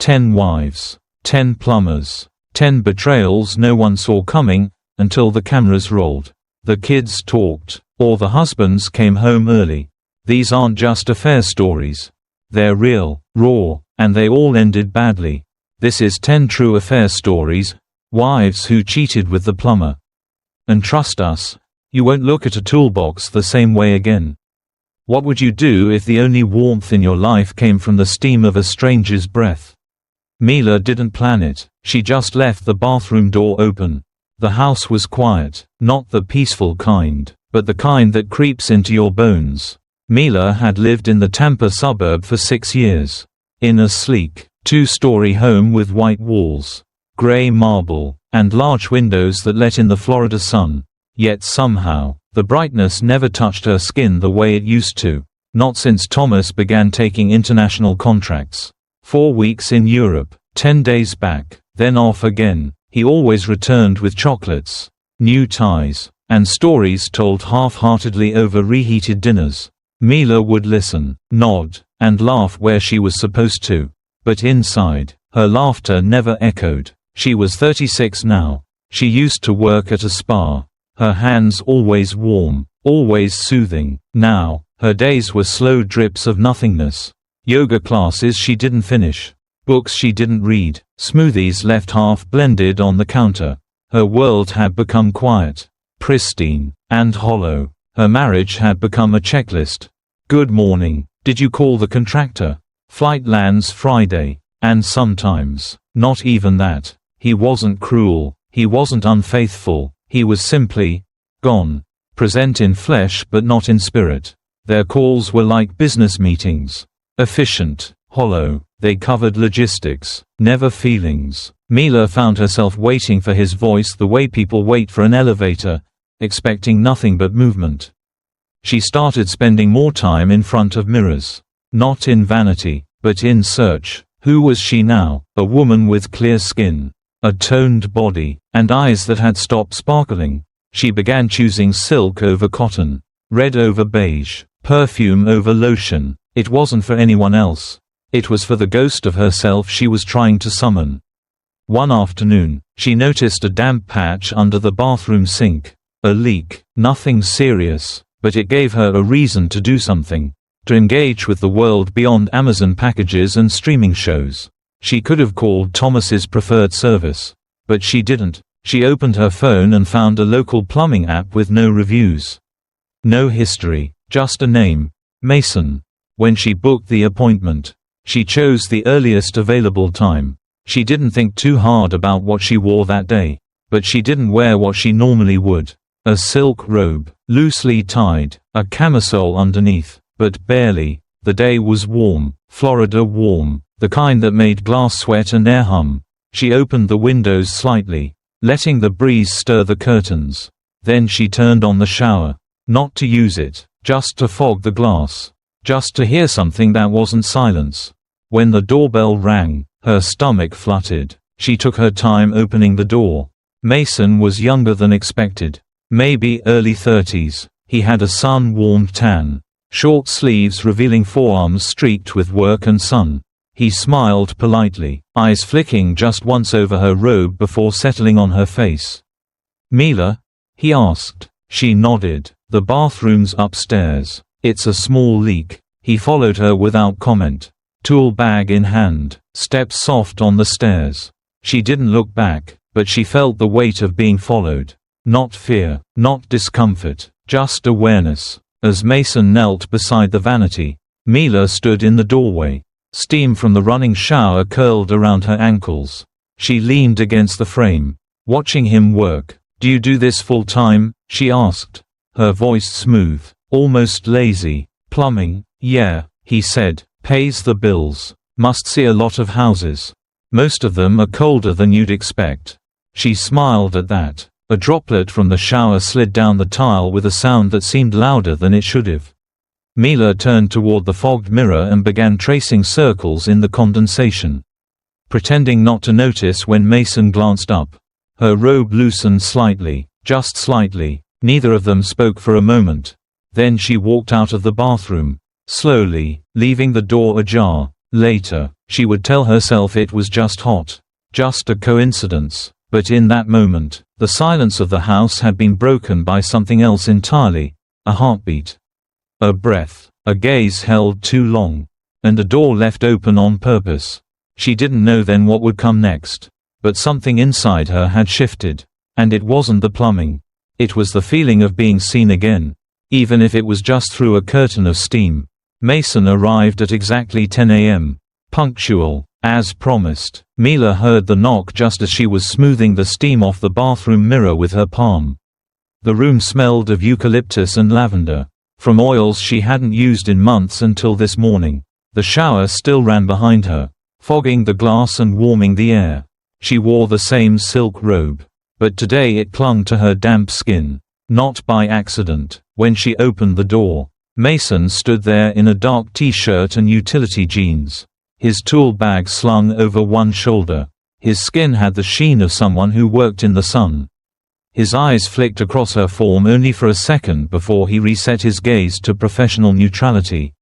10 wives, 10 plumbers, 10 betrayals no one saw coming, until the cameras rolled. The kids talked, or the husbands came home early. These aren't just affair stories. They're real, raw, and they all ended badly. This is 10 true affair stories, wives who cheated with the plumber. And trust us, you won't look at a toolbox the same way again. What would you do if the only warmth in your life came from the steam of a stranger's breath? Mila didn't plan it. She just left the bathroom door open. The house was quiet, not the peaceful kind, but the kind that creeps into your bones. Mila had lived in the Tampa suburb for 6 years. In a sleek, 2-story home with white walls, gray marble, and large windows that let in the Florida sun. Yet somehow, the brightness never touched her skin the way it used to. Not since Thomas began taking international contracts. 4 weeks in Europe, 10 days back, then off again. He always returned with chocolates, new ties, and stories told half-heartedly over reheated dinners. Mila would listen, nod, and laugh where she was supposed to. But inside, her laughter never echoed. She was 36 now. She used to work at a spa. Her hands always warm, always soothing. Now, her days were slow drips of nothingness. Yoga classes she didn't finish. Books she didn't read. Smoothies left half-blended on the counter. Her world had become quiet, pristine, and hollow. Her marriage had become a checklist. Good morning. Did you call the contractor? Flight lands Friday. And sometimes, not even that. He wasn't cruel. He wasn't unfaithful. He was simply gone. Present in flesh but not in spirit. Their calls were like business meetings. Efficient, hollow. They covered logistics, never feelings. Mila found herself waiting for his voice the way people wait for an elevator, expecting nothing but movement. She started spending more time in front of mirrors. Not in vanity, but in search. Who was she now? A woman with clear skin, a toned body, and eyes that had stopped sparkling. She began choosing silk over cotton, red over beige, perfume over lotion. It wasn't for anyone else. It was for the ghost of herself she was trying to summon. One afternoon, she noticed a damp patch under the bathroom sink. A leak. Nothing serious, but it gave her a reason to do something. To engage with the world beyond Amazon packages and streaming shows. She could have called Thomas's preferred service. But she didn't. She opened her phone and found a local plumbing app with no reviews. No history, just a name. Mason. When she booked the appointment, she chose the earliest available time. She didn't think too hard about what she wore that day. But she didn't wear what she normally would. A silk robe, loosely tied, a camisole underneath. But barely. The day was warm, Florida warm, the kind that made glass sweat and air hum. She opened the windows slightly, letting the breeze stir the curtains. Then she turned on the shower. Not to use it, just to fog the glass. Just to hear something that wasn't silence. When the doorbell rang, her stomach fluttered. She took her time opening the door. Mason was younger than expected. Maybe early 30s. He had a sun-warmed tan. Short sleeves revealing forearms streaked with work and sun. He smiled politely, eyes flicking just once over her robe before settling on her face. "Mila?" he asked. She nodded. "The bathroom's upstairs. It's a small leak." He followed her without comment. Tool bag in hand, steps soft on the stairs. She didn't look back, but she felt the weight of being followed. Not fear, not discomfort, just awareness. As Mason knelt beside the vanity, Mila stood in the doorway. Steam from the running shower curled around her ankles. She leaned against the frame, watching him work. "Do you do this full time?" she asked. Her voice smooth, almost lazy. "Plumbing, yeah," he said. "Pays the bills. Must see a lot of houses. Most of them are colder than you'd expect." She smiled at that. A droplet from the shower slid down the tile with a sound that seemed louder than it should have. Mila turned toward the fogged mirror and began tracing circles in the condensation, pretending not to notice when Mason glanced up. Her robe loosened slightly, just slightly. Neither of them spoke for a moment. Then she walked out of the bathroom, slowly, leaving the door ajar. Later, She would tell herself it was just hot. Just a coincidence. But in that moment, the silence of the house had been broken by something else entirely. A heartbeat. A breath. A gaze held too long. And a door left open on purpose. She didn't know then what would come next. But something inside her had shifted. And it wasn't the plumbing. It was the feeling of being seen again. Even if it was just through a curtain of steam. Mason arrived at exactly 10 a.m. Punctual. As promised, Mila heard the knock just as she was smoothing the steam off the bathroom mirror with her palm. The room smelled of eucalyptus and lavender. From oils she hadn't used in months until this morning. The shower still ran behind her, fogging the glass and warming the air. She wore the same silk robe. But today it clung to her damp skin. Not by accident. When she opened the door, Mason stood there in a dark t-shirt and utility jeans. His tool bag slung over one shoulder. His skin had the sheen of someone who worked in the sun. His eyes flicked across her form only for a second before he reset his gaze to professional neutrality.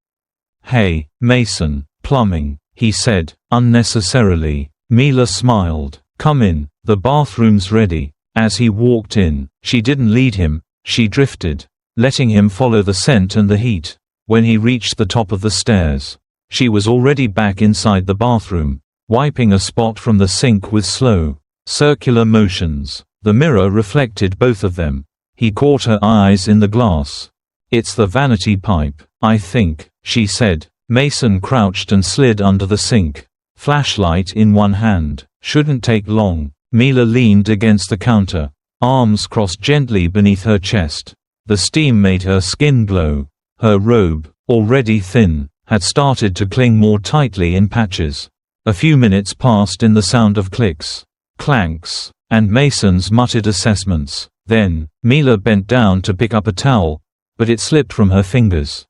"Hey, Mason, plumbing," he said, unnecessarily. Mila smiled. "Come in, the bathroom's ready." As he walked in, she didn't lead him, she drifted, letting him follow the scent and the heat. When he reached the top of the stairs, she was already back inside the bathroom, wiping a spot from the sink with slow, circular motions. The mirror reflected both of them. He caught her eyes in the glass. "It's the vanity pipe, I think," she said. Mason crouched and slid under the sink. Flashlight in one hand. "Shouldn't take long." Mila leaned against the counter, arms crossed gently beneath her chest. The steam made her skin glow. Her robe, already thin, had started to cling more tightly in patches. A few minutes passed in the sound of clicks, clanks, and Mason's muttered assessments. Then, Mila bent down to pick up a towel, but it slipped from her fingers.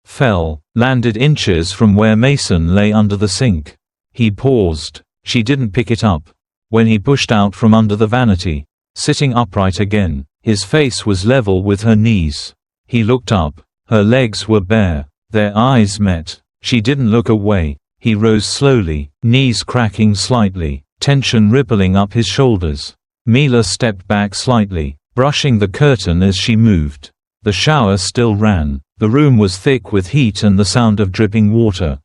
Fell, landed inches from where Mason lay under the sink. He paused. She didn't pick it up. When he pushed out from under the vanity, sitting upright again, his face was level with her knees. He looked up. Her legs were bare. Their eyes met. She didn't look away. He rose slowly, knees cracking slightly, tension rippling up his shoulders. Mila stepped back slightly, brushing the curtain as she moved. The shower still ran. The room was thick with heat and the sound of dripping water.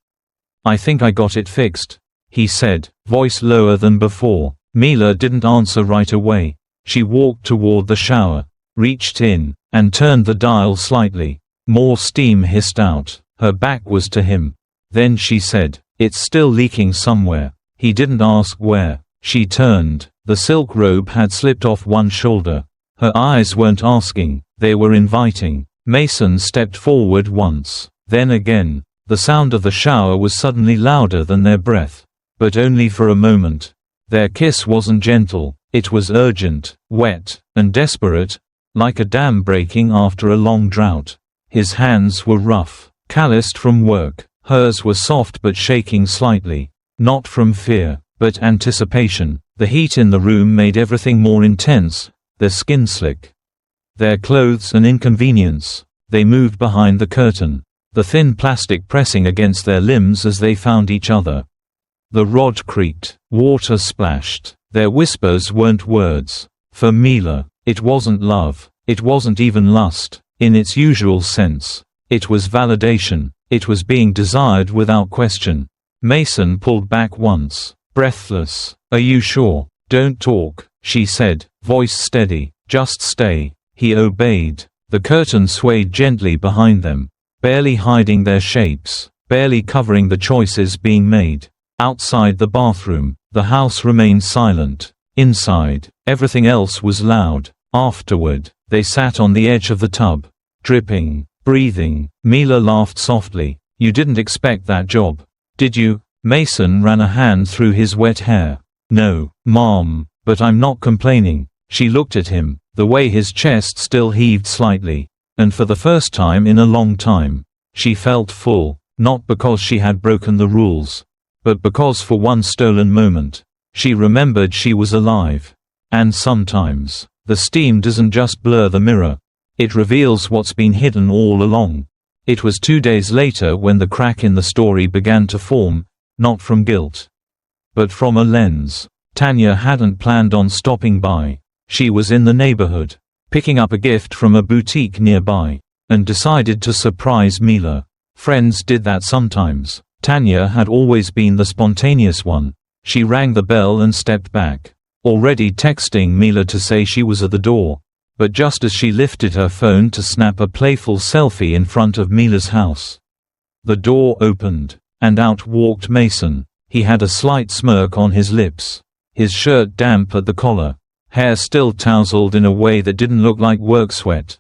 "I think I got it fixed," he said, voice lower than before. Mila didn't answer right away. She walked toward the shower, reached in, and turned the dial slightly. More steam hissed out. Her back was to him. Then she said, "It's still leaking somewhere." He didn't ask where. She turned. The silk robe had slipped off one shoulder. Her eyes weren't asking, they were inviting. Mason stepped forward once, then again. The sound of the shower was suddenly louder than their breath. But only for a moment. Their kiss wasn't gentle, it was urgent, wet, and desperate, like a dam breaking after a long drought. His hands were rough, calloused from work. Hers were soft but shaking slightly. Not from fear, but anticipation. The heat in the room made everything more intense, their skin slick. Their clothes an inconvenience. They moved behind the curtain, the thin plastic pressing against their limbs as they found each other. The rod creaked, water splashed. Their whispers weren't words. For Mila, it wasn't love, it wasn't even lust, in its usual sense. It was validation, it was being desired without question. Mason pulled back once, breathless. "Are you sure? Don't talk," she said, voice steady. "Just stay." He obeyed. The curtain swayed gently behind them, barely hiding their shapes, barely covering the choices being made. Outside the bathroom, the house remained silent. Inside, everything else was loud. Afterward, they sat on the edge of the tub, dripping, breathing. Mila laughed softly. "You didn't expect that job, did you?" Mason ran a hand through his wet hair. "No, Mom, but I'm not complaining." She looked at him, the way his chest still heaved slightly. And for the first time in a long time, she felt full, not because she had broken the rules, but because for one stolen moment, she remembered she was alive. And sometimes, the steam doesn't just blur the mirror. It reveals what's been hidden all along. It was 2 days later when the crack in the story began to form. not from guilt, but from a lens. Tanya hadn't planned on stopping by. She was in the neighborhood, picking up a gift from a boutique nearby, and decided to surprise Mila. Friends did that sometimes. Tanya had always been the spontaneous one. She rang the bell and stepped back, already texting Mila to say she was at the door. But just as she lifted her phone to snap a playful selfie in front of Mila's house, the door opened, and out walked Mason. He had a slight smirk on his lips, his shirt damp at the collar, hair still tousled in a way that didn't look like work sweat.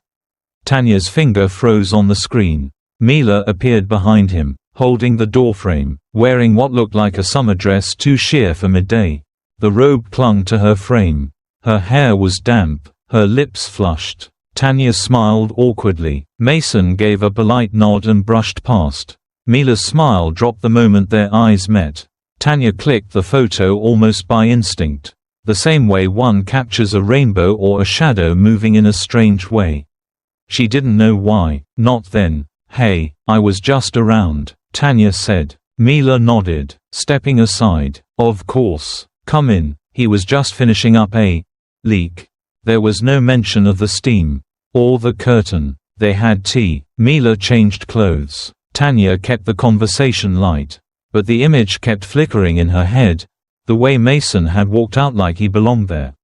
Tanya's finger froze on the screen. Mila appeared behind him, holding the doorframe, wearing what looked like a summer dress too sheer for midday. The robe clung to her frame. Her hair was damp, her lips flushed. Tanya smiled awkwardly. Mason gave a polite nod and brushed past. Mila's smile dropped the moment their eyes met. Tanya clicked the photo almost by instinct, the same way one captures a rainbow or a shadow moving in a strange way. She didn't know why, not then. "Hey, I was just around," Tanya said. Mila nodded, stepping aside. "Of course. Come in." He was just finishing up a leak. There was no mention of the steam or the curtain. They had tea. Mila changed clothes. Tanya kept the conversation light, but the image kept flickering in her head, the way Mason had walked out like he belonged there.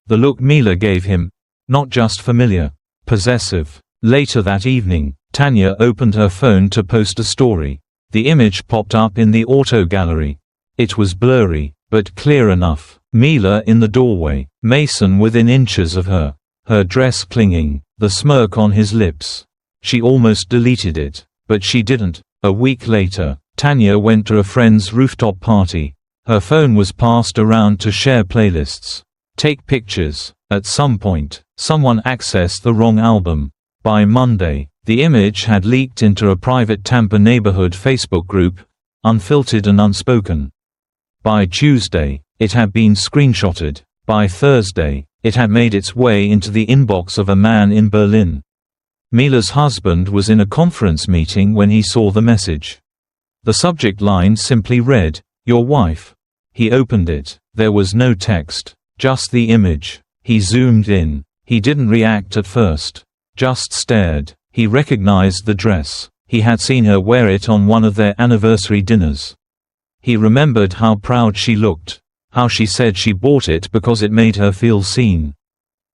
The look Mila gave him, not just familiar, possessive. Later that evening, Tanya opened her phone to post a story. The image popped up in the auto gallery. It was blurry, but clear enough. Mila in the doorway, Mason within inches of her, her dress clinging, the smirk on his lips. She almost deleted it, but she didn't. A week later, Tanya went to a friend's rooftop party. Her phone was passed around to share playlists, take pictures. At some point, someone accessed the wrong album. By Monday, the image had leaked into a private Tampa neighborhood Facebook group, unfiltered and unspoken. By Tuesday, it had been screenshotted. By Thursday, it had made its way into the inbox of a man in Berlin. Mila's husband was in a conference meeting when he saw the message. The subject line simply read, "Your wife." He opened it. There was no text, just the image. He zoomed in. He didn't react at first, just stared. He recognized the dress. He had seen her wear it on one of their anniversary dinners. He remembered how proud she looked, how she said she bought it because it made her feel seen.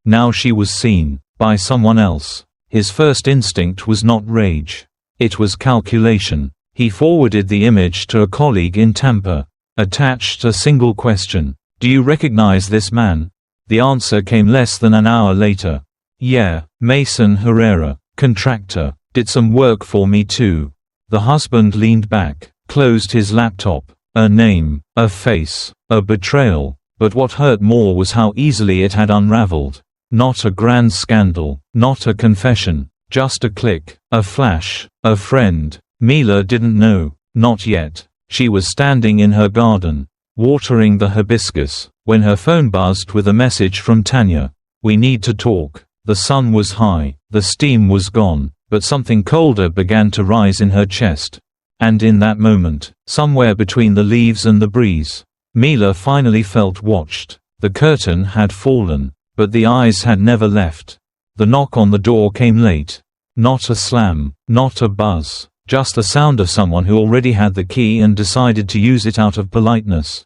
Now she was seen, by someone else. His first instinct was not rage. It was calculation. He forwarded the image to a colleague in Tampa. Attached a single question. "Do you recognize this man?" The answer came less than an hour later. "Yeah, Mason Herrera, contractor. Did some work for me too." The husband leaned back, closed his laptop. A name, a face, a betrayal. But what hurt more was how easily it had unraveled. Not a grand scandal, not a confession, just a click, a flash, a friend. Mila didn't know, not yet. She was standing in her garden, watering the hibiscus, when her phone buzzed with a message from Tanya. "We need to talk." The sun was high, the steam was gone, but something colder began to rise in her chest. And in that moment, somewhere between the leaves and the breeze, Mila finally felt watched. The curtain had fallen, but the eyes had never left. The knock on the door came late. Not a slam, not a buzz, just the sound of someone who already had the key and decided to use it out of politeness.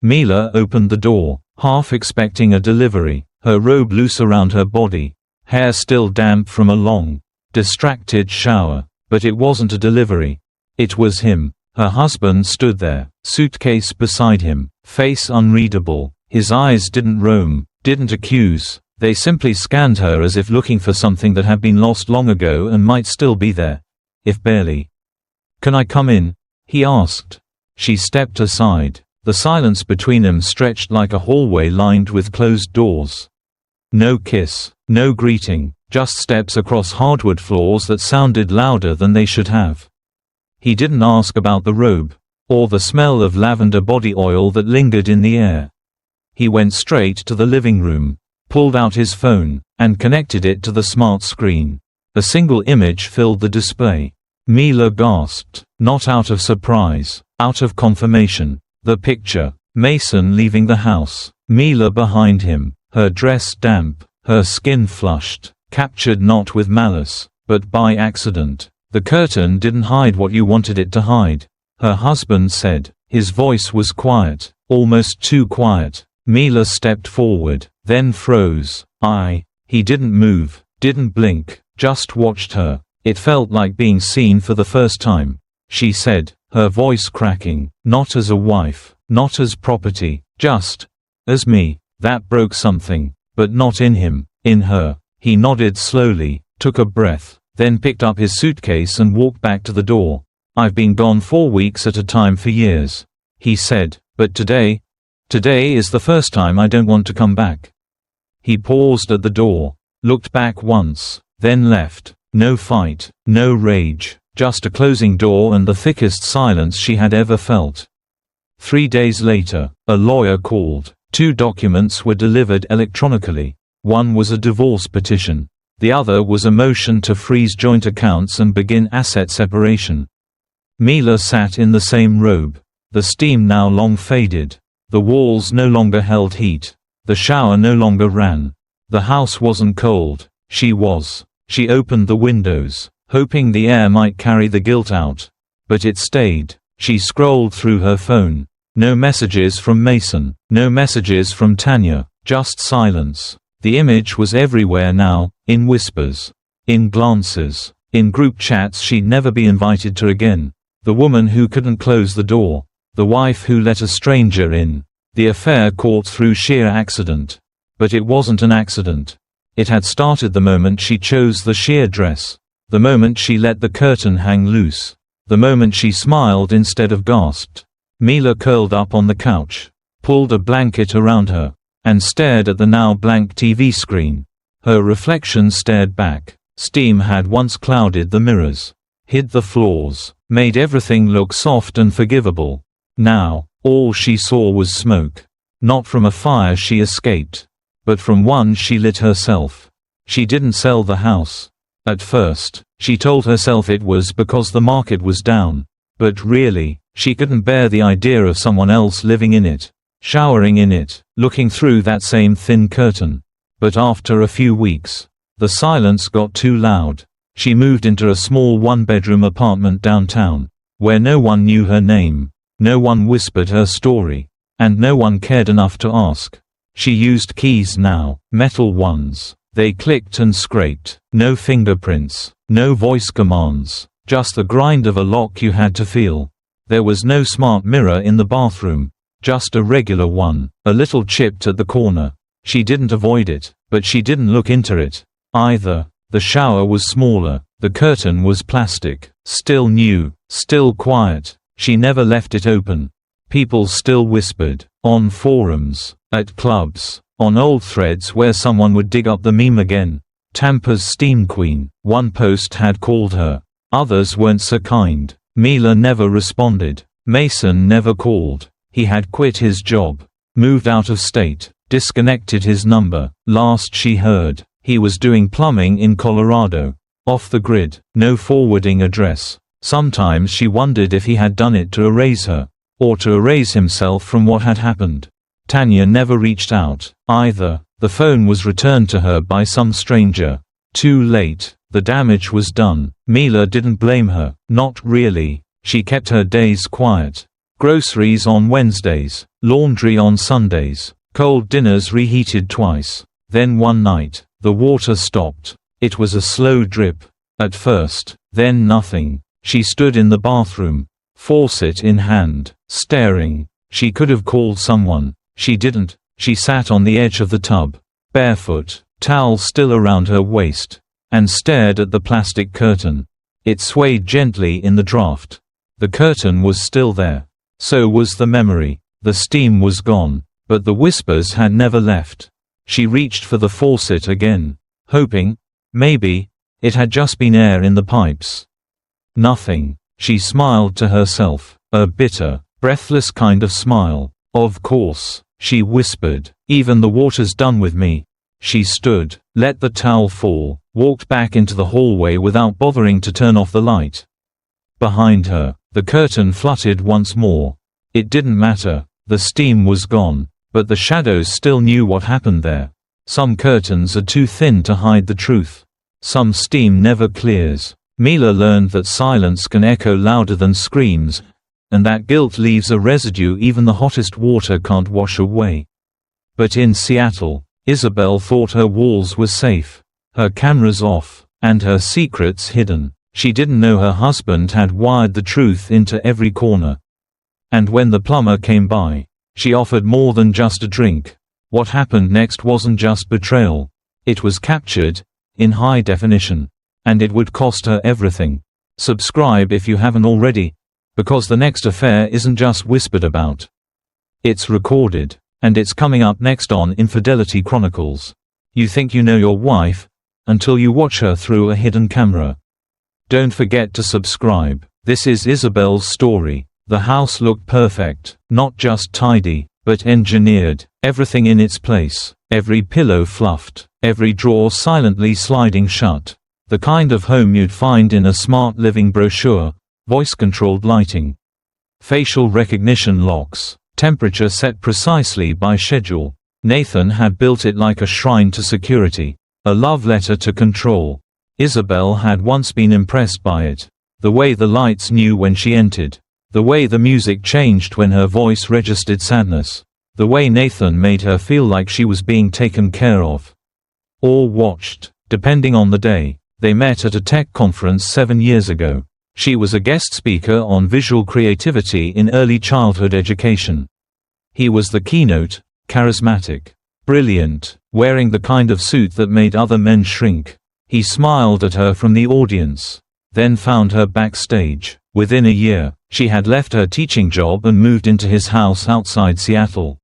Mila opened the door, half expecting a delivery, her robe loose around her body, hair still damp from a long, distracted shower. But it wasn't a delivery. It was him. Her husband stood there, suitcase beside him, face unreadable. His eyes didn't roam, didn't accuse. They simply scanned her as if looking for something that had been lost long ago and might still be there, if barely. "Can I come in?" he asked. She stepped aside. The silence between them stretched like a hallway lined with closed doors. No kiss, no greeting, just steps across hardwood floors that sounded louder than they should have. He didn't ask about the robe, or the smell of lavender body oil that lingered in the air. He went straight to the living room, pulled out his phone, and connected it to the smart screen. A single image filled the display. Mila gasped, not out of surprise, out of confirmation. The picture. Mason leaving the house. Mila behind him, her dress damp, her skin flushed, captured not with malice, but by accident. The curtain didn't hide what you wanted it to hide, her husband said. His voice was quiet, almost too quiet. Mila stepped forward, then froze. He didn't move, didn't blink, just watched her. It felt like being seen for the first time. She said, her voice cracking, not as a wife, not as property, just as me. That broke something, but not in him, in her. He nodded slowly, took a breath, then picked up his suitcase and walked back to the door. I've been gone 4 weeks at a time for years, he said, but today is the first time I don't want to come back. He paused at the door, looked back once, then left. No fight, no rage, just a closing door and the thickest silence she had ever felt. 3 days later, a lawyer called. 2 documents were delivered electronically. One was a divorce petition. The other was a motion to freeze joint accounts and begin asset separation. Mila sat in the same robe. The steam now long faded. The walls no longer held heat. The shower no longer ran. The house wasn't cold. She was. She opened the windows, hoping the air might carry the guilt out. But it stayed. She scrolled through her phone. No messages from Mason, no messages from Tanya, just silence. The image was everywhere now, in whispers, in glances, in group chats she'd never be invited to again. The woman who couldn't close the door. The wife who let a stranger in. The affair caught through sheer accident. But it wasn't an accident. It had started the moment she chose the sheer dress. The moment she let the curtain hang loose. The moment she smiled instead of gasped. Mila curled up on the couch, pulled a blanket around her, and stared at the now blank TV screen. Her reflection stared back. Steam had once clouded the mirrors, hid the flaws, made everything look soft and forgivable. Now, all she saw was smoke. Not from a fire she escaped, but from one she lit herself. She didn't sell the house. At first, she told herself it was because the market was down. But really, she couldn't bear the idea of someone else living in it, showering in it, looking through that same thin curtain. But after a few weeks, the silence got too loud. She moved into a small one-bedroom apartment downtown, where no one knew her name, no one whispered her story, and no one cared enough to ask. She used keys now, metal ones. They clicked and scraped. No fingerprints, no voice commands, just the grind of a lock you had to feel. There was no smart mirror in the bathroom, just a regular one, a little chipped at the corner. She didn't avoid it, but she didn't look into it either. The shower was smaller, the curtain was plastic, still new, still quiet. She never left it open. People still whispered, on forums, at clubs, on old threads where someone would dig up the meme again. Tampa's steam queen, one post had called her. Others weren't so kind. Mila never responded. Mason never called. He had quit his job, moved out of state, disconnected his number. Last she heard, he was doing plumbing in Colorado. Off the grid, no forwarding address. Sometimes she wondered if he had done it to erase her, or to erase himself from what had happened. Tanya never reached out, either. The phone was returned to her by some stranger. Too late, the damage was done. Mila didn't blame her, not really. She kept her days quiet. Groceries on Wednesdays, laundry on Sundays, cold dinners reheated twice. Then one night, the water stopped. It was a slow drip. At first, then nothing. She stood in the bathroom, faucet in hand, staring. She could have called someone. She didn't. She sat on the edge of the tub, barefoot, towel still around her waist, and stared at the plastic curtain. It swayed gently in the draft. The curtain was still there. So was the memory. The steam was gone, but the whispers had never left. She reached for the faucet again, hoping, maybe, it had just been air in the pipes. Nothing. She smiled to herself, a bitter, breathless kind of smile. Of course, she whispered, even the water's done with me. She stood, let the towel fall, walked back into the hallway without bothering to turn off the light. Behind her, the curtain fluttered once more. It didn't matter, the steam was gone, but the shadows still knew what happened there. Some curtains are too thin to hide the truth. Some steam never clears. Mila learned that silence can echo louder than screams, and that guilt leaves a residue even the hottest water can't wash away. But in Seattle, Isabel thought her walls were safe, her cameras off, and her secrets hidden. She didn't know her husband had wired the truth into every corner. And when the plumber came by, she offered more than just a drink. What happened next wasn't just betrayal. It was captured, in high definition. And it would cost her everything. Subscribe if you haven't already, because the next affair isn't just whispered about. It's recorded, and it's coming up next on Infidelity Chronicles. You think you know your wife, until you watch her through a hidden camera. Don't forget to subscribe. This is Isabel's story. The house looked perfect, not just tidy, but engineered, everything in its place, every pillow fluffed, every drawer silently sliding shut. The kind of home you'd find in a smart living brochure, voice-controlled lighting, facial recognition locks, temperature set precisely by schedule. Nathan had built it like a shrine to security, a love letter to control. Isabel had once been impressed by it. The way the lights knew when she entered. The way the music changed when her voice registered sadness. The way Nathan made her feel like she was being taken care of. Or watched, depending on the day. They met at a tech conference 7 years ago. She was a guest speaker on visual creativity in early childhood education. He was the keynote, charismatic, brilliant, wearing the kind of suit that made other men shrink. He smiled at her from the audience, then found her backstage. Within a year, she had left her teaching job and moved into his house outside Seattle.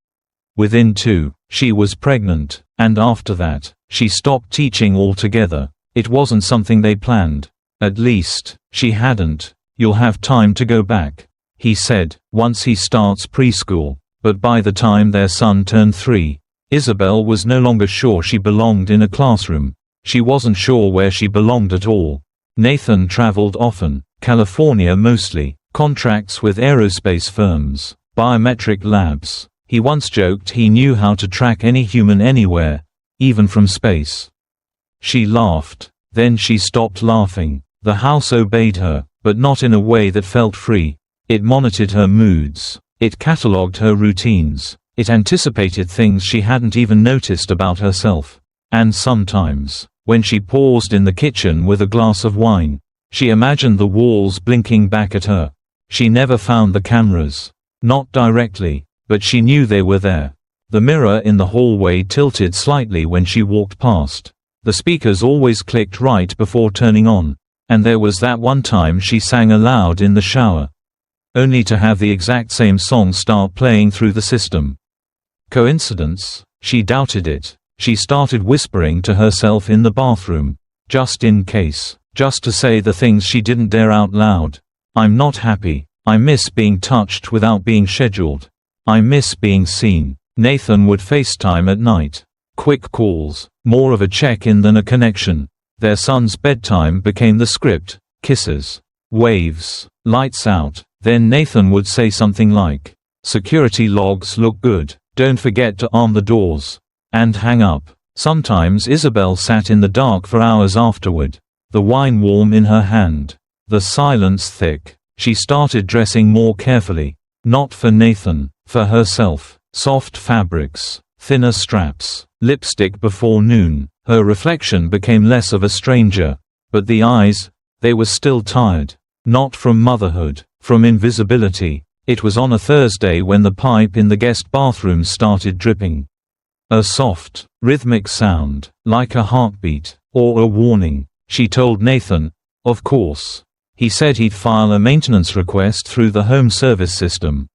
Within 2, she was pregnant, and after that, she stopped teaching altogether. It wasn't something they planned. At least, she hadn't. You'll have time to go back, he said, once he starts preschool. But by the time their son turned 3, Isabel was no longer sure she belonged in a classroom. She wasn't sure where she belonged at all. Nathan traveled often, California mostly, contracts with aerospace firms, biometric labs. He once joked he knew how to track any human anywhere, even from space. She laughed. Then she stopped laughing. The house obeyed her, but not in a way that felt free. It monitored her moods. It catalogued her routines. It anticipated things she hadn't even noticed about herself. And sometimes, when she paused in the kitchen with a glass of wine, she imagined the walls blinking back at her. She never found the cameras. Not directly, but she knew they were there. The mirror in the hallway tilted slightly when she walked past. The speakers always clicked right before turning on. And there was that one time she sang aloud in the shower, only to have the exact same song start playing through the system. Coincidence? She doubted it. She started whispering to herself in the bathroom, just in case, just to say the things she didn't dare out loud. I'm not happy. I miss being touched without being scheduled. I miss being seen. Nathan would FaceTime at night. Quick calls, more of a check-in than a connection. Their son's bedtime became the script, kisses, waves, lights out. Then Nathan would say something like, "Security logs look good. Don't forget to arm the doors." And hang up. Sometimes Isabel sat in the dark for hours afterward, the wine warm in her hand, the silence thick. She started dressing more carefully. Not for Nathan, for herself. Soft fabrics, thinner straps, lipstick before noon. Her reflection became less of a stranger. But the eyes, they were still tired. Not from motherhood, from invisibility. It was on a Thursday when the pipe in the guest bathroom started dripping. A soft, rhythmic sound, like a heartbeat, or a warning. She told Nathan, of course. He said he'd file a maintenance request through the home service system.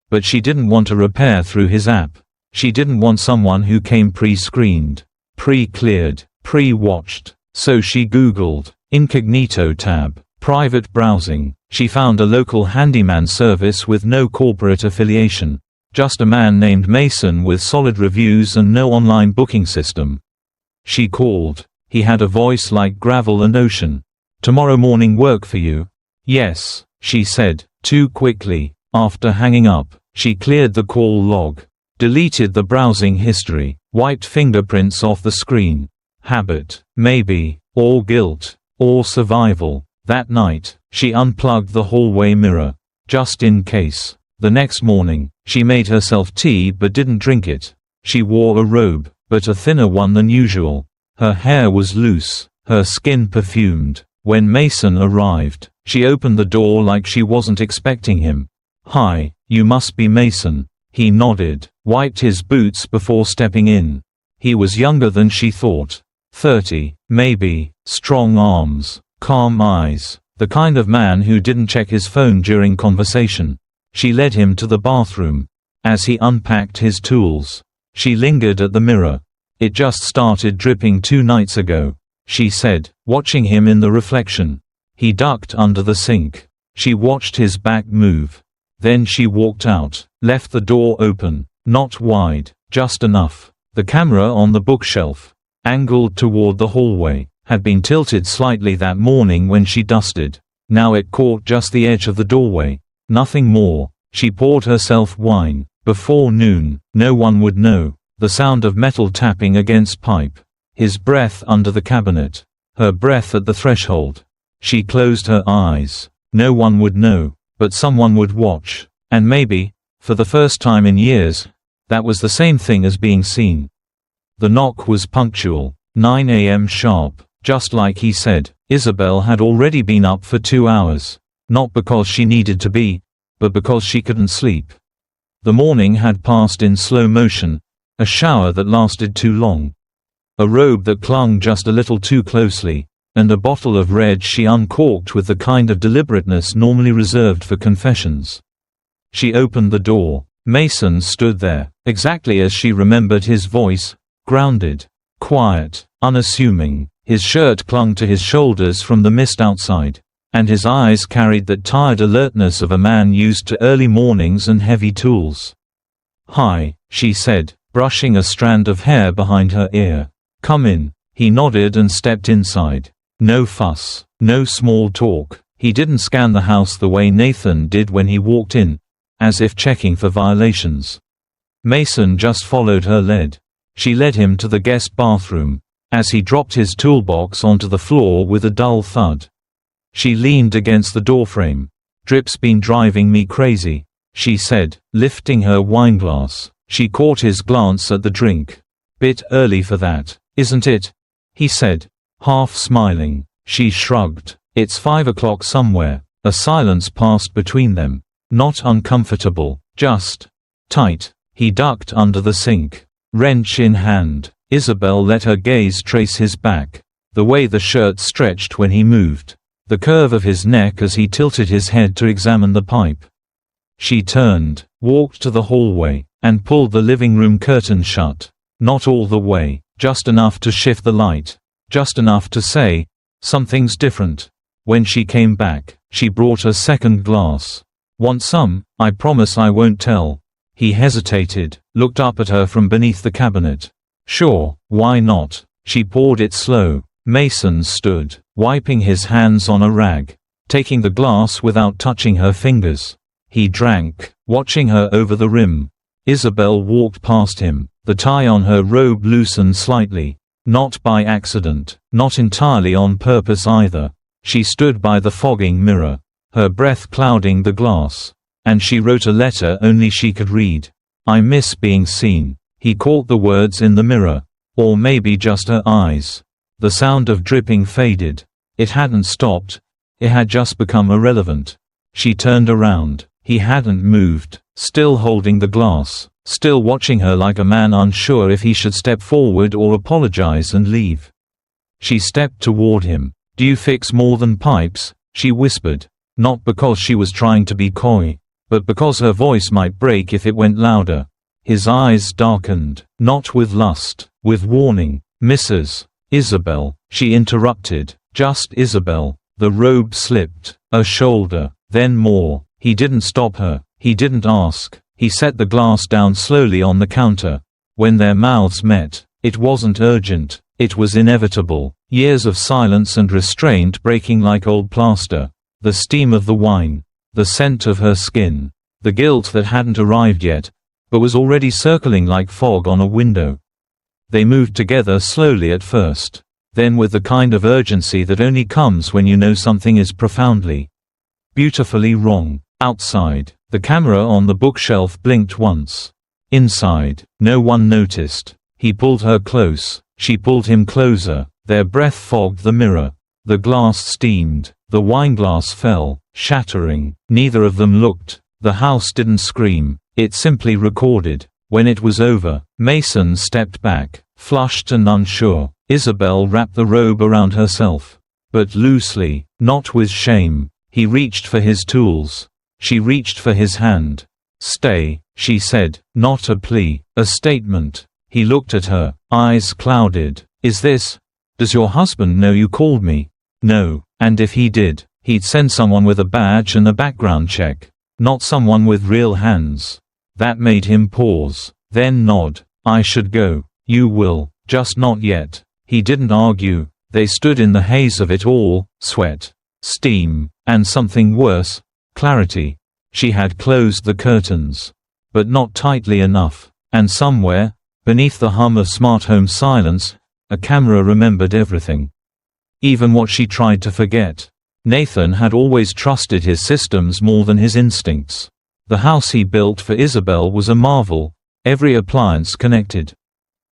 But she didn't want a repair through his app. She didn't want someone who came pre-screened, pre-cleared, pre-watched. So she Googled, incognito tab, private browsing. She found a local handyman service with no corporate affiliation. Just a man named Mason with solid reviews and no online booking system. She called. He had a voice like gravel and ocean. "Tomorrow morning work for you?" "Yes." she said, too quickly. After hanging up, she cleared the call log, deleted the browsing history, wiped fingerprints off the screen. Habit, maybe, or guilt, or survival. That night, she unplugged the hallway mirror, just in case. The next morning, she made herself tea but didn't drink it. She wore a robe, but a thinner one than usual. Her hair was loose, her skin perfumed. When Mason arrived, she opened the door like she wasn't expecting him. "Hi, you must be Mason." He nodded, wiped his boots before stepping in. He was younger than she thought. 30, maybe, strong arms, calm eyes, the kind of man who didn't check his phone during conversation. She led him to the bathroom. As he unpacked his tools, she lingered at the mirror. "It just started dripping 2 nights ago," she said, watching him in the reflection. He ducked under the sink. She watched his back move. Then she walked out, left the door open, not wide, just enough. The camera on the bookshelf, angled toward the hallway, had been tilted slightly that morning when she dusted. Now it caught just the edge of the doorway. Nothing more. She poured herself wine. Before noon, no one would know. The sound of metal tapping against pipe. His breath under the cabinet. Her breath at the threshold. She closed her eyes. No one would know, but someone would watch. And maybe, for the first time in years, that was the same thing as being seen. The knock was punctual. 9 a.m. sharp. Just like he said, Isabel had already been up for 2 hours. Not because she needed to be, but because she couldn't sleep. The morning had passed in slow motion, a shower that lasted too long. A robe that clung just a little too closely, and a bottle of red she uncorked with the kind of deliberateness normally reserved for confessions. She opened the door. Mason stood there, exactly as she remembered his voice, grounded, quiet, unassuming. His shirt clung to his shoulders from the mist outside, and his eyes carried that tired alertness of a man used to early mornings and heavy tools. "Hi," she said, brushing a strand of hair behind her ear. "Come in." He nodded and stepped inside. No fuss, no small talk. He didn't scan the house the way Nathan did when he walked in, as if checking for violations. Mason just followed her lead. She led him to the guest bathroom. As he dropped his toolbox onto the floor with a dull thud, she leaned against the doorframe. "Drip's been driving me crazy," she said, lifting her wineglass. She caught his glance at the drink. "Bit early for that, isn't it?" he said, half smiling. She shrugged. "It's 5 o'clock somewhere." A silence passed between them. Not uncomfortable, just tight. He ducked under the sink, wrench in hand. Isabel let her gaze trace his back, the way the shirt stretched when he moved, the curve of his neck as he tilted his head to examine the pipe. She turned, walked to the hallway, and pulled the living room curtain shut. Not all the way, just enough to shift the light, just enough to say, "Something's different." When she came back, she brought a second glass. "Want some? I promise I won't tell." He hesitated, looked up at her from beneath the cabinet. "Sure, why not?" She poured it slow. Mason stood, wiping his hands on a rag, taking the glass without touching her fingers. He drank, watching her over the rim. Isabel walked past him, the tie on her robe loosened slightly. Not by accident, not entirely on purpose either. She stood by the fogging mirror, her breath clouding the glass. And she wrote a letter only she could read. "I miss being seen." He caught the words in the mirror. Or maybe just her eyes. The sound of dripping faded. It hadn't stopped. It had just become irrelevant. She turned around. He hadn't moved, still holding the glass, still watching her like a man unsure if he should step forward or apologize and leave. She stepped toward him. "Do you fix more than pipes?" she whispered. Not because she was trying to be coy, but because her voice might break if it went louder. His eyes darkened, not with lust, with warning. "Mrs. Isabel," she interrupted, "just Isabel." The robe slipped, a shoulder, then more. He didn't stop her, he didn't ask. He set the glass down slowly on the counter. When their mouths met, it wasn't urgent, it was inevitable. Years of silence and restraint breaking like old plaster. The steam of the wine, the scent of her skin, the guilt that hadn't arrived yet, but was already circling like fog on a window. They moved together slowly at first, then with the kind of urgency that only comes when you know something is profoundly, beautifully wrong. Outside, the camera on the bookshelf blinked once. Inside, no one noticed. He pulled her close, she pulled him closer, their breath fogged the mirror. The glass steamed, the wineglass fell, shattering. Neither of them looked. The house didn't scream, it simply recorded. When it was over, Mason stepped back, flushed and unsure. Isabel wrapped the robe around herself. But loosely, not with shame. He reached for his tools. She reached for his hand. "Stay," she said, not a plea, a statement. He looked at her, eyes clouded. Does your husband know you called me?" "No, and if he did, he'd send someone with a badge and a background check. Not someone with real hands." That made him pause, then nod. "I should go." "You will, just not yet." He didn't argue. They stood in the haze of it all, sweat, steam, and something worse, clarity. She had closed the curtains. But not tightly enough. And somewhere, beneath the hum of smart home silence, a camera remembered everything. Even what she tried to forget. Nathan had always trusted his systems more than his instincts. The house he built for Isabel was a marvel, every appliance connected,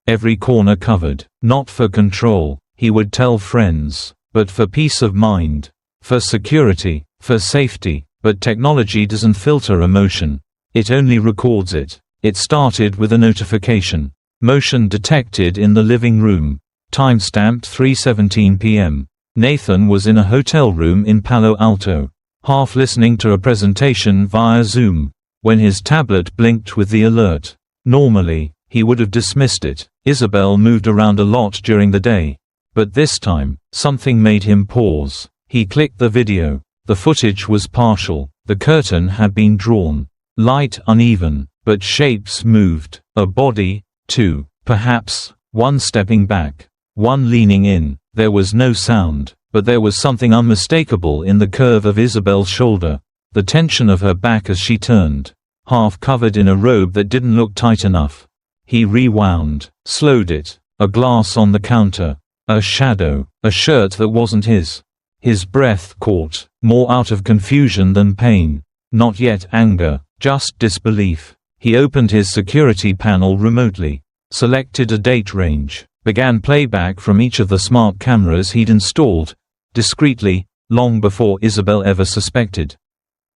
every corner covered. Not for control, he would tell friends, but for peace of mind, for security, for safety. But technology doesn't filter emotion. It only records it. It started with a notification. Motion detected in the living room. Timestamped 3:17 p.m. Nathan was in a hotel room in Palo Alto, half listening to a presentation via Zoom, when his tablet blinked with the alert. Normally, he would have dismissed it. Isabel moved around a lot during the day. But this time, something made him pause. He clicked the video. The footage was partial. The curtain had been drawn. Light uneven, but shapes moved. A body, two, perhaps, one stepping back, one leaning in. There was no sound, but there was something unmistakable in the curve of Isabel's shoulder, the tension of her back as she turned, half covered in a robe that didn't look tight enough. He rewound, slowed it. A glass on the counter. A shadow. A shirt that wasn't his. His breath caught, more out of confusion than pain. Not yet anger, just disbelief. He opened his security panel remotely, selected a date range, began playback from each of the smart cameras he'd installed, discreetly, long before Isabel ever suspected.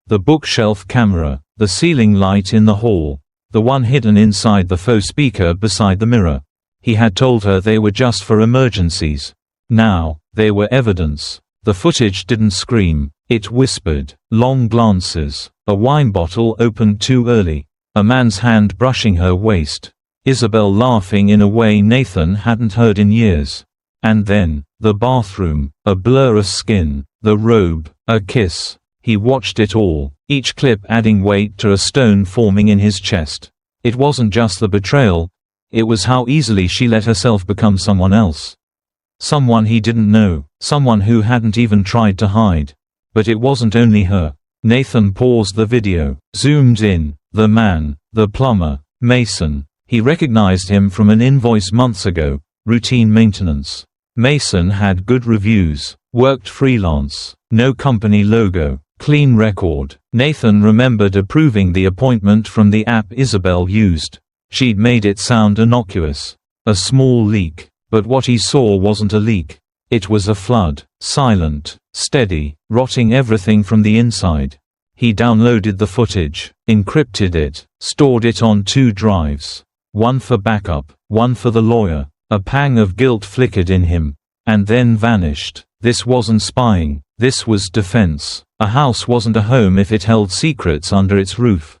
The bookshelf camera, the ceiling light in the hall, the one hidden inside the faux speaker beside the mirror. He had told her they were just for emergencies. Now, they were evidence. The footage didn't scream, it whispered. Long glances, a wine bottle opened too early, a man's hand brushing her waist, Isabel laughing in a way Nathan hadn't heard in years. And then, the bathroom, a blur of skin, the robe, a kiss. He watched it all, each clip adding weight to a stone forming in his chest. It wasn't just the betrayal, it was how easily she let herself become someone else. Someone he didn't know, someone who hadn't even tried to hide. But it wasn't only her. Nathan paused the video, zoomed in. The man, the plumber, Mason. He recognized him from an invoice months ago, routine maintenance. Mason had good reviews, worked freelance, no company logo, clean record. Nathan remembered approving the appointment from the app Isabel used. She'd made it sound innocuous. A small leak. But what he saw wasn't a leak. It was a flood, silent, steady, rotting everything from the inside. He downloaded the footage, encrypted it, stored it on 2 drives. One for backup, one for the lawyer. A pang of guilt flickered in him, and then vanished. This wasn't spying, this was defense. A house wasn't a home if it held secrets under its roof.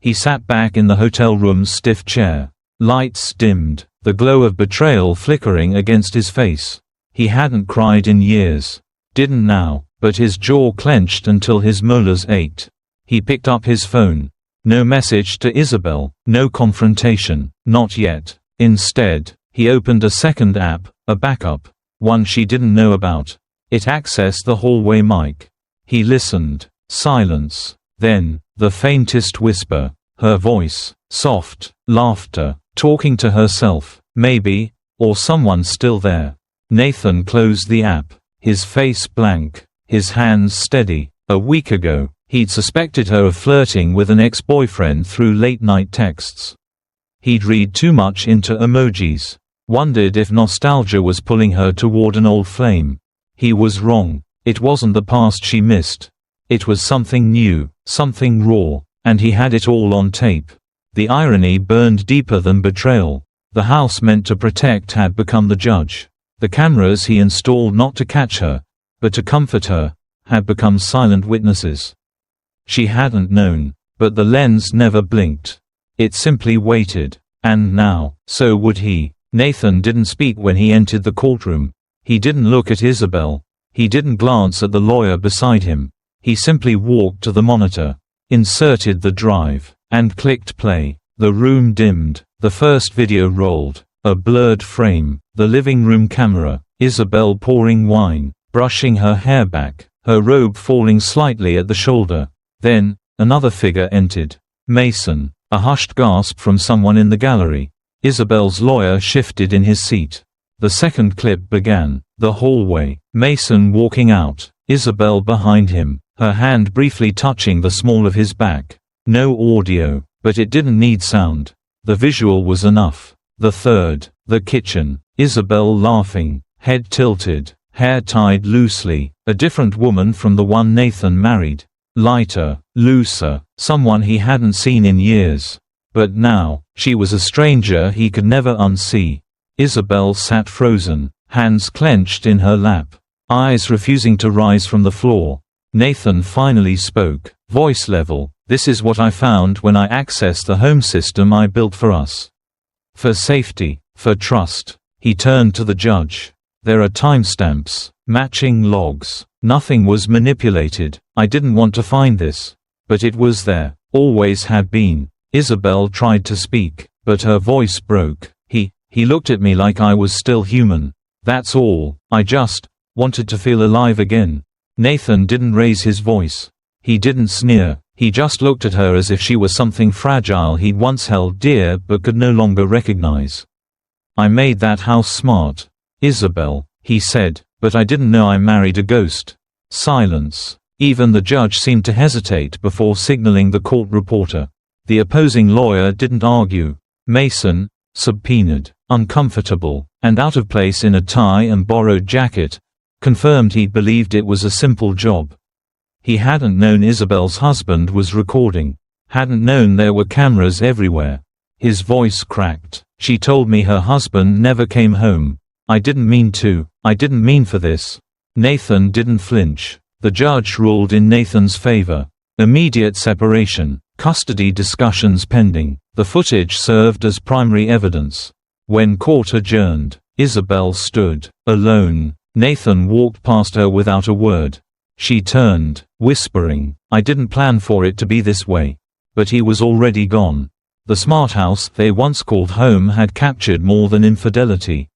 He sat back in the hotel room's stiff chair. Lights dimmed, the glow of betrayal flickering against his face. He hadn't cried in years. Didn't now, but his jaw clenched until his molars ached. He picked up his phone. No message to Isabel, no confrontation, not yet. Instead, he opened a second app, a backup, one she didn't know about. It accessed the hallway mic. He listened. Silence. Then, the faintest whisper. Her voice. Soft. Laughter. Talking to herself. Maybe. Or someone still there. Nathan closed the app. His face blank. His hands steady. A week ago, he'd suspected her of flirting with an ex-boyfriend through late-night texts. He'd read too much into emojis. Wondered if nostalgia was pulling her toward an old flame. He was wrong. It wasn't the past she missed. It was something new, something raw, and he had it all on tape. The irony burned deeper than betrayal. The house meant to protect had become the judge. The cameras he installed not to catch her, but to comfort her, had become silent witnesses. She hadn't known, but the lens never blinked. It simply waited. And now, so would he. Nathan didn't speak when he entered the courtroom. He didn't look at Isabel. He didn't glance at the lawyer beside him. He simply walked to the monitor, inserted the drive, and clicked play. The room dimmed. The first video rolled. A blurred frame. The living room camera. Isabel pouring wine, brushing her hair back, her robe falling slightly at the shoulder. Then, another figure entered. Mason. A hushed gasp from someone in the gallery. Isabel's lawyer shifted in his seat. The second clip began. The hallway. Mason walking out. Isabel behind him, her hand briefly touching the small of his back. No audio, but it didn't need sound. The visual was enough. The third. The kitchen. Isabel laughing, head tilted, hair tied loosely, a different woman from the one Nathan married. Lighter, looser, someone he hadn't seen in years. But now, she was a stranger he could never unsee. Isabel sat frozen, hands clenched in her lap, eyes refusing to rise from the floor. Nathan finally spoke, voice level. This is what I found when I accessed the home system I built for us. For safety, for trust. He turned to the judge. There are timestamps, matching logs. Nothing was manipulated. I didn't want to find this. But it was there, always had been. Isabel tried to speak, but her voice broke. He looked at me like I was still human. That's all. I just wanted to feel alive again. Nathan didn't raise his voice. He didn't sneer. He just looked at her as if she was something fragile he'd once held dear but could no longer recognize. I made that house smart, Isabel, he said, but I didn't know I married a ghost. Silence. Even the judge seemed to hesitate before signaling the court reporter. The opposing lawyer didn't argue. Mason, subpoenaed, uncomfortable, and out of place in a tie and borrowed jacket, confirmed he believed it was a simple job. He hadn't known Isabel's husband was recording, hadn't known there were cameras everywhere. His voice cracked. She told me her husband never came home. I didn't mean to. I didn't mean for this. Nathan didn't flinch. The judge ruled in Nathan's favor. Immediate separation. Custody discussions pending. The footage served as primary evidence. When court adjourned, Isabel stood, alone. Nathan walked past her without a word. She turned, whispering, I didn't plan for it to be this way. But he was already gone. The smart house they once called home had captured more than infidelity.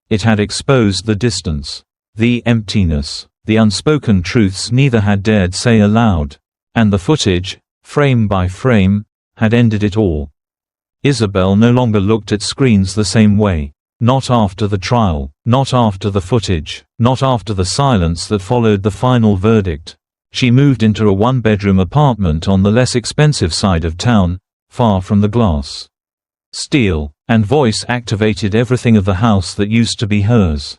It had exposed the distance, the emptiness, the unspoken truths neither had dared say aloud. And the footage, frame by frame, had ended it all. Isabel no longer looked at screens the same way. Not after the trial, not after the footage, not after the silence that followed the final verdict. She moved into a one-bedroom apartment on the less expensive side of town, far from the glass. Steel and voice activated everything of the house that used to be hers.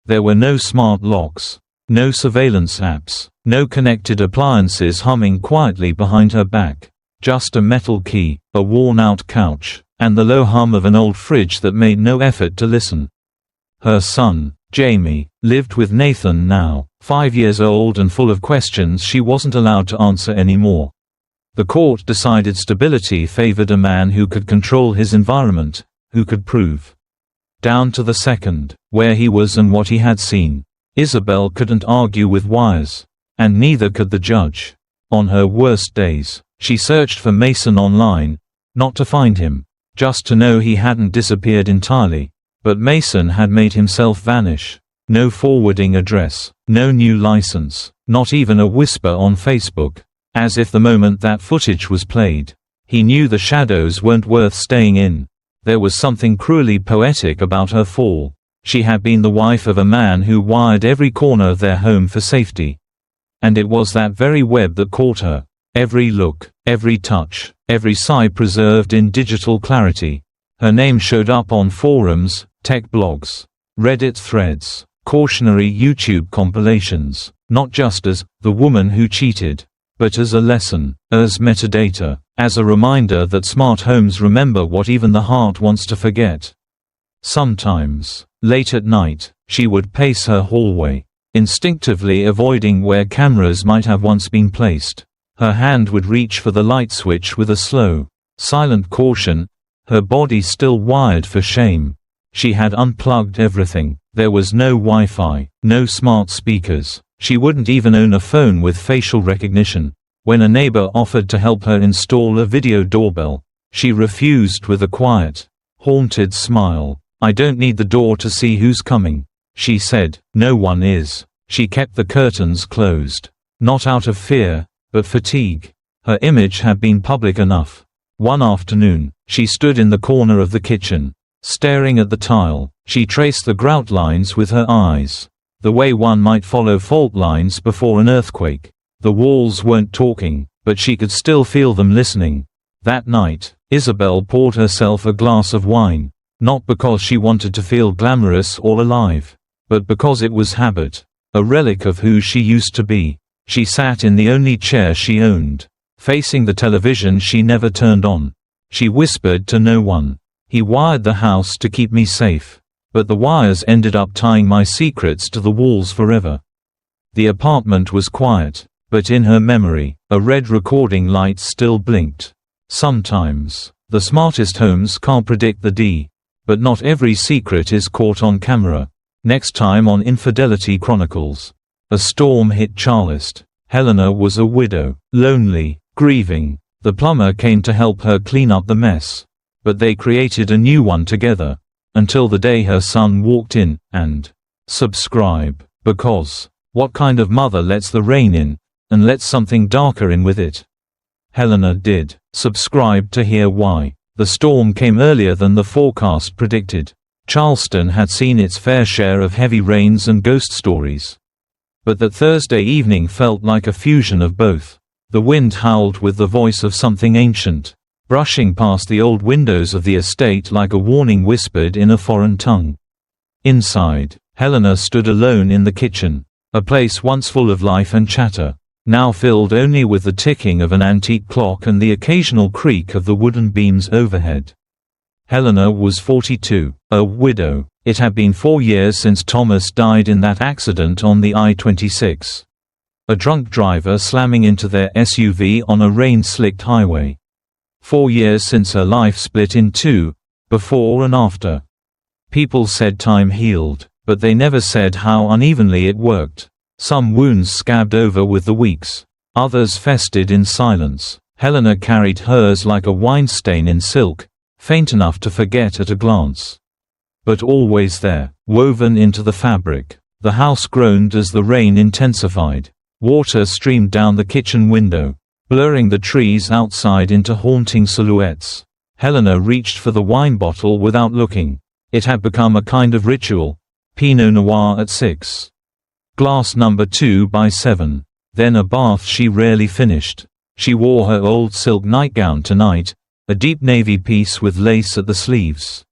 There were no smart locks, no surveillance apps, no connected appliances humming quietly behind her back. Just a metal key, a worn-out couch, and the low hum of an old fridge that made no effort to listen. Her son, Jamie, lived with Nathan now, 5 years old and full of questions she wasn't allowed to answer anymore. The court decided stability favored a man who could control his environment, who could prove, down to the second, where he was and what he had seen. Isabel couldn't argue with wires. And neither could the judge. On her worst days, she searched for Mason online, not to find him, just to know he hadn't disappeared entirely. But Mason had made himself vanish. No forwarding address, no new license, not even a whisper on Facebook. As if the moment that footage was played, he knew the shadows weren't worth staying in. There was something cruelly poetic about her fall. She had been the wife of a man who wired every corner of their home for safety. And it was that very web that caught her. Every look, every touch, every sigh preserved in digital clarity. Her name showed up on forums, tech blogs, Reddit threads, cautionary YouTube compilations, not just as the woman who cheated, but as a lesson, as metadata, as a reminder that smart homes remember what even the heart wants to forget. Sometimes, late at night, she would pace her hallway, instinctively avoiding where cameras might have once been placed. Her hand would reach for the light switch with a slow, silent caution, her body still wired for shame. She had unplugged everything. There was no Wi-Fi, no smart speakers. She wouldn't even own a phone with facial recognition. When a neighbor offered to help her install a video doorbell, she refused with a quiet, haunted smile. "I don't need the door to see who's coming," she said. "No one is." She kept the curtains closed. Not out of fear, but fatigue. Her image had been public enough. One afternoon, she stood in the corner of the kitchen, staring at the tile. She traced the grout lines with her eyes, the way one might follow fault lines before an earthquake. The walls weren't talking, but she could still feel them listening. That night, Isabel poured herself a glass of wine, not because she wanted to feel glamorous or alive, but because it was habit, a relic of who she used to be. She sat in the only chair she owned, facing the television she never turned on. She whispered to no one. "He wired the house to keep me safe, but the wires ended up tying my secrets to the walls forever." The apartment was quiet, but in her memory, a red recording light still blinked. Sometimes, the smartest homes can't predict the D, but not every secret is caught on camera. Next time on Infidelity Chronicles. A storm hit Charleston. Helena was a widow, lonely, grieving. The plumber came to help her clean up the mess. But they created a new one together. Until the day her son walked in, and subscribe. Because, what kind of mother lets the rain in, and lets something darker in with it? Helena did. Subscribe to hear why. The storm came earlier than the forecast predicted. Charleston had seen its fair share of heavy rains and ghost stories. But that Thursday evening felt like a fusion of both. The wind howled with the voice of something ancient, brushing past the old windows of the estate like a warning whispered in a foreign tongue. Inside, Helena stood alone in the kitchen, a place once full of life and chatter, now filled only with the ticking of an antique clock and the occasional creak of the wooden beams overhead. Helena was 42, a widow. It had been 4 years since Thomas died in that accident on the I-26. A drunk driver slamming into their SUV on a rain-slicked highway. 4 years since her life split in two, before and after. People said time healed, but they never said how unevenly it worked. Some wounds scabbed over with the weeks. Others festered in silence. Helena carried hers like a wine stain in silk, faint enough to forget at a glance, but always there, woven into the fabric. The house groaned as the rain intensified. Water streamed down the kitchen window, blurring the trees outside into haunting silhouettes. Helena reached for the wine bottle without looking. It had become a kind of ritual. Pinot Noir at 6. Glass number 2 by 7. Then a bath she rarely finished. She wore her old silk nightgown tonight, a deep navy piece with lace at the sleeves,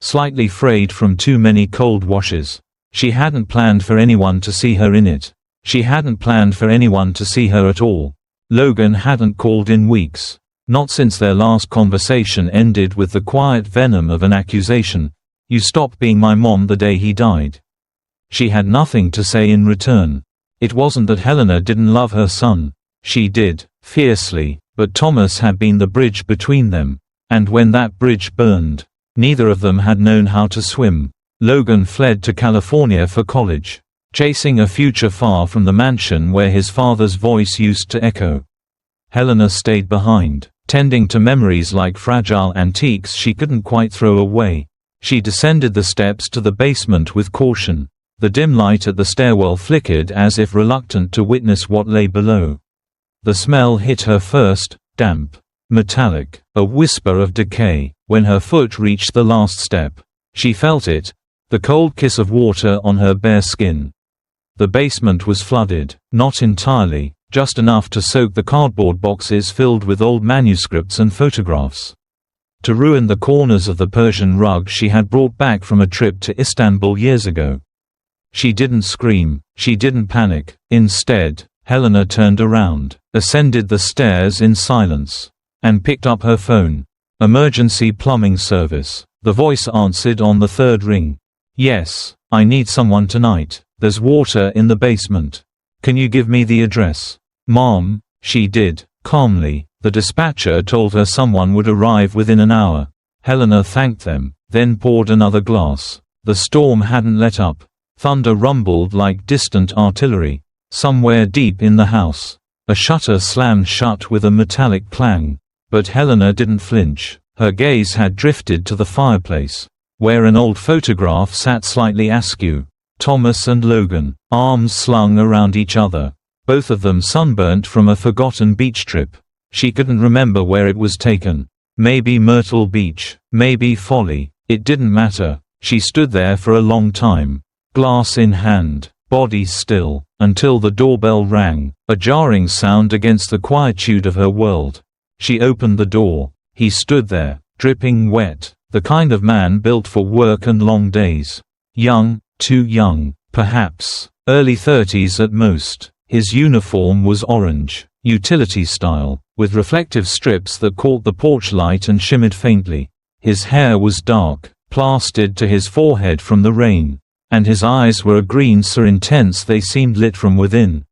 slightly frayed from too many cold washes. She hadn't planned for anyone to see her in it. She hadn't planned for anyone to see her at all. Logan hadn't called in weeks. Not since their last conversation ended with the quiet venom of an accusation. "You stopped being my mom the day he died." She had nothing to say in return. It wasn't that Helena didn't love her son. She did, fiercely, but Thomas had been the bridge between them. And when that bridge burned, neither of them had known how to swim. Logan fled to California for college, chasing a future far from the mansion where his father's voice used to echo. Helena stayed behind, tending to memories like fragile antiques she couldn't quite throw away. She descended the steps to the basement with caution. The dim light at the stairwell flickered as if reluctant to witness what lay below. The smell hit her first, damp, metallic, a whisper of decay. When her foot reached the last step, she felt it, the cold kiss of water on her bare skin. The basement was flooded, not entirely, just enough to soak the cardboard boxes filled with old manuscripts and photographs. To ruin the corners of the Persian rug she had brought back from a trip to Istanbul years ago. She didn't scream, she didn't panic. Instead, Helena turned around, ascended the stairs in silence, and picked up her phone. Emergency plumbing service. The voice answered on the third ring. Yes, I need someone tonight. There's water in the basement. Can you give me the address? Mom, she did, calmly. The dispatcher told her someone would arrive within an hour. Helena thanked them, then poured another glass. The storm hadn't let up. Thunder rumbled like distant artillery. Somewhere deep in the house, a shutter slammed shut with a metallic clang. But Helena didn't flinch. Her gaze had drifted to the fireplace, where an old photograph sat slightly askew. Thomas and Logan, arms slung around each other, both of them sunburnt from a forgotten beach trip. She couldn't remember where it was taken. Maybe Myrtle Beach, maybe Folly. It didn't matter. She stood there for a long time, glass in hand, body still, until the doorbell rang, a jarring sound against the quietude of her world. She opened the door. He stood there, dripping wet, the kind of man built for work and long days. Young, too young, perhaps, early 30s at most. His uniform was orange, utility style, with reflective strips that caught the porch light and shimmered faintly. His hair was dark, plastered to his forehead from the rain, and his eyes were a green so intense they seemed lit from within.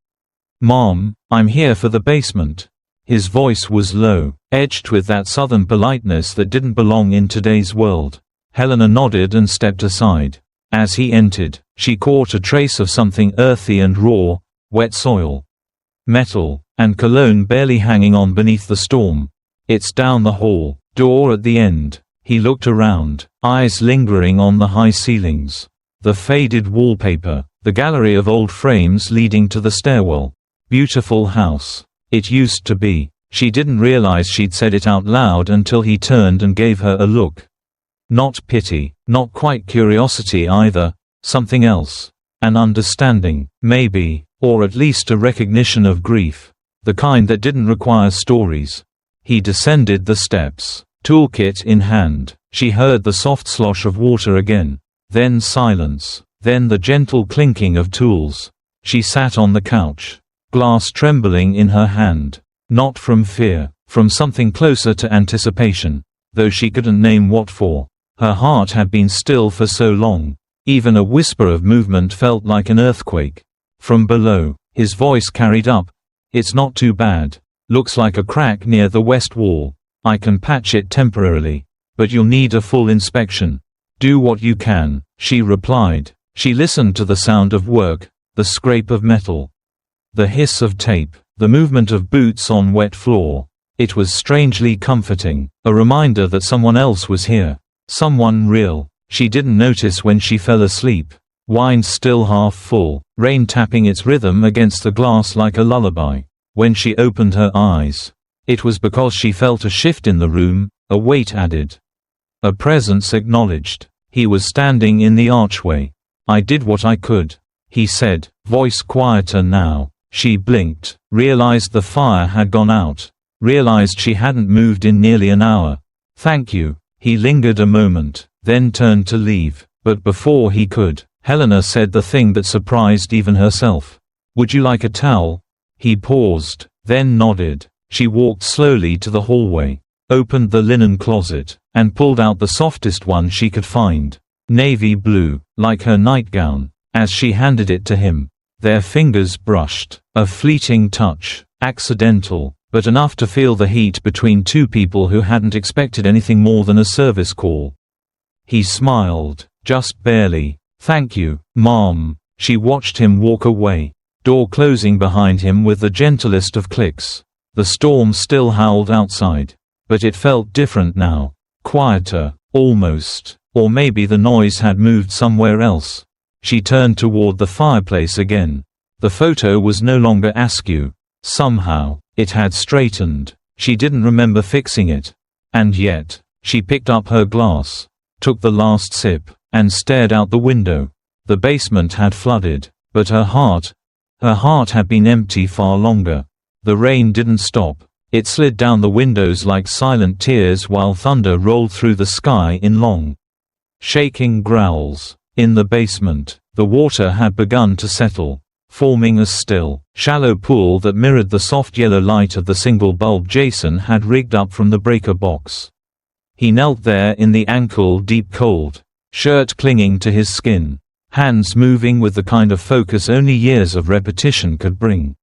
"Mom, I'm here for the basement." His voice was low, edged with that southern politeness that didn't belong in today's world. Helena nodded and stepped aside. As he entered, she caught a trace of something earthy and raw, wet soil, metal, and cologne barely hanging on beneath the storm. "It's down the hall, door at the end." He looked around, eyes lingering on the high ceilings, the faded wallpaper, the gallery of old frames leading to the stairwell. Beautiful house. It used to be. She didn't realize she'd said it out loud until he turned and gave her a look. Not pity, not quite curiosity either, something else. An understanding, maybe, or at least a recognition of grief. The kind that didn't require stories. He descended the steps, toolkit in hand. She heard the soft slosh of water again. Then silence. Then the gentle clinking of tools. She sat on the couch, glass trembling in her hand. Not from fear, from something closer to anticipation, though she couldn't name what for. Her heart had been still for so long. Even a whisper of movement felt like an earthquake. From below, his voice carried up. "It's not too bad. Looks like a crack near the west wall. I can patch it temporarily. But you'll need a full inspection." "Do what you can," she replied. She listened to the sound of work, the scrape of metal, the hiss of tape, the movement of boots on wet floor. It was strangely comforting, a reminder that someone else was here. Someone real. She didn't notice when she fell asleep. Wine still half full, rain tapping its rhythm against the glass like a lullaby. When she opened her eyes, it was because she felt a shift in the room, a weight added, a presence acknowledged. He was standing in the archway. "I did what I could," he said, voice quieter now. She blinked, realized the fire had gone out, realized she hadn't moved in nearly an hour. "Thank you." He lingered a moment, then turned to leave, but before he could, Helena said the thing that surprised even herself. "Would you like a towel?" He paused, then nodded. She walked slowly to the hallway, opened the linen closet, and pulled out the softest one she could find. Navy blue, like her nightgown. As she handed it to him, their fingers brushed, a fleeting touch, accidental, but enough to feel the heat between two people who hadn't expected anything more than a service call. He smiled, just barely. "Thank you, Mom." She watched him walk away, door closing behind him with the gentlest of clicks. The storm still howled outside, but it felt different now, quieter, almost, or maybe the noise had moved somewhere else. She turned toward the fireplace again. The photo was no longer askew. Somehow, it had straightened. She didn't remember fixing it. And yet, she picked up her glass, took the last sip, and stared out the window. The basement had flooded, but her heart had been empty far longer. The rain didn't stop. It slid down the windows like silent tears while thunder rolled through the sky in long, shaking growls. In the basement, the water had begun to settle, forming a still, shallow pool that mirrored the soft yellow light of the single bulb Jason had rigged up from the breaker box. He knelt there in the ankle-deep cold, shirt clinging to his skin, hands moving with the kind of focus only years of repetition could bring.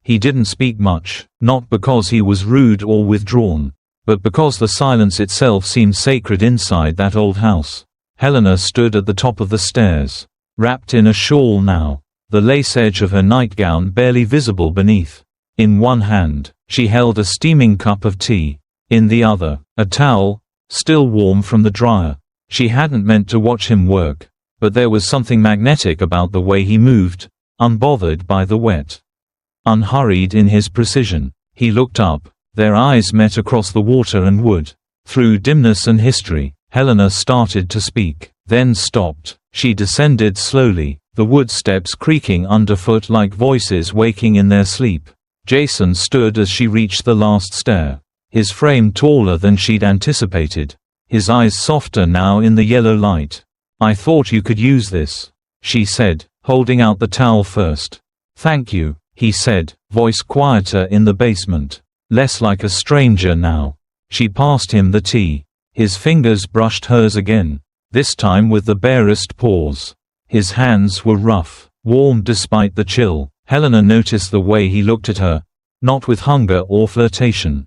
He didn't speak much, not because he was rude or withdrawn, but because the silence itself seemed sacred inside that old house. Helena stood at the top of the stairs, wrapped in a shawl now, the lace edge of her nightgown barely visible beneath. In one hand, she held a steaming cup of tea. In the other, a towel, still warm from the dryer. She hadn't meant to watch him work, but there was something magnetic about the way he moved, unbothered by the wet. Unhurried in his precision, he looked up. Their eyes met across the water and wood. Through dimness and history, Helena started to speak, then stopped. She descended slowly, the wood steps creaking underfoot like voices waking in their sleep. Jason stood as she reached the last stair, his frame taller than she'd anticipated, his eyes softer now in the yellow light. "I thought you could use this," she said, holding out the towel first. "Thank you," he said, voice quieter in the basement, less like a stranger now. She passed him the tea. His fingers brushed hers again, this time with the barest pause. His hands were rough, warm despite the chill. Helena noticed the way he looked at her, not with hunger or flirtation,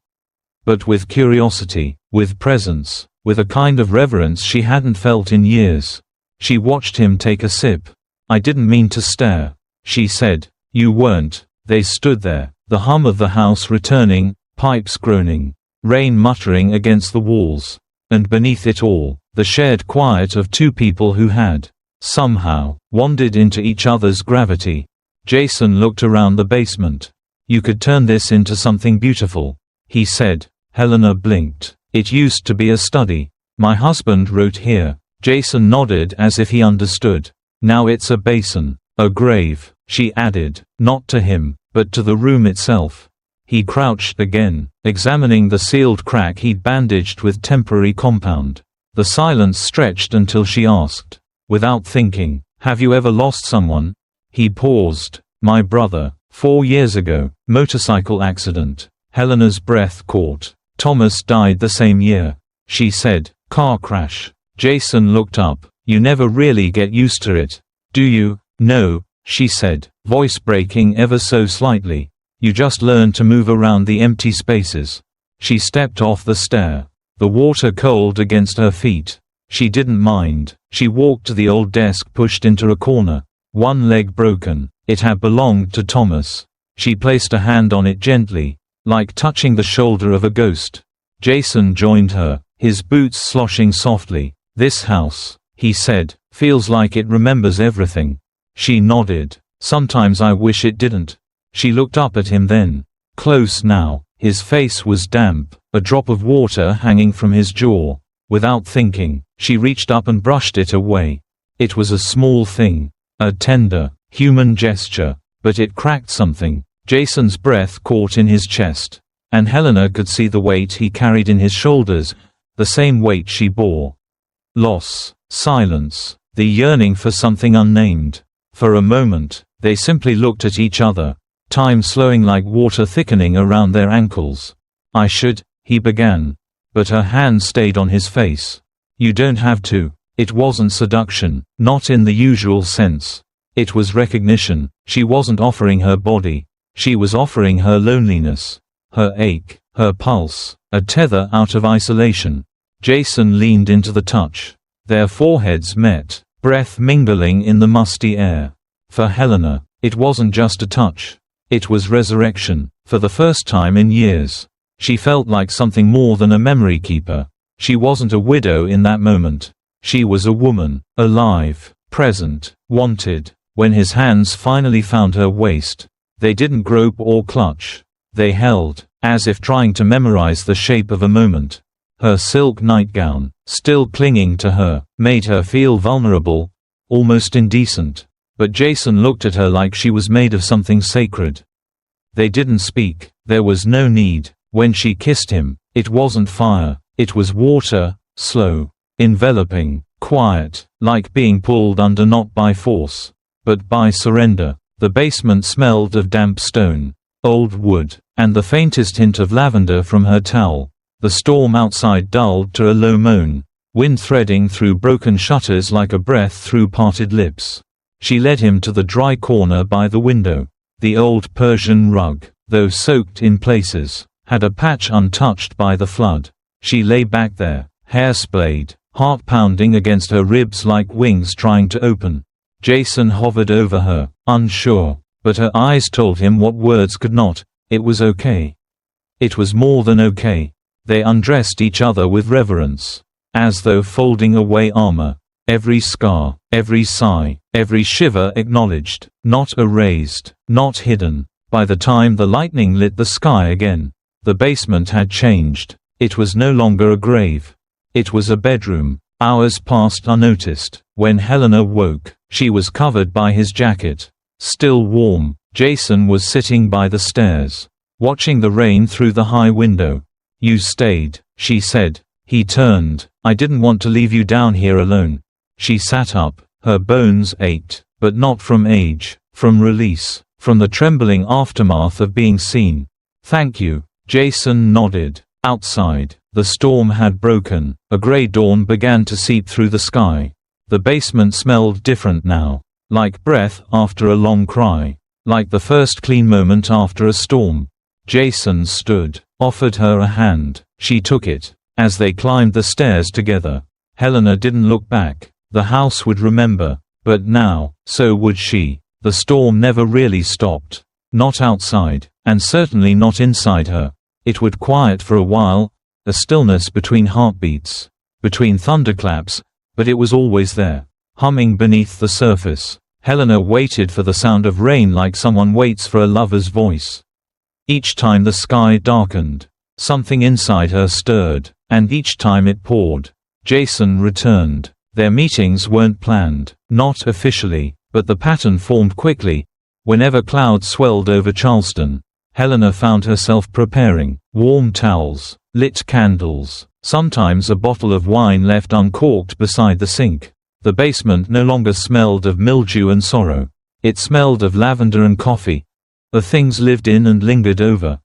but with curiosity, with presence, with a kind of reverence she hadn't felt in years. She watched him take a sip. "I didn't mean to stare," she said. "You weren't." They stood there, the hum of the house returning, pipes groaning, rain muttering against the walls. And beneath it all, the shared quiet of two people who had, somehow, wandered into each other's gravity. Jason looked around the basement. "You could turn this into something beautiful," he said. Helena blinked. "It used to be a study. My husband wrote here." Jason nodded as if he understood. "Now it's a basin. A grave," she added, not to him, but to the room itself. He crouched again, examining the sealed crack he'd bandaged with temporary compound. The silence stretched until she asked, without thinking, "Have you ever lost someone?" He paused. "My brother, 4 years ago, motorcycle accident." Helena's breath caught. "Thomas died the same year," she said. "Car crash." Jason looked up. "You never really get used to it, do you?" "No," she said, voice breaking ever so slightly. "You just learn to move around the empty spaces." She stepped off the stair, the water cold against her feet. She didn't mind. She walked to the old desk pushed into a corner, one leg broken. It had belonged to Thomas. She placed a hand on it gently, like touching the shoulder of a ghost. Jason joined her, his boots sloshing softly. "This house," he said, "feels like it remembers everything." She nodded. "Sometimes I wish it didn't." She looked up at him then. Close now. His face was damp, a drop of water hanging from his jaw. Without thinking, she reached up and brushed it away. It was a small thing, a tender, human gesture, but it cracked something. Jason's breath caught in his chest, and Helena could see the weight he carried in his shoulders, the same weight she bore. Loss, silence, the yearning for something unnamed. For a moment, they simply looked at each other, time slowing like water thickening around their ankles. "I should," he began. But her hand stayed on his face. "You don't have to." It wasn't seduction, not in the usual sense. It was recognition. She wasn't offering her body. She was offering her loneliness, her ache, her pulse, a tether out of isolation. Jason leaned into the touch. Their foreheads met, breath mingling in the musty air. For Helena, it wasn't just a touch. It was resurrection, for the first time in years. She felt like something more than a memory keeper. She wasn't a widow in that moment. She was a woman, alive, present, wanted. When his hands finally found her waist, they didn't grope or clutch. They held, as if trying to memorize the shape of a moment. Her silk nightgown, still clinging to her, made her feel vulnerable, almost indecent. But Jason looked at her like she was made of something sacred. They didn't speak, there was no need. When she kissed him, it wasn't fire, it was water, slow, enveloping, quiet, like being pulled under not by force, but by surrender. The basement smelled of damp stone, old wood, and the faintest hint of lavender from her towel. The storm outside dulled to a low moan, wind threading through broken shutters like a breath through parted lips. She led him to the dry corner by the window. The old Persian rug, though soaked in places, had a patch untouched by the flood. She lay back there, hair splayed, heart pounding against her ribs like wings trying to open. Jason hovered over her, unsure, but her eyes told him what words could not. It was okay. It was more than okay. They undressed each other with reverence, as though folding away armor. Every scar, every sigh, every shiver acknowledged, not erased, not hidden. By the time the lightning lit the sky again, the basement had changed. It was no longer a grave. It was a bedroom. Hours passed unnoticed. When Helena woke, she was covered by his jacket. Still warm, Jason was sitting by the stairs, watching the rain through the high window. "You stayed," she said. He turned. "I didn't want to leave you down here alone." She sat up. Her bones ached, but not from age, from release, from the trembling aftermath of being seen. "Thank you." Jason nodded. Outside, the storm had broken. A gray dawn began to seep through the sky. The basement smelled different now, like breath after a long cry, like the first clean moment after a storm. Jason stood, offered her a hand. She took it. As they climbed the stairs together, Helena didn't look back. The house would remember, but now, so would she. The storm never really stopped. Not outside, and certainly not inside her. It would quiet for a while, a stillness between heartbeats, between thunderclaps, but it was always there, humming beneath the surface. Helena waited for the sound of rain like someone waits for a lover's voice. Each time the sky darkened, something inside her stirred, and each time it poured, Jason returned. Their meetings weren't planned, not officially, but the pattern formed quickly. Whenever clouds swelled over Charleston, Helena found herself preparing. Warm towels, lit candles, sometimes a bottle of wine left uncorked beside the sink. The basement no longer smelled of mildew and sorrow. It smelled of lavender and coffee. The things lived in and lingered over.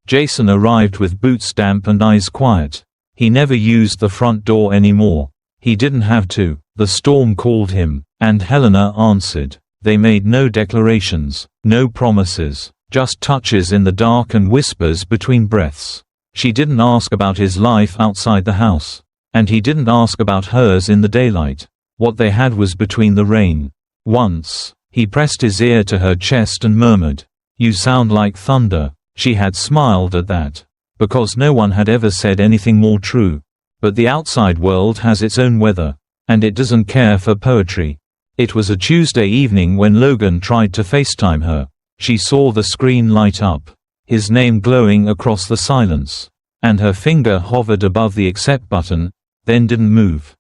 Jason arrived with boots damp and eyes quiet. He never used the front door anymore. He didn't have to. The storm called him, and Helena answered. They made no declarations, no promises, just touches in the dark and whispers between breaths. She didn't ask about his life outside the house, and he didn't ask about hers in the daylight. What they had was between the rain. Once, he pressed his ear to her chest and murmured, "You sound like thunder." She had smiled at that, because no one had ever said anything more true. But the outside world has its own weather, and it doesn't care for poetry. It was a Tuesday evening when Logan tried to FaceTime her. She saw the screen light up, his name glowing across the silence, and her finger hovered above the accept button, then didn't move.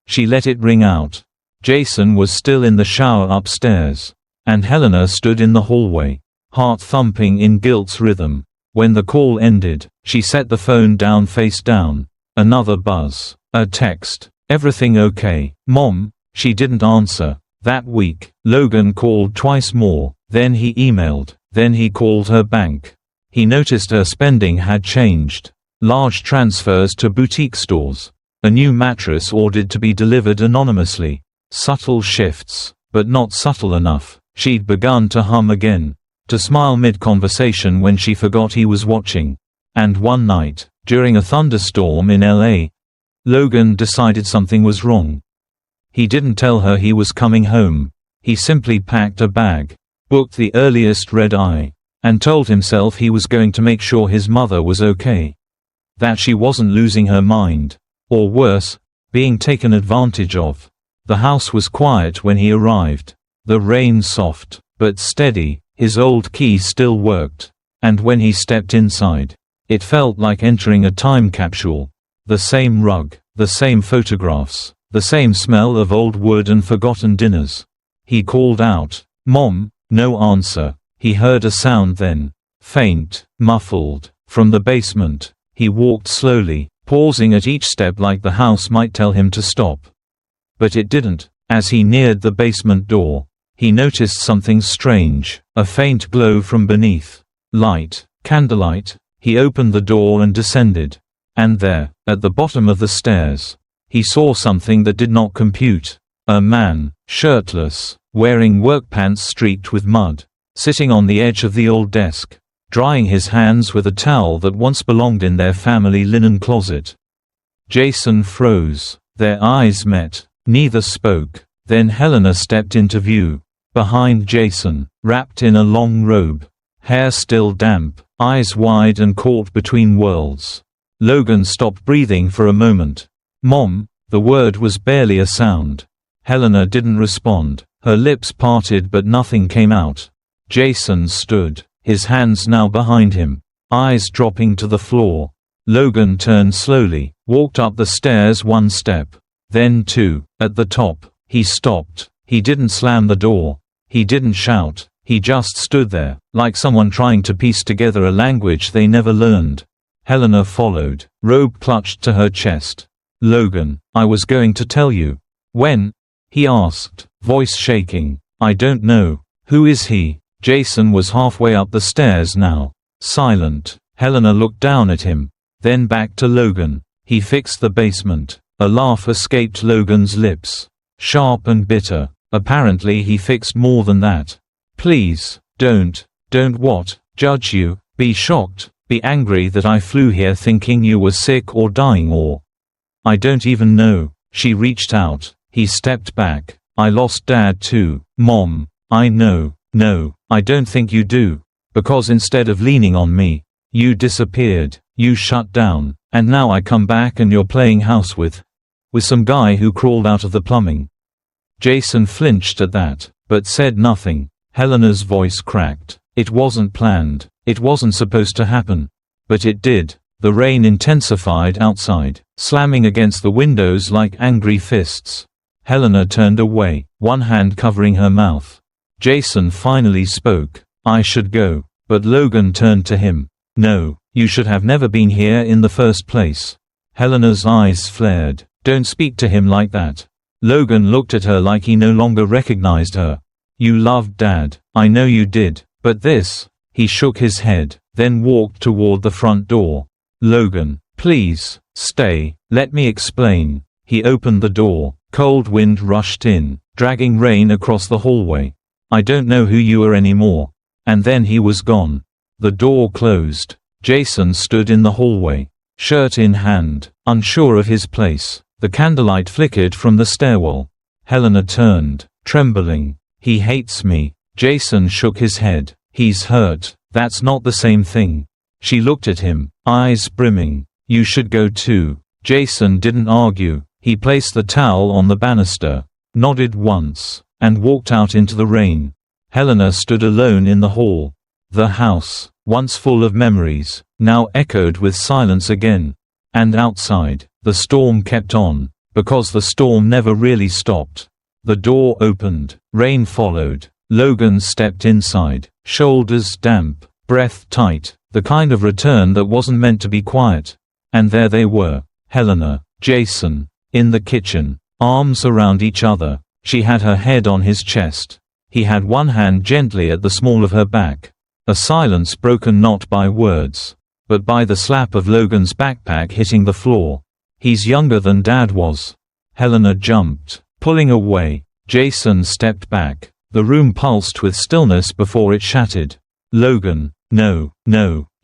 She let it ring out. Jason was still in the shower upstairs, and Helena stood in the hallway, heart thumping in guilt's rhythm. When the call ended, she set the phone down face down. Another buzz. A text. "Everything okay, Mom?" She didn't answer. That week, Logan called twice more, then he emailed, then he called her bank. He noticed her spending had changed. Large transfers to boutique stores. A new mattress ordered to be delivered anonymously. Subtle shifts, but not subtle enough. She'd begun to hum again, to smile mid-conversation when she forgot he was watching. And one night, during a thunderstorm in LA, Logan decided something was wrong. He didn't tell her he was coming home. He simply packed a bag, booked the earliest red-eye, and told himself he was going to make sure his mother was okay. That she wasn't losing her mind. Or worse, being taken advantage of. The house was quiet when he arrived. The rain soft, but steady, his old key still worked. And when he stepped inside, it felt like entering a time capsule. The same rug, the same photographs, the same smell of old wood and forgotten dinners. He called out, "Mom," no answer. He heard a sound then. Faint, muffled, from the basement. He walked slowly, pausing at each step like the house might tell him to stop. But it didn't. As he neared the basement door, he noticed something strange, a faint glow from beneath. Light, candlelight. He opened the door and descended. And there, at the bottom of the stairs, he saw something that did not compute. A man, shirtless, wearing work pants streaked with mud, sitting on the edge of the old desk, drying his hands with a towel that once belonged in their family linen closet. Jason froze. Their eyes met. Neither spoke. Then Helena stepped into view. Behind Jason, wrapped in a long robe, hair still damp, eyes wide and caught between worlds. Logan stopped breathing for a moment. "Mom," the word was barely a sound. Helena didn't respond. Her lips parted but nothing came out. Jason stood, his hands now behind him, eyes dropping to the floor. Logan turned slowly, walked up the stairs one step, then two. At the top, he stopped. He didn't slam the door. He didn't shout. He just stood there, like someone trying to piece together a language they never learned. Helena followed, robe clutched to her chest. "Logan, I was going to tell you." "When?" he asked, voice shaking. "I don't know." "Who is he?" Jason was halfway up the stairs now. Silent. Helena looked down at him, then back to Logan. He fixed the basement. A laugh escaped Logan's lips. Sharp and bitter. Apparently he fixed more than that. "Please, don't what? Judge you? Be shocked? Be angry that I flew here thinking you were sick or dying or…" "I don't even know." She reached out. He stepped back. "I lost Dad too, Mom." "I know. No, I don't think you do. Because instead of leaning on me, you disappeared, you shut down, and now I come back and you're playing house with some guy who crawled out of the plumbing." Jason flinched at that, but said nothing. Helena's voice cracked. "It wasn't planned. It wasn't supposed to happen. But it did." The rain intensified outside, slamming against the windows like angry fists. Helena turned away, one hand covering her mouth. Jason finally spoke. "I should go." But Logan turned to him. "No, you should have never been here in the first place." Helena's eyes flared. "Don't speak to him like that." Logan looked at her like he no longer recognized her. "You loved Dad, I know you did, but this…" He shook his head, then walked toward the front door. "Logan, please, stay, let me explain." He opened the door. Cold wind rushed in, dragging rain across the hallway. "I don't know who you are anymore." And then he was gone. The door closed. Jason stood in the hallway, shirt in hand, unsure of his place. The candlelight flickered from the stairwell. Helena turned, trembling. "He hates me." Jason shook his head. "He's hurt." "That's not the same thing." She looked at him, eyes brimming. "You should go too." Jason didn't argue. He placed the towel on the banister, nodded once, and walked out into the rain. Helena stood alone in the hall. The house, once full of memories, now echoed with silence again. And outside, the storm kept on, because the storm never really stopped. The door opened, rain followed. Logan stepped inside, shoulders damp, breath tight, the kind of return that wasn't meant to be quiet. And there they were, Helena, Jason, in the kitchen, arms around each other. She had her head on his chest. He had one hand gently at the small of her back. A silence broken not by words, but by the slap of Logan's backpack hitting the floor. "He's younger than Dad was." Helena jumped, pulling away. Jason stepped back. The room pulsed with stillness before it shattered. "Logan, no,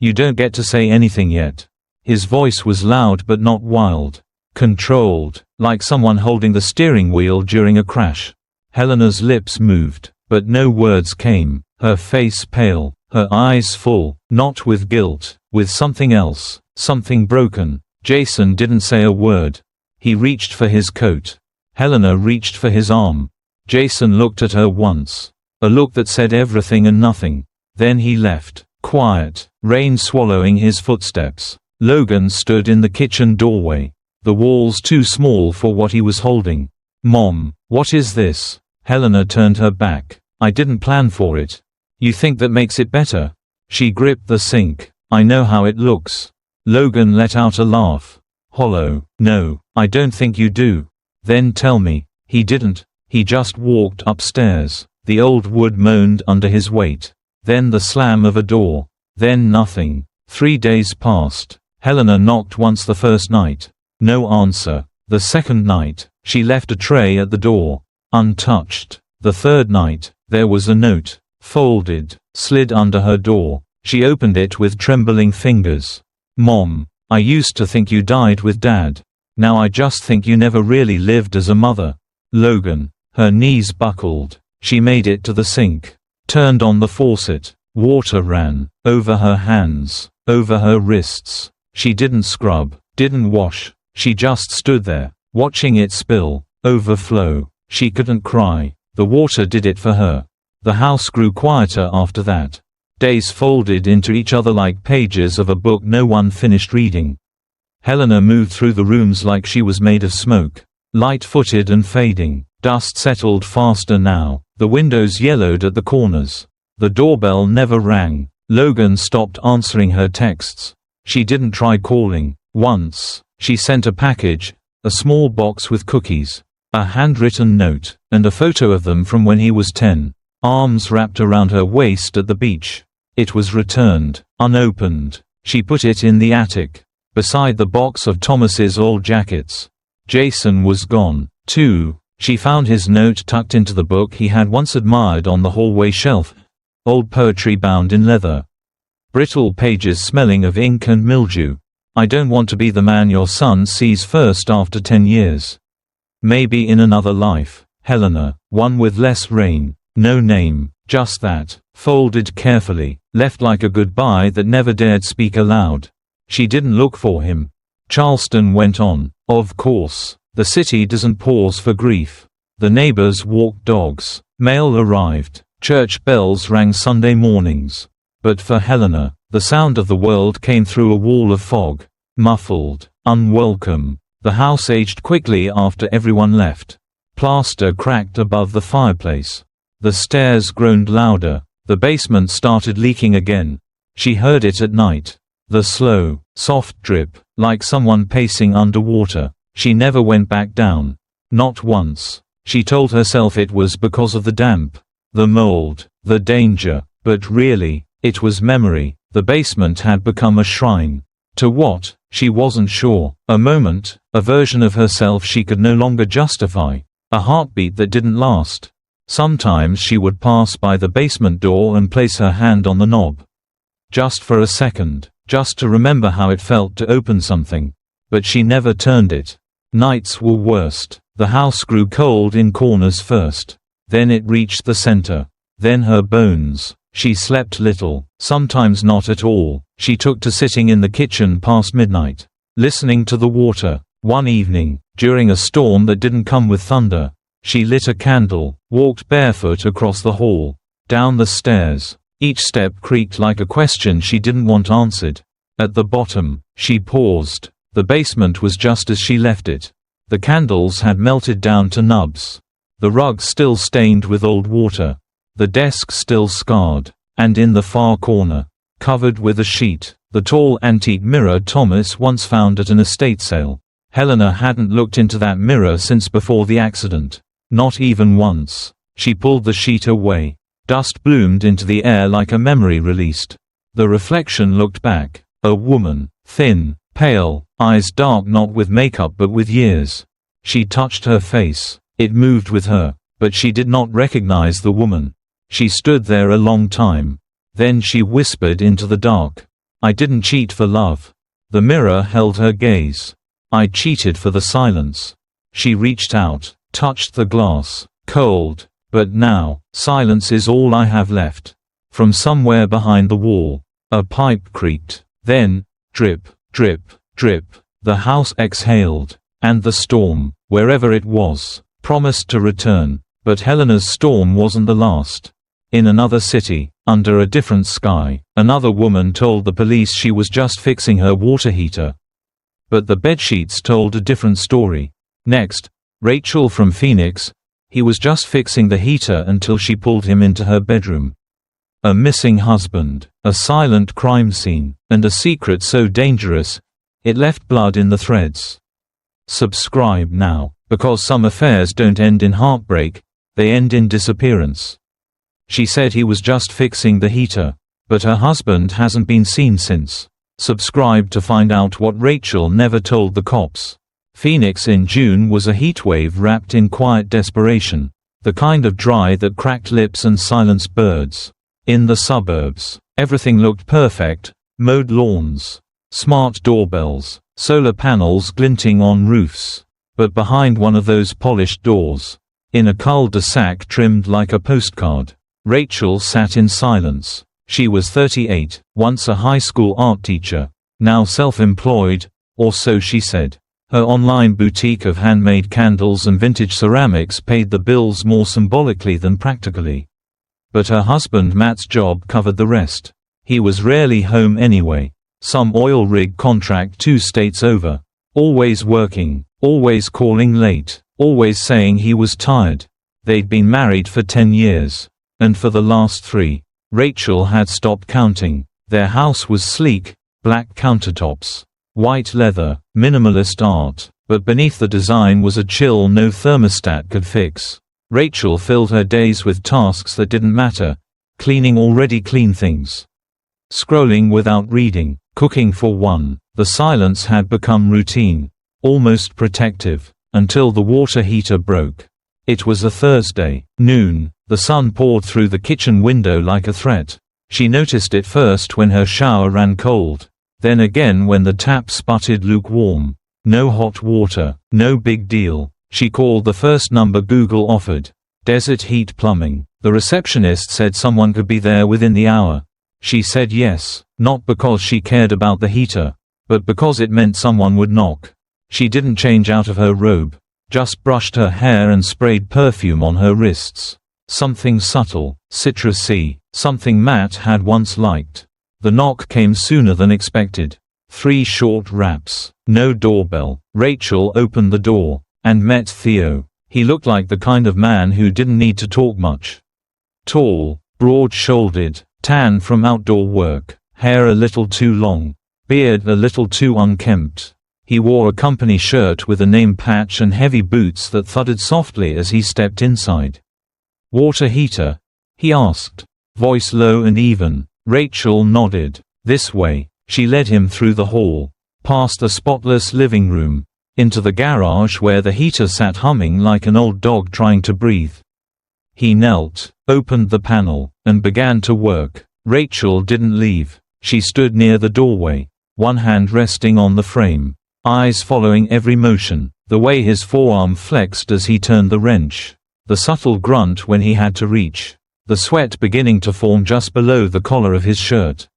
you don't get to say anything yet." His voice was loud but not wild. Controlled, like someone holding the steering wheel during a crash. Helena's lips moved, but no words came, her face pale, her eyes full, not with guilt, with something else, something broken. Jason didn't say a word. He reached for his coat. Helena reached for his arm. Jason looked at her once. A look that said everything and nothing. Then he left. Quiet, rain swallowing his footsteps. Logan stood in the kitchen doorway. The walls too small for what he was holding. "Mom, what is this?" Helena turned her back. "I didn't plan for it." "You think that makes it better?" She gripped the sink. "I know how it looks." Logan let out a laugh. Hollow. "No, I don't think you do." "Then tell me." He didn't. He just walked upstairs. The old wood moaned under his weight. Then the slam of a door. Then nothing. 3 days passed. Helena knocked once the first night. No answer. The second night, she left a tray at the door. Untouched. The third night, there was a note. Folded. Slid under her door. She opened it with trembling fingers. "Mom, I used to think you died with Dad. Now I just think you never really lived as a mother." Logan. Her knees buckled. She made it to the sink. Turned on the faucet. Water ran. Over her hands. Over her wrists. She didn't scrub. Didn't wash. She just stood there, watching it spill. Overflow. She couldn't cry. The water did it for her. The house grew quieter after that. Days folded into each other like pages of a book no one finished reading. Helena moved through the rooms like she was made of smoke. Light-footed and fading. Dust settled faster now. The windows yellowed at the corners. The doorbell never rang. Logan stopped answering her texts. She didn't try calling. Once, she sent a package, a small box with cookies, a handwritten note, and a photo of them from when he was 10. Arms wrapped around her waist at the beach. It was returned, unopened. She put it in the attic, beside the box of Thomas's old jackets. Jason was gone, too. She found his note tucked into the book he had once admired on the hallway shelf. Old poetry bound in leather. Brittle pages smelling of ink and mildew. "I don't want to be the man your son sees first after 10 years. Maybe in another life. Helena, one with less rain. No name, just that." Folded carefully, left like a goodbye that never dared speak aloud. She didn't look for him. Charleston went on. Of course, the city doesn't pause for grief. The neighbors walked dogs. Mail arrived. Church bells rang Sunday mornings. But for Helena, the sound of the world came through a wall of fog. Muffled. Unwelcome. The house aged quickly after everyone left. Plaster cracked above the fireplace. The stairs groaned louder. The basement started leaking again. She heard it at night. The slow, soft drip, like someone pacing underwater. She never went back down. Not once. She told herself it was because of the damp, the mold, the danger, but really, it was memory. The basement had become a shrine. To what? She wasn't sure. A moment, a version of herself she could no longer justify. A heartbeat that didn't last. Sometimes she would pass by the basement door and place her hand on the knob. Just for a second, just to remember how it felt to open something. But she never turned it. Nights were worst. The house grew cold in corners first. Then it reached the center. Then her bones. She slept little, sometimes not at all. She took to sitting in the kitchen past midnight, listening to the water. One evening, during a storm that didn't come with thunder, she lit a candle, walked barefoot across the hall, down the stairs. Each step creaked like a question she didn't want answered. At the bottom, she paused. The basement was just as she left it. The candles had melted down to nubs. The rug still stained with old water. The desk still scarred. And in the far corner, covered with a sheet, the tall antique mirror Thomas once found at an estate sale. Helena hadn't looked into that mirror since before the accident. Not even once. She pulled the sheet away. Dust bloomed into the air like a memory released. The reflection looked back. A woman, thin, pale, eyes dark not with makeup but with years. She touched her face. It moved with her, but she did not recognize the woman. She stood there a long time. Then she whispered into the dark. "I didn't cheat for love." The mirror held her gaze. "I cheated for the silence." She reached out, touched the glass. Cold. But now, silence is all I have left. From somewhere behind the wall, a pipe creaked. Then, drip, drip, drip, the house exhaled. And the storm, wherever it was, promised to return. But Helena's storm wasn't the last. In another city, under a different sky, another woman told the police she was just fixing her water heater. But the bedsheets told a different story. Next, Rachel from Phoenix. He was just fixing the heater until she pulled him into her bedroom. A missing husband, a silent crime scene, and a secret so dangerous, it left blood in the threads. Subscribe now, because some affairs don't end in heartbreak, they end in disappearance. She said he was just fixing the heater, but her husband hasn't been seen since. Subscribe to find out what Rachel never told the cops. Phoenix in June was a heatwave wrapped in quiet desperation, the kind of dry that cracked lips and silenced birds. In the suburbs, everything looked perfect: mowed lawns, smart doorbells, solar panels glinting on roofs. But behind one of those polished doors, in a cul-de-sac trimmed like a postcard, Rachel sat in silence. She was 38, once a high school art teacher, now self-employed, or so she said. Her online boutique of handmade candles and vintage ceramics paid the bills more symbolically than practically. But her husband Matt's job covered the rest. He was rarely home anyway. Some oil rig contract 2 states over. Always working, always calling late, always saying he was tired. They'd been married for 10 years. And for the last 3, Rachel had stopped counting. Their house was sleek, black countertops, white leather, minimalist art, but beneath the design was a chill no thermostat could fix. Rachel filled her days with tasks that didn't matter: cleaning already clean things, scrolling without reading, cooking for one. The silence had become routine, almost protective, until the water heater broke. It was a Thursday, noon. The sun poured through the kitchen window like a threat. She noticed it first when her shower ran cold, then again when the tap sputtered lukewarm. No hot water, no big deal. She called the first number Google offered. Desert Heat Plumbing. The receptionist said someone could be there within the hour. She said yes, not because she cared about the heater, but because it meant someone would knock. She didn't change out of her robe, just brushed her hair and sprayed perfume on her wrists. Something subtle, citrusy, something Matt had once liked. The knock came sooner than expected. 3 short raps. No doorbell. Rachel opened the door and met Theo. He looked like the kind of man who didn't need to talk much. Tall, broad-shouldered, tan from outdoor work, hair a little too long, beard a little too unkempt. He wore a company shirt with a name patch and heavy boots that thudded softly as he stepped inside. "Water heater?" he asked, voice low and even. Rachel nodded. "This way." She led him through the hall, past the spotless living room, into the garage where the heater sat humming like an old dog trying to breathe. He knelt, opened the panel, and began to work. Rachel didn't leave. She stood near the doorway, one hand resting on the frame, eyes following every motion, the way his forearm flexed as he turned the wrench, the subtle grunt when he had to reach, the sweat beginning to form just below the collar of his shirt.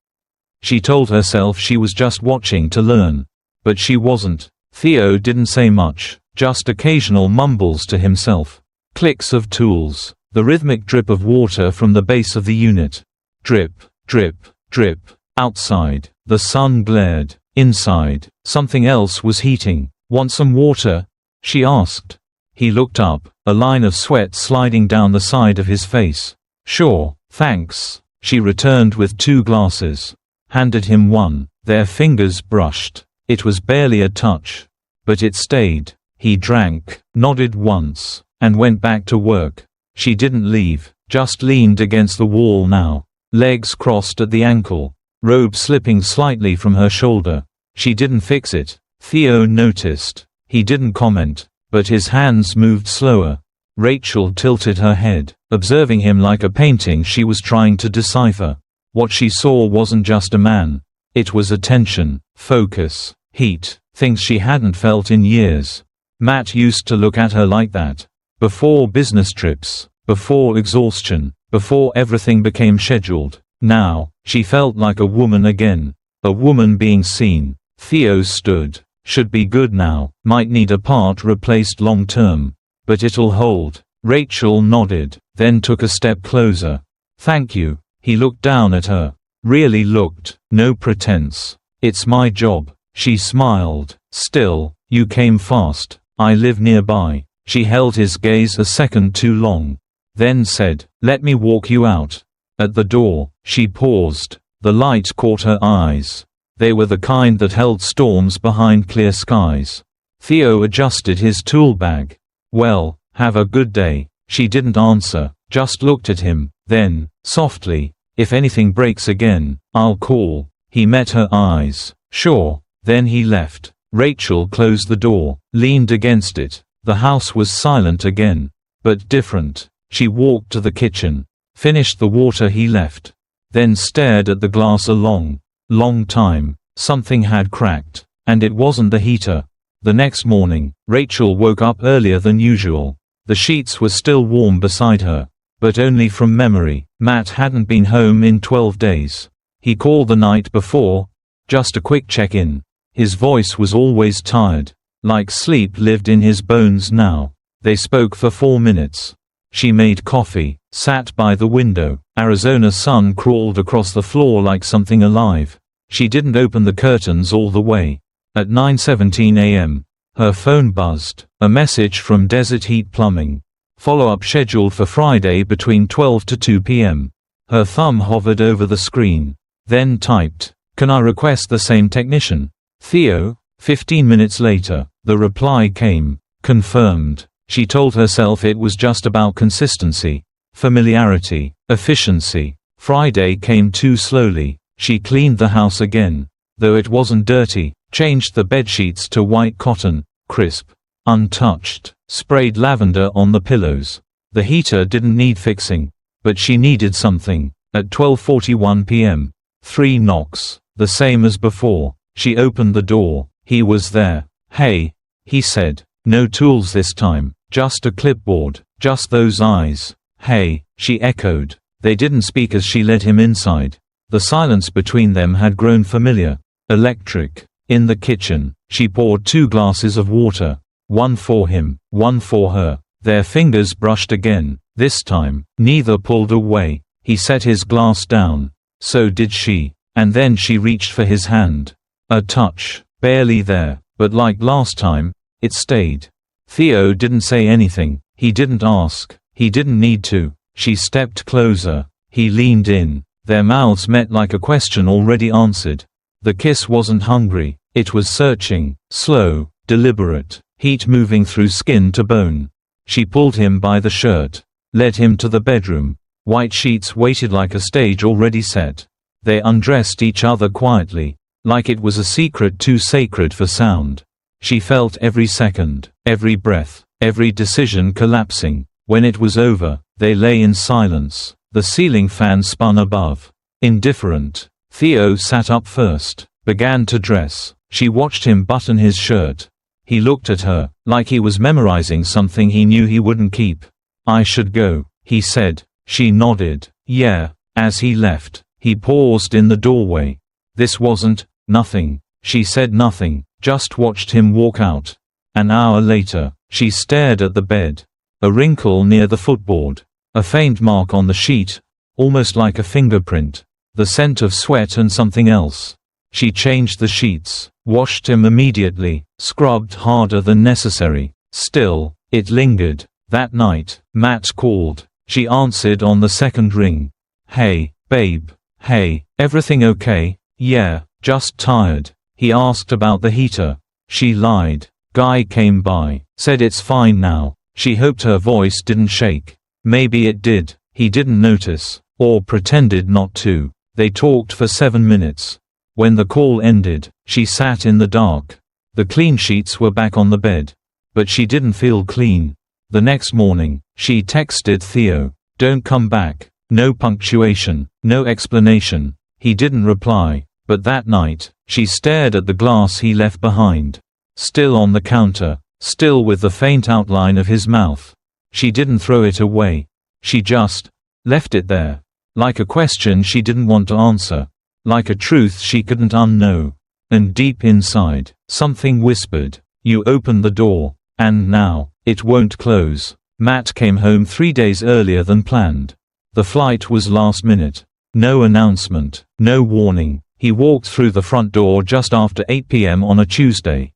She told herself she was just watching to learn. But she wasn't. Theo didn't say much, just occasional mumbles to himself. Clicks of tools, the rhythmic drip of water from the base of the unit. Drip, drip, drip. Outside, the sun glared. Inside, something else was heating. "Want some water?" she asked. He looked up, a line of sweat sliding down the side of his face. "Sure, thanks," she returned with 2 glasses. Handed him one. Their fingers brushed. It was barely a touch, but it stayed. He drank, nodded once, and went back to work. She didn't leave, just leaned against the wall now, legs crossed at the ankle, robe slipping slightly from her shoulder. She didn't fix it. Theo noticed. He didn't comment, but his hands moved slower. Rachel tilted her head, observing him like a painting she was trying to decipher. What she saw wasn't just a man. It was attention, focus, heat, things she hadn't felt in years. Matt used to look at her like that. Before business trips, before exhaustion, before everything became scheduled. Now, she felt like a woman again. A woman being seen. Theo stood. Should be good now, might need a part replaced long term. But it'll hold. Rachel nodded, then took a step closer. Thank you. He looked down at her. Really looked, no pretense. It's my job. She smiled. Still, you came fast. I live nearby. She held his gaze a second too long. Then said, let me walk you out. At the door, she paused. The light caught her eyes. They were the kind that held storms behind clear skies. Theo adjusted his tool bag. Well, have a good day. She didn't answer, just looked at him. Then, softly, if anything breaks again, I'll call. He met her eyes. Sure. Then he left. Rachel closed the door, leaned against it. The house was silent again. But different. She walked to the kitchen, finished the water he left, then stared at the glass a long time. Something had cracked, and it wasn't the heater. The next morning, Rachel woke up earlier than usual. The sheets were still warm beside her, but only from memory. Matt hadn't been home in 12 days. He called the night before, just a quick check-in. His voice was always tired, like sleep lived in his bones now. They spoke for 4 minutes. She made coffee, sat by the window. Arizona sun crawled across the floor like something alive. She didn't open the curtains all the way. At 9:17 a.m., her phone buzzed. A message from Desert Heat Plumbing. Follow-up scheduled for Friday between 12 to 2 p.m. Her thumb hovered over the screen. Then typed, "Can I request the same technician? Theo?" 15 minutes later, the reply came. Confirmed. She told herself it was just about consistency, familiarity, efficiency. Friday came too slowly. She cleaned the house again. Though it wasn't dirty, changed the bedsheets to white cotton, crisp, untouched, sprayed lavender on the pillows. The heater didn't need fixing, but she needed something. At 12:41 p.m., 3 knocks, the same as before. She opened the door. He was there. "Hey," he said. No tools this time, just a clipboard, just those eyes. "Hey," she echoed. They didn't speak as she led him inside. The silence between them had grown familiar. Electric. In the kitchen, she poured 2 glasses of water. One for him, one for her. Their fingers brushed again. This time, neither pulled away. He set his glass down. So did she. And then she reached for his hand. A touch. Barely there, but like last time, it stayed. Theo didn't say anything. He didn't ask. He didn't need to. She stepped closer. He leaned in. Their mouths met like a question already answered. The kiss wasn't hungry. It was searching, slow, deliberate, heat moving through skin to bone. She pulled him by the shirt, led him to the bedroom. White sheets waited like a stage already set. They undressed each other quietly, like it was a secret too sacred for sound. She felt every second, every breath, every decision collapsing. When it was over, they lay in silence. The ceiling fan spun above. Indifferent. Theo sat up first, began to dress. She watched him button his shirt. He looked at her, like he was memorizing something he knew he wouldn't keep. "I should go," he said. She nodded. "Yeah." As he left, he paused in the doorway. This wasn't nothing. She said nothing, just watched him walk out. An hour later, she stared at the bed. A wrinkle near the footboard. A faint mark on the sheet, almost like a fingerprint. The scent of sweat and something else. She changed the sheets, washed him immediately, scrubbed harder than necessary. Still, it lingered. That night, Matt called. She answered on the second ring. "Hey, babe. Hey, everything okay?" "Yeah, just tired." He asked about the heater. She lied. "Guy came by, said it's fine now." She hoped her voice didn't shake. Maybe it did. He didn't notice, or pretended not to. They talked for 7 minutes. When the call ended, she sat in the dark. The clean sheets were back on the bed. But she didn't feel clean. The next morning, she texted Theo, "Don't come back." No punctuation, no explanation. He didn't reply. But that night, she stared at the glass he left behind. Still on the counter, still with the faint outline of his mouth. She didn't throw it away. She just left it there. Like a question she didn't want to answer. Like a truth she couldn't unknow. And deep inside, something whispered, "You opened the door, and now, It won't close. Matt came home 3 days earlier than planned. The flight was last minute. No announcement, no warning. He walked through the front door just after 8 p.m. on a Tuesday.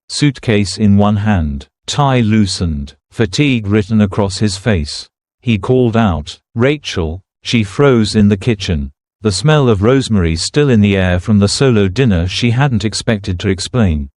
Suitcase in one hand, tie loosened, fatigue written across his face. He called out, "Rachel." She froze in the kitchen. The smell of rosemary still in the air from the solo dinner she hadn't expected to explain.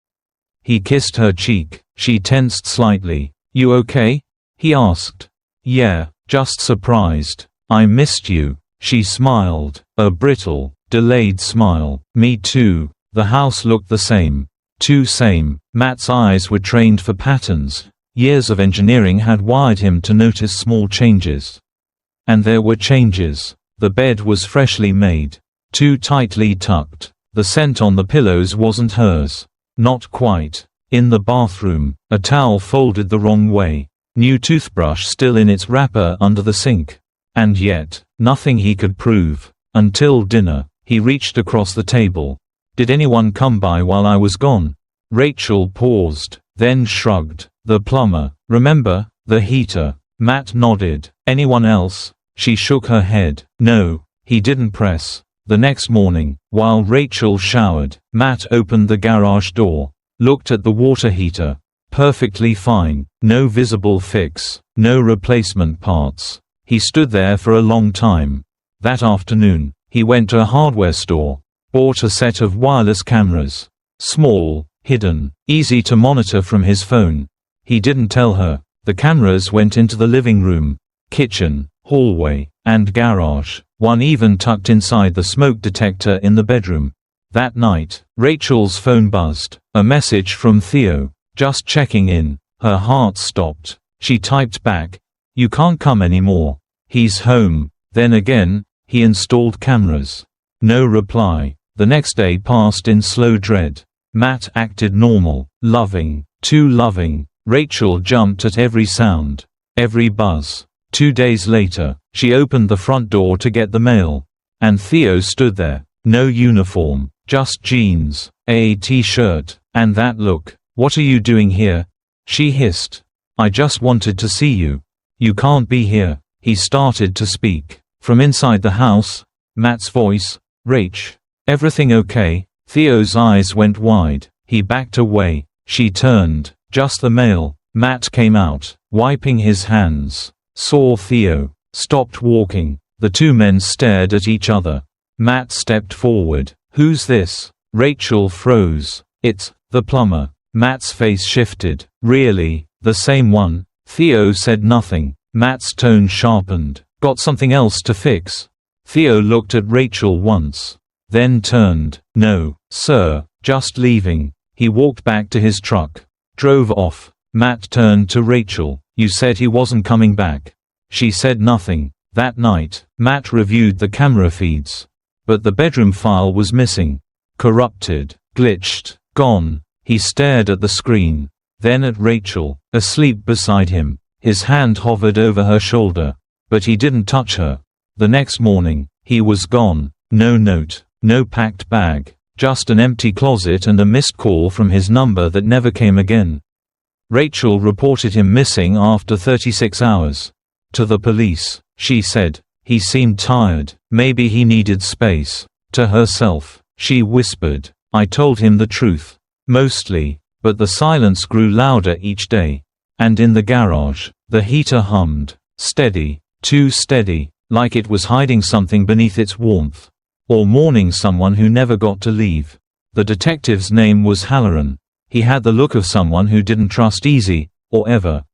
He kissed her cheek. She tensed slightly. "You okay?" he asked. "Yeah, just surprised. I missed you." She smiled, a brittle, delayed smile. "Me too." The house looked the same. Too same. Matt's eyes were trained for patterns. Years of engineering had wired him to notice small changes. And there were changes. The bed was freshly made. Too tightly tucked. The scent on the pillows wasn't hers. Not quite. In the bathroom, a towel folded the wrong way. New toothbrush still in its wrapper under the sink. And yet, nothing he could prove. Until dinner, he reached across the table. "Did anyone come by while I was gone?" Rachel paused, then shrugged. "The plumber. Remember, the heater." Matt nodded. "Anyone else?" She shook her head. "No." He didn't press. The next morning, while Rachel showered, Matt opened the garage door. Looked at the water heater. Perfectly fine. No visible fix. No replacement parts. He stood there for a long time. That afternoon, he went to a hardware store. Bought a set of wireless cameras. Small, hidden, easy to monitor from his phone. He didn't tell her. The cameras went into the living room, kitchen, hallway, and garage, one even tucked inside the smoke detector in the bedroom. That night, Rachel's phone buzzed. A message from Theo. "Just checking in." Her heart stopped. She typed back, "You can't come anymore. He's home." Then again, he installed cameras. No reply. The next day passed in slow dread. Matt acted normal, loving, too loving. Rachel jumped at every sound, every buzz. 2 days later, she opened the front door to get the mail. And Theo stood there. No uniform, just jeans, a t-shirt, and that look. "What are you doing here?" she hissed. "I just wanted to see you." "You can't be here." He started to speak. From inside the house, Matt's voice, "Rach, everything okay?" Theo's eyes went wide. He backed away. She turned. "Just the mail." Matt came out, wiping his hands. Saw Theo. Stopped walking. The two men stared at each other. Matt stepped forward. "Who's this?" Rachel froze. "It's the plumber." Matt's face shifted. "Really? The same one?" Theo said nothing. Matt's tone sharpened. "Got something else to fix?" Theo looked at Rachel once. Then turned. "No, sir, just leaving." He walked back to his truck. Drove off. Matt turned to Rachel. "You said he wasn't coming back." She said nothing. That night, Matt reviewed the camera feeds. But the bedroom file was missing. Corrupted. Glitched. Gone. He stared at the screen. Then at Rachel, asleep beside him. His hand hovered over her shoulder. But he didn't touch her. The next morning, he was gone. No note. No packed bag. Just an empty closet and a missed call from his number that never came again. Rachel reported him missing after 36 hours. To the police, she said, "He seemed tired. Maybe he needed space." To herself, she whispered, "I told him the truth. Mostly." But the silence grew louder each day. And in the garage, the heater hummed. Steady. Too steady. Like it was hiding something beneath its warmth. Or mourning someone who never got to leave. The detective's name was Halloran. He had the look of someone who didn't trust easy, or ever.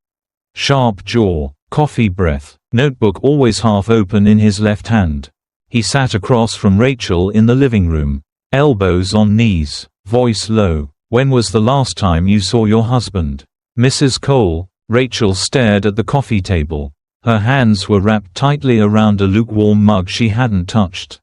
Sharp jaw, coffee breath, notebook always half open in his left hand. He sat across from Rachel in the living room. Elbows on knees, voice low. "When was the last time you saw your husband?" "Mrs. Cole." Rachel stared at the coffee table. Her hands were wrapped tightly around a lukewarm mug she hadn't touched.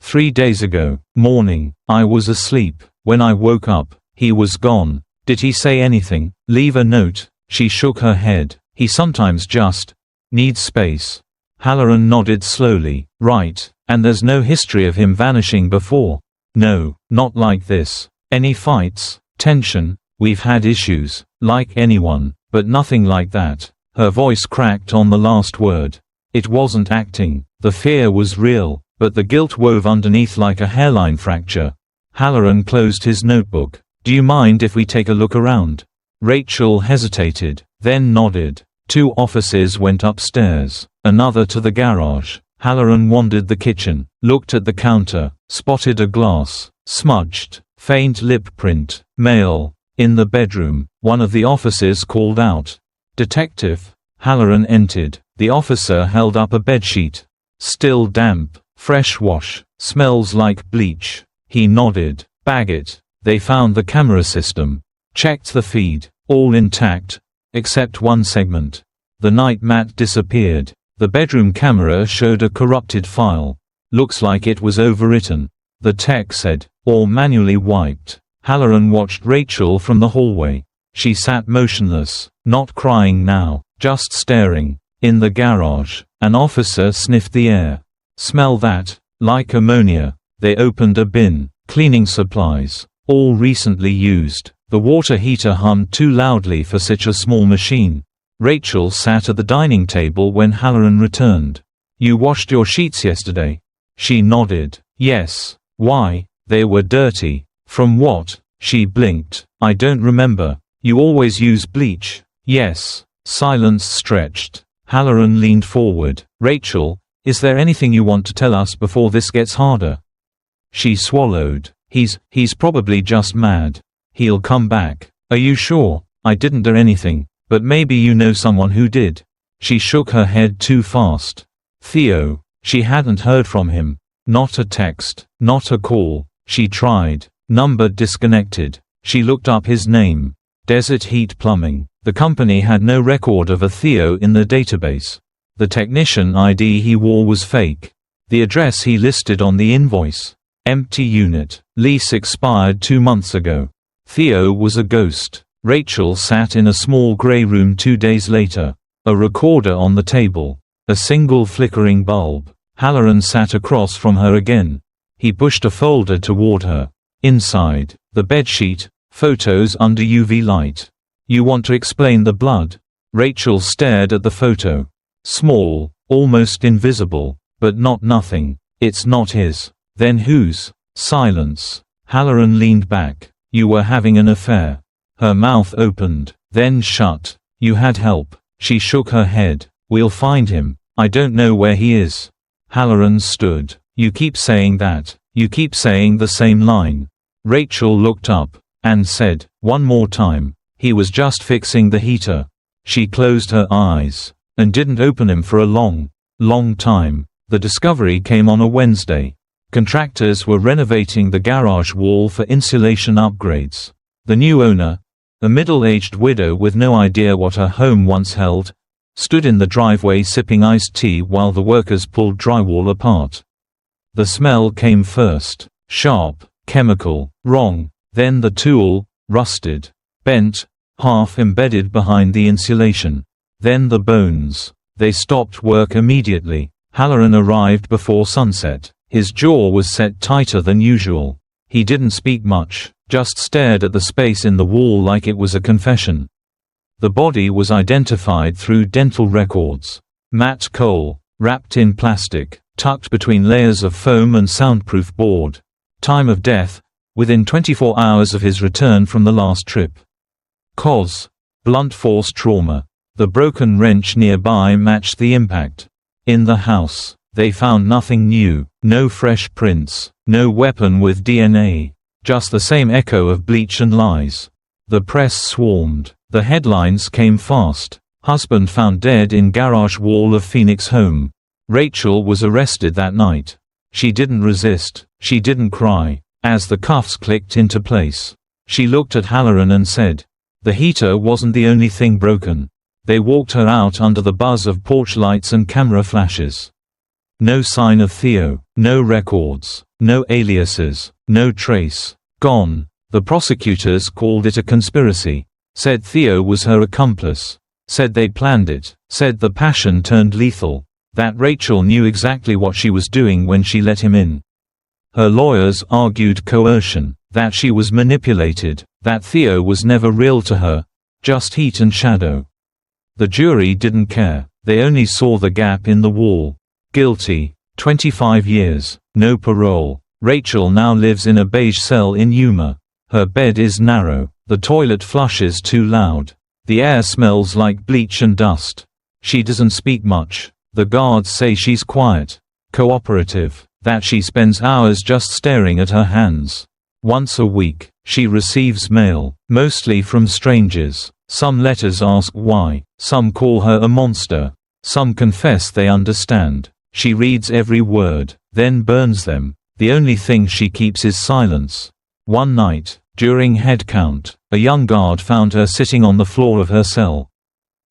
3 days ago, morning, I was asleep. When I woke up, he was gone. Did he say anything? Leave a note? She shook her head. He sometimes just needs space. Halloran nodded slowly. Right, and there's no history of him vanishing before. No, not like this. Any fights? Tension? We've had issues, like anyone. But nothing like that. Her voice cracked on the last word. It wasn't acting. The fear was real, but the guilt wove underneath like a hairline fracture. Halloran closed his notebook. "Do you mind if we take a look around?" Rachel hesitated, then nodded. 2 offices went upstairs, another to the garage. Halloran wandered the kitchen, looked at the counter, spotted a glass, smudged, faint lip print, mail. In the bedroom, one of the officers called out, "Detective." Halloran entered. The officer held up a bedsheet. "Still damp, fresh wash, smells like bleach." He nodded. "Bag it." They found the camera system. Checked the feed. All intact, except one segment. The night mat disappeared. The bedroom camera showed a corrupted file. "Looks like it was overwritten," the tech said, "or manually wiped." Halloran watched Rachel from the hallway. She sat motionless, not crying now, just staring. In the garage, an officer sniffed the air. "Smell that? Like ammonia." They opened a bin. Cleaning supplies, all recently used. The water heater hummed too loudly for such a small machine. Rachel sat at the dining table when Halloran returned. "You washed your sheets yesterday?" She nodded. "Yes." "Why?" "They were dirty." "From what?" She blinked. "I don't remember." "You always use bleach?" "Yes." Silence stretched. Halloran leaned forward. "Rachel, is there anything you want to tell us before this gets harder?" She swallowed. He's probably just mad. He'll come back." "Are you sure?" "I didn't do anything, but maybe you know someone who did." She shook her head too fast. "Theo." She hadn't heard from him. Not a text, not a call. She tried. Number disconnected. She looked up his name. Desert Heat Plumbing. The company had no record of a Theo in the database. The technician ID he wore was fake. The address he listed on the invoice. Empty unit. Lease expired 2 months ago. Theo was a ghost. Rachel sat in a small gray room 2 days later. A recorder on the table. A single flickering bulb. Halloran sat across from her again. He pushed a folder toward her. Inside, the bedsheet, photos under UV light. "You want to explain the blood?" Rachel stared at the photo. Small, almost invisible, but not nothing. "It's not his." "Then whose?" Silence. Halloran leaned back. "You were having an affair." Her mouth opened, then shut. "You had help." She shook her head. "We'll find him. I don't know where he is." Halloran stood. "You keep saying that. You keep saying the same line." Rachel looked up, and said, "One more time. He was just fixing the heater." She closed her eyes, and didn't open him for a long time. The discovery came on a Wednesday. Contractors were renovating the garage wall for insulation upgrades. The new owner, a middle-aged widow with no idea what her home once held, stood in the driveway sipping iced tea while the workers pulled drywall apart. The smell came first. Sharp, chemical, wrong. Then the tool, rusted, bent, half embedded behind the insulation. Then the bones. They stopped work immediately. Halloran arrived before sunset. His jaw was set tighter than usual. He didn't speak much, just stared at the space in the wall like it was a confession. The body was identified through dental records. Matt Cole, wrapped in plastic, tucked between layers of foam and soundproof board. Time of death, within 24 hours of his return from the last trip. Cause: blunt force trauma. The broken wrench nearby matched the impact. In the house, they found nothing new, no fresh prints, no weapon with DNA. Just the same echo of bleach and lies. The press swarmed. The headlines came fast. Husband found dead in garage wall of Phoenix home. Rachel was arrested that night. She didn't resist. She didn't cry. As the cuffs clicked into place, she looked at Halloran and said, "The heater wasn't the only thing broken." They walked her out under the buzz of porch lights and camera flashes. No sign of Theo, no records, no aliases, no trace. Gone. The prosecutors called it a conspiracy. Said Theo was her accomplice. Said they planned it. Said the passion turned lethal. That Rachel knew exactly what she was doing when she let him in. Her lawyers argued coercion, that she was manipulated, that Theo was never real to her, Just heat and shadow. The jury didn't care. They only saw the gap in the wall. Guilty. 25 years. No parole. Rachel now lives in a beige cell in Yuma. Her bed is narrow. The toilet flushes too loud. The air smells like bleach and dust. She doesn't speak much. The guards say she's quiet, cooperative, that she spends hours just staring at her hands. Once a week, she receives mail, mostly from strangers. Some letters ask why, some call her a monster, some confess they understand. She reads every word, then burns them. The only thing she keeps is silence. One night, during head count, a young guard found her sitting on the floor of her cell.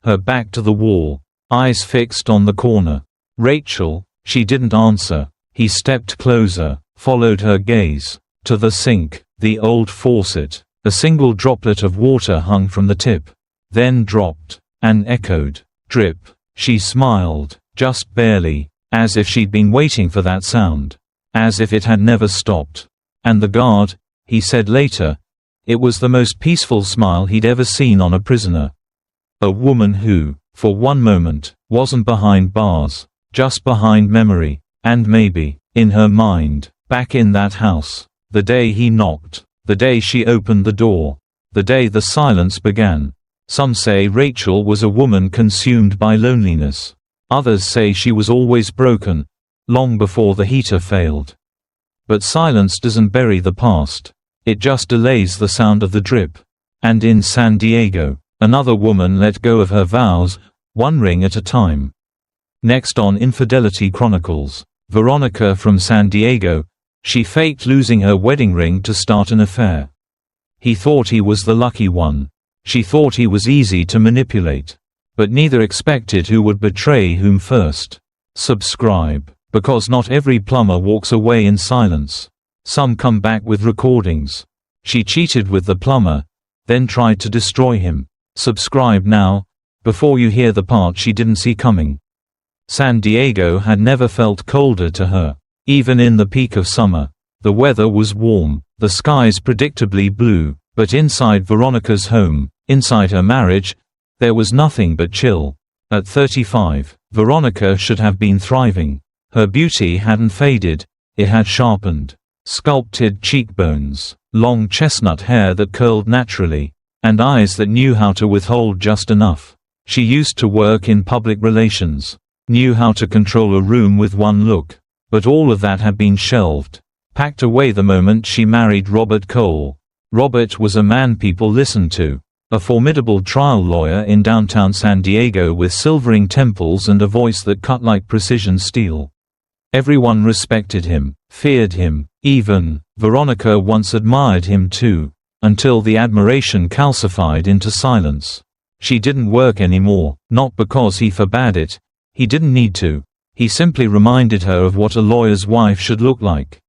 Her back to the wall, eyes fixed on the corner. Rachel, she didn't answer. He stepped closer, followed her gaze. To the sink, the old faucet. A single droplet of water hung from the tip. Then dropped, and echoed. Drip. She smiled, just barely, as if she'd been waiting for that sound. As if it had never stopped. And the guard, he said later, it was the most peaceful smile he'd ever seen on a prisoner. A woman who, for one moment, wasn't behind bars, just behind memory, and maybe, in her mind, back in that house. The day he knocked, the day she opened the door, the day the silence began. Some say Rachel was a woman consumed by loneliness. Others say she was always broken, long before the heater failed. But silence doesn't bury the past. It just delays the sound of the drip. And in San Diego, another woman let go of her vows, one ring at a time. Next on Infidelity Chronicles, Veronica from San Diego. She faked losing her wedding ring to start an affair. He thought he was the lucky one. She thought he was easy to manipulate. But neither expected who would betray whom first. Subscribe. Because not every plumber walks away in silence. Some come back with recordings. She cheated with the plumber, then tried to destroy him. Subscribe now, before you hear the part she didn't see coming. San Diego had never felt colder to her. Even in the peak of summer, the weather was warm, the skies predictably blue, but inside Veronica's home, inside her marriage, there was nothing but chill. At 35, Veronica should have been thriving. Her beauty hadn't faded, it had sharpened. Sculpted cheekbones, long chestnut hair that curled naturally, and eyes that knew how to withhold just enough. She used to work in public relations, knew how to control a room with one look. But all of that had been shelved, packed away the moment she married Robert Cole. Robert was a man people listened to, a formidable trial lawyer in downtown San Diego with silvering temples and a voice that cut like precision steel. Everyone respected him, feared him, even Veronica once admired him too, until the admiration calcified into silence. She didn't work anymore, not because he forbade it, he didn't need to. He simply reminded her of what a lawyer's wife should look like.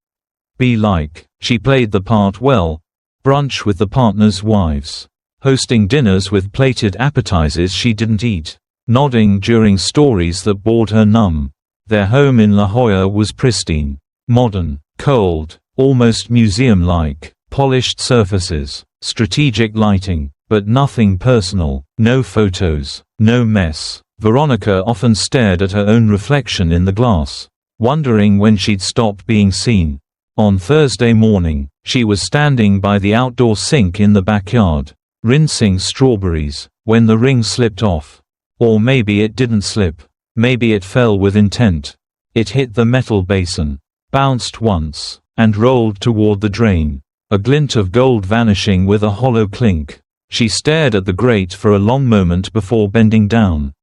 Be like. She played the part well. Brunch with the partners' wives. Hosting dinners with plated appetizers she didn't eat. Nodding during stories that bored her numb. Their home in La Jolla was pristine. Modern. Cold. Almost museum-like. Polished surfaces. Strategic lighting. But nothing personal. No photos. No mess. Veronica often stared at her own reflection in the glass, wondering when she'd stop being seen. On Thursday morning, she was standing by the outdoor sink in the backyard, rinsing strawberries, when the ring slipped off. Or maybe it didn't slip. Maybe it fell with intent. It hit the metal basin, bounced once, and rolled toward the drain, a glint of gold vanishing with a hollow clink. She stared at the grate for a long moment before bending down.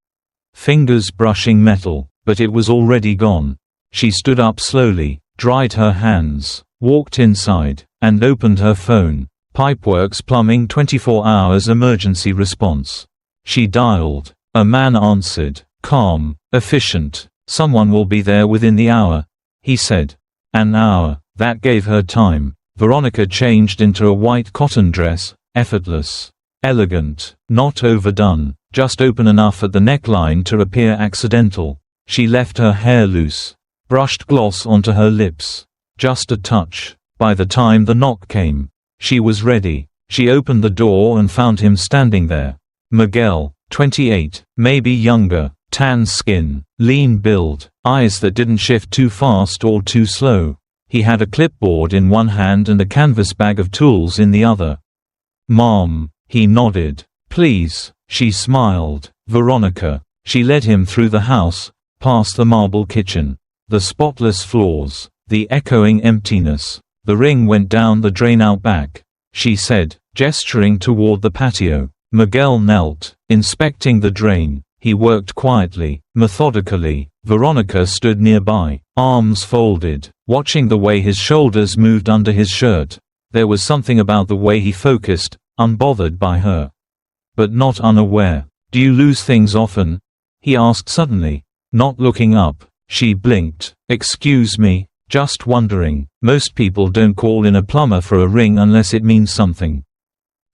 Fingers brushing metal, but it was already gone. She stood up slowly, dried her hands, walked inside, and opened her phone. Pipeworks Plumbing 24 hours emergency response. She dialed. A man answered, calm, efficient. Someone will be there within the hour, he said. An hour. That gave her time. Veronica changed into a white cotton dress, effortless, elegant, not overdone. Just open enough at the neckline to appear accidental. She left her hair loose, brushed gloss onto her lips. Just a touch. By the time the knock came, she was ready. She opened the door and found him standing there. Miguel, 28, maybe younger, tan skin, lean build, eyes that didn't shift too fast or too slow. He had a clipboard in one hand and a canvas bag of tools in the other. Mom, he nodded. Please, she smiled. Veronica. She led him through the house, past the marble kitchen, the spotless floors, the echoing emptiness. The ring went down the drain out back, she said, gesturing toward the patio. Miguel knelt, inspecting the drain. He worked quietly, methodically. Veronica stood nearby, arms folded, watching the way his shoulders moved under his shirt. There was something about the way he focused, unbothered by her. But not unaware. Do you lose things often? He asked suddenly. Not looking up, she blinked. Excuse me, just wondering. Most people don't call in a plumber for a ring unless it means something.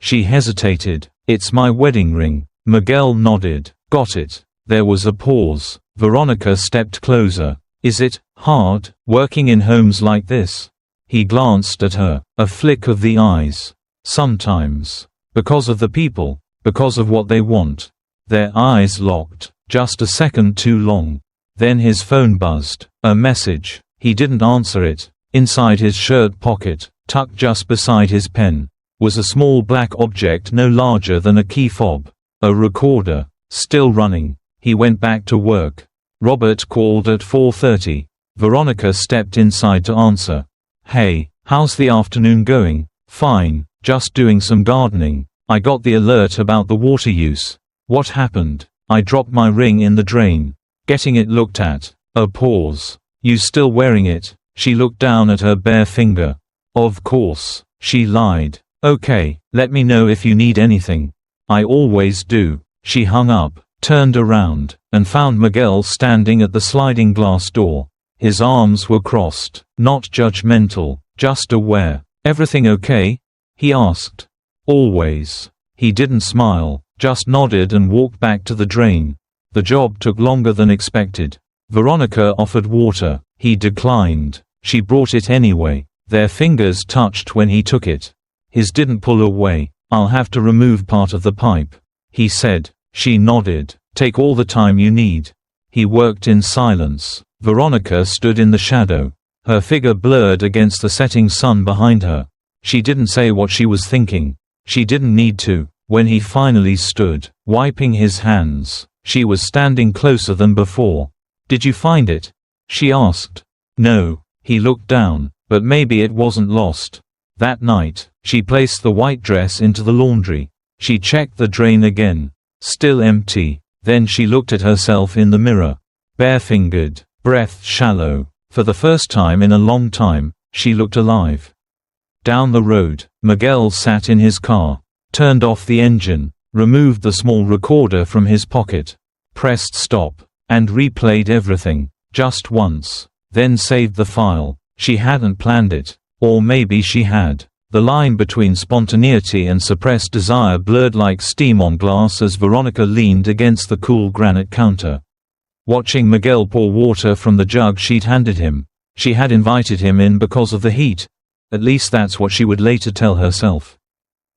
She hesitated. It's my wedding ring. Miguel nodded. Got it. There was a pause. Veronica stepped closer. Is it hard, working in homes like this? He glanced at her. A flick of the eyes. Sometimes. Because of the people. Because of what they want. Their eyes locked. Just a second too long. Then his phone buzzed. A message. He didn't answer it. Inside his shirt pocket, tucked just beside his pen, was a small black object no larger than a key fob. A recorder. Still running. He went back to work. Robert called at 4:30. Veronica stepped inside to answer. Hey, how's the afternoon going? Fine, just doing some gardening. I got the alert about the water use. What happened? I dropped my ring in the drain. Getting it looked at. A pause. You still wearing it? She looked down at her bare finger. Of course, she lied. Okay, let me know if you need anything. I always do. She hung up, turned around, and found Miguel standing at the sliding glass door. His arms were crossed, not judgmental, just aware. Everything okay? He asked. Always. He didn't smile, just nodded and walked back to the drain. The job took longer than expected. Veronica offered water. He declined. She brought it anyway. Their fingers touched when he took it. His didn't pull away. I'll have to remove part of the pipe, he said. She nodded. Take all the time you need. He worked in silence. Veronica stood in the shadow. Her figure blurred against the setting sun behind her. She didn't say what she was thinking. She didn't need to. When he finally stood, wiping his hands, she was standing closer than before. Did you find it? She asked. No. He looked down, but maybe it wasn't lost. That night, she placed the white dress into the laundry. She checked the drain again. Still empty. Then she looked at herself in the mirror. Bare-fingered, breath shallow. For the first time in a long time, she looked alive. Down the road, Miguel sat in his car, turned off the engine, removed the small recorder from his pocket, pressed stop, and replayed everything, just once, then saved the file. She hadn't planned it. Or maybe she had. The line between spontaneity and suppressed desire blurred like steam on glass as Veronica leaned against the cool granite counter. Watching Miguel pour water from the jug she'd handed him. She had invited him in because of the heat. At least that's what she would later tell herself.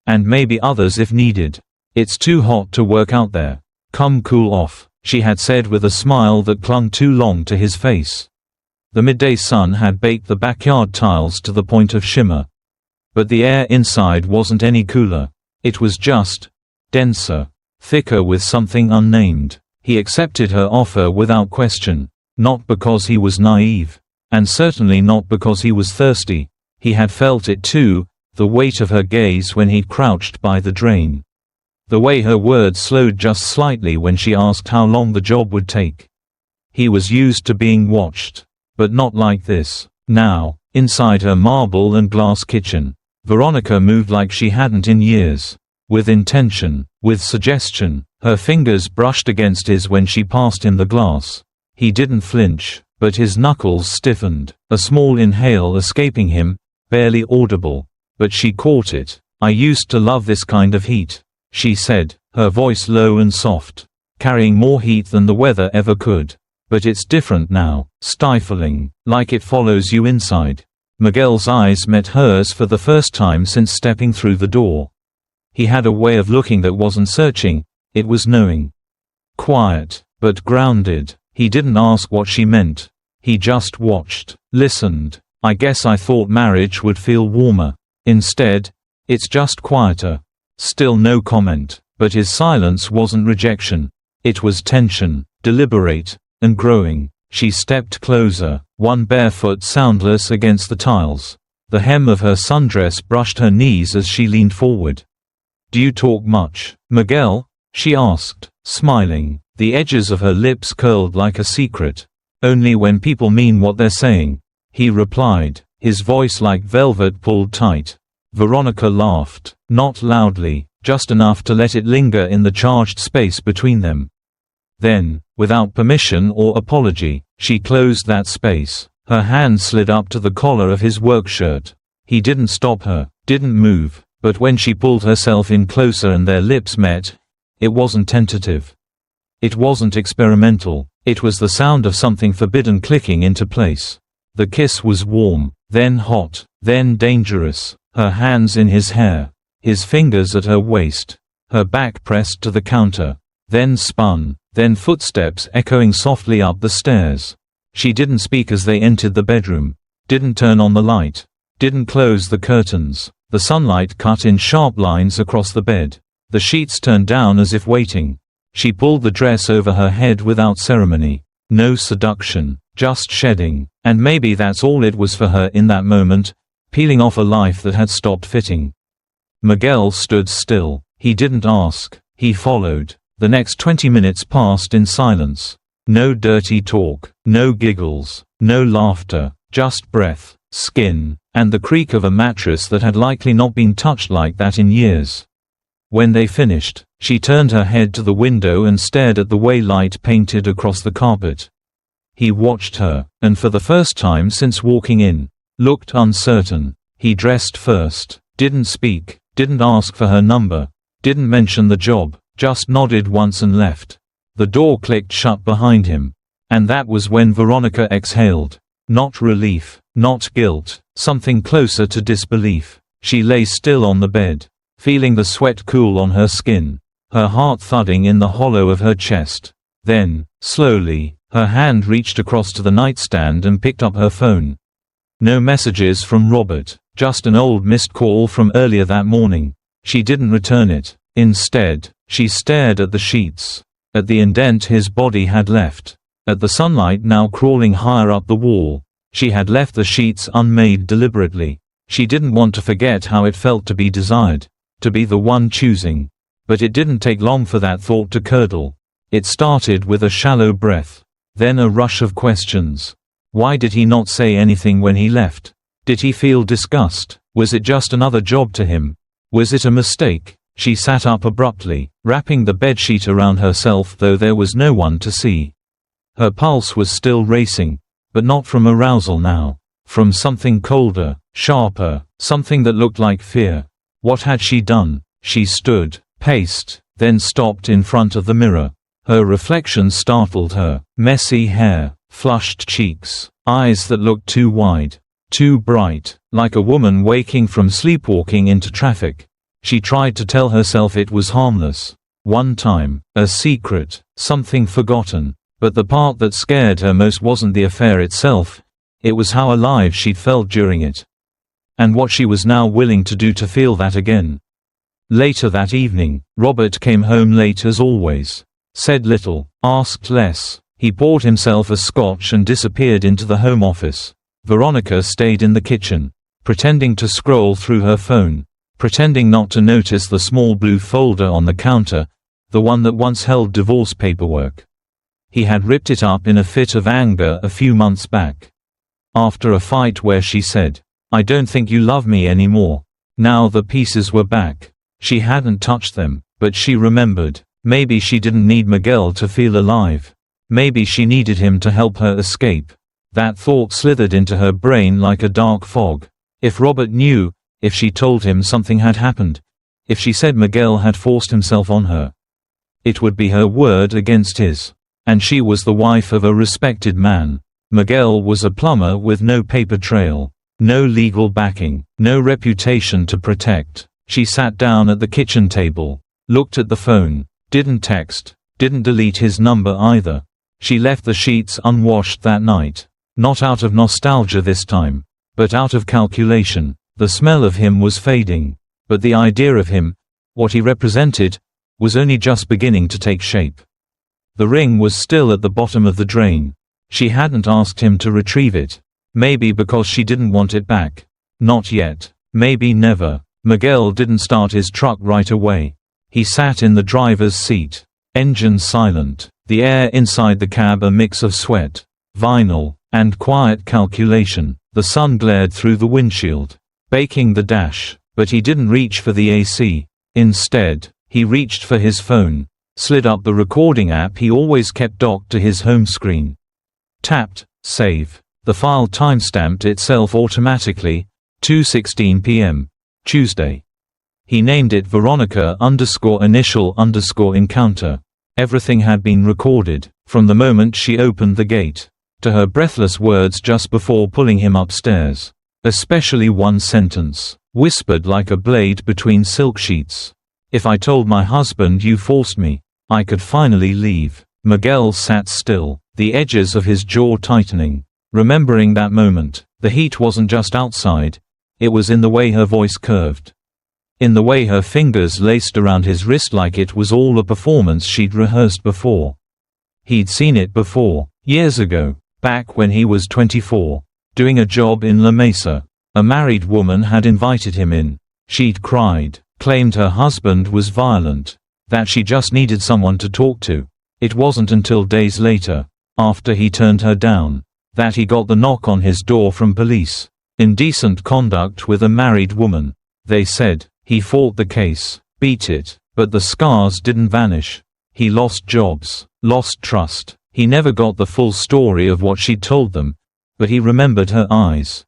And maybe others if needed. It's too hot to work out there. Come cool off, she had said with a smile that clung too long to his face. The midday sun had baked the backyard tiles to the point of shimmer. But the air inside wasn't any cooler. It was just denser, thicker with something unnamed. He accepted her offer without question, not because he was naive, and certainly not because he was thirsty. He had felt it too, the weight of her gaze when he'd crouched by the drain. The way her words slowed just slightly when she asked how long the job would take. He was used to being watched, but not like this. Now, inside her marble and glass kitchen, Veronica moved like she hadn't in years. With intention, with suggestion, her fingers brushed against his when she passed him the glass. He didn't flinch, but his knuckles stiffened, a small inhale escaping him, barely audible. But she caught it. I used to love this kind of heat, she said, her voice low and soft, carrying more heat than the weather ever could. But it's different now, stifling, like it follows you inside. Miguel's eyes met hers for the first time since stepping through the door. He had a way of looking that wasn't searching, It was knowing. Quiet, but grounded. He didn't ask what she meant. He just watched, listened. I guess I thought marriage would feel warmer. Instead, it's just quieter. Still no comment, but his silence wasn't rejection. It was tension, deliberate, and growing. She stepped closer, one bare foot soundless against the tiles. The hem of her sundress brushed her knees as she leaned forward. "Do you talk much, Miguel?" she asked, smiling. The edges of her lips curled like a secret. "Only when people mean what they're saying," he replied, his voice like velvet pulled tight. Veronica laughed, not loudly, just enough to let it linger in the charged space between them. Then, without permission or apology, she closed that space. Her hand slid up to the collar of his work shirt. He didn't stop her, didn't move, but when she pulled herself in closer and their lips met, it wasn't tentative. It wasn't experimental. It was the sound of something forbidden clicking into place. The kiss was warm, then hot, then dangerous. Her hands in his hair, his fingers at her waist, her back pressed to the counter, then spun, then footsteps echoing softly up the stairs. She didn't speak as they entered the bedroom, didn't turn on the light, didn't close the curtains. The sunlight cut in sharp lines across the bed. The sheets turned down as if waiting. She pulled the dress over her head without ceremony. No seduction, just shedding, and maybe that's all it was for her in that moment, peeling off a life that had stopped fitting. Miguel stood still. He didn't ask, he followed. The next 20 minutes passed in silence. No dirty talk, no giggles, no laughter, just breath, skin, and the creak of a mattress that had likely not been touched like that in years. When they finished, she turned her head to the window and stared at the way light painted across the carpet. He watched her, and for the first time since walking in, looked uncertain. He dressed first, didn't speak, didn't ask for her number, didn't mention the job, just nodded once and left. The door clicked shut behind him. And that was when Veronica exhaled. Not relief, not guilt, something closer to disbelief. She lay still on the bed, feeling the sweat cool on her skin, her heart thudding in the hollow of her chest. Then, slowly, her hand reached across to the nightstand and picked up her phone. No messages from Robert, just an old missed call from earlier that morning. She didn't return it. Instead, she stared at the sheets, at the indent his body had left, at the sunlight now crawling higher up the wall. She had left the sheets unmade deliberately. She didn't want to forget how it felt to be desired, to be the one choosing. But it didn't take long for that thought to curdle. It started with a shallow breath, then a rush of questions. Why did he not say anything when he left? Did he feel disgust? Was it just another job to him? Was it a mistake? She sat up abruptly, wrapping the bedsheet around herself though there was no one to see. Her pulse was still racing, but not from arousal now. From something colder, sharper, something that looked like fear. What had she done? She stood, paced, then stopped in front of the mirror. Her reflection startled her. Messy hair, flushed cheeks, eyes that looked too wide, too bright, like a woman waking from sleepwalking into traffic. She tried to tell herself it was harmless. One time, a secret, something forgotten. But the part that scared her most wasn't the affair itself. It was how alive she'd felt during it. And what she was now willing to do to feel that again. Later that evening, Robert came home late as always. Said little, asked less. He poured himself a scotch and disappeared into the home office. Veronica stayed in the kitchen, pretending to scroll through her phone, pretending not to notice the small blue folder on the counter, the one that once held divorce paperwork. He had ripped it up in a fit of anger a few months back. After a fight where she said, "I don't think you love me anymore." Now the pieces were back. She hadn't touched them, but she remembered. Maybe she didn't need Miguel to feel alive. Maybe she needed him to help her escape. That thought slithered into her brain like a dark fog. If Robert knew, if she told him something had happened, if she said Miguel had forced himself on her, it would be her word against his. And she was the wife of a respected man. Miguel was a plumber with no paper trail, no legal backing, no reputation to protect. She sat down at the kitchen table, looked at the phone. Didn't text, didn't delete his number either. She left the sheets unwashed that night. Not out of nostalgia this time, but out of calculation. The smell of him was fading, but the idea of him, what he represented, was only just beginning to take shape. The ring was still at the bottom of the drain. She hadn't asked him to retrieve it. Maybe because she didn't want it back. Not yet. Maybe never. Miguel didn't start his truck right away. He sat in the driver's seat. Engine silent. The air inside the cab a mix of sweat, vinyl, and quiet calculation. The sun glared through the windshield, baking the dash, but he didn't reach for the AC. Instead, he reached for his phone, slid up the recording app he always kept docked to his home screen. Tapped, save. The file timestamped itself automatically, 2:16 p.m., Tuesday. He named it Veronica_initial_encounter. Everything had been recorded, from the moment she opened the gate, to her breathless words just before pulling him upstairs. Especially one sentence, whispered like a blade between silk sheets. "If I told my husband you forced me, I could finally leave." Miguel sat still, the edges of his jaw tightening, remembering that moment. The heat wasn't just outside, it was in the way her voice curved. In the way her fingers laced around his wrist like it was all a performance she'd rehearsed before. He'd seen it before, years ago, back when he was 24, doing a job in La Mesa. A married woman had invited him in. She'd cried, claimed her husband was violent, that she just needed someone to talk to. It wasn't until days later, after he turned her down, that he got the knock on his door from police. Indecent conduct with a married woman, they said. He fought the case, beat it, but the scars didn't vanish. He lost jobs, lost trust. He never got the full story of what she'd told them, but he remembered her eyes.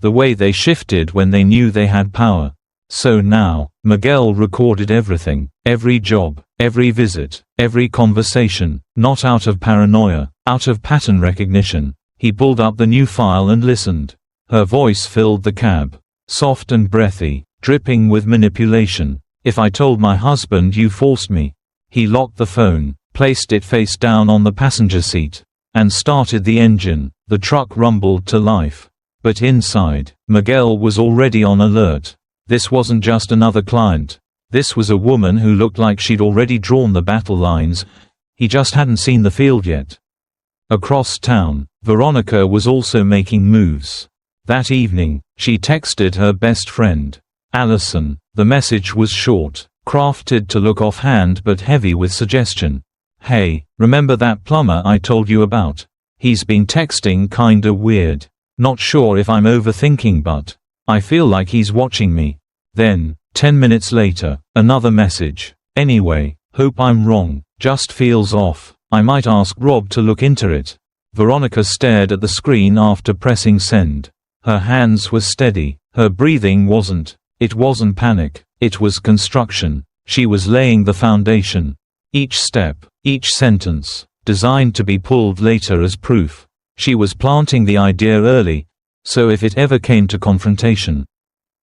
The way they shifted when they knew they had power. So now, Miguel recorded everything, every job, every visit, every conversation, not out of paranoia, out of pattern recognition. He pulled up the new file and listened. Her voice filled the cab, soft and breathy, dripping with manipulation. "If I told my husband you forced me." He locked the phone, placed it face down on the passenger seat, and started the engine. The truck rumbled to life. But inside, Miguel was already on alert. This wasn't just another client. This was a woman who looked like she'd already drawn the battle lines. He just hadn't seen the field yet. Across town, Veronica was also making moves. That evening, she texted her best friend, Allison. The message was short, crafted to look offhand but heavy with suggestion. "Hey, remember that plumber I told you about? He's been texting kinda weird. Not sure if I'm overthinking, but I feel like he's watching me." Then, 10 minutes later, another message. "Anyway, hope I'm wrong. Just feels off. I might ask Rob to look into it." Veronica stared at the screen after pressing send. Her hands were steady. Her breathing wasn't. It wasn't panic. It was construction. She was laying the foundation. Each step, each sentence, designed to be pulled later as proof. She was planting the idea early, so if it ever came to confrontation,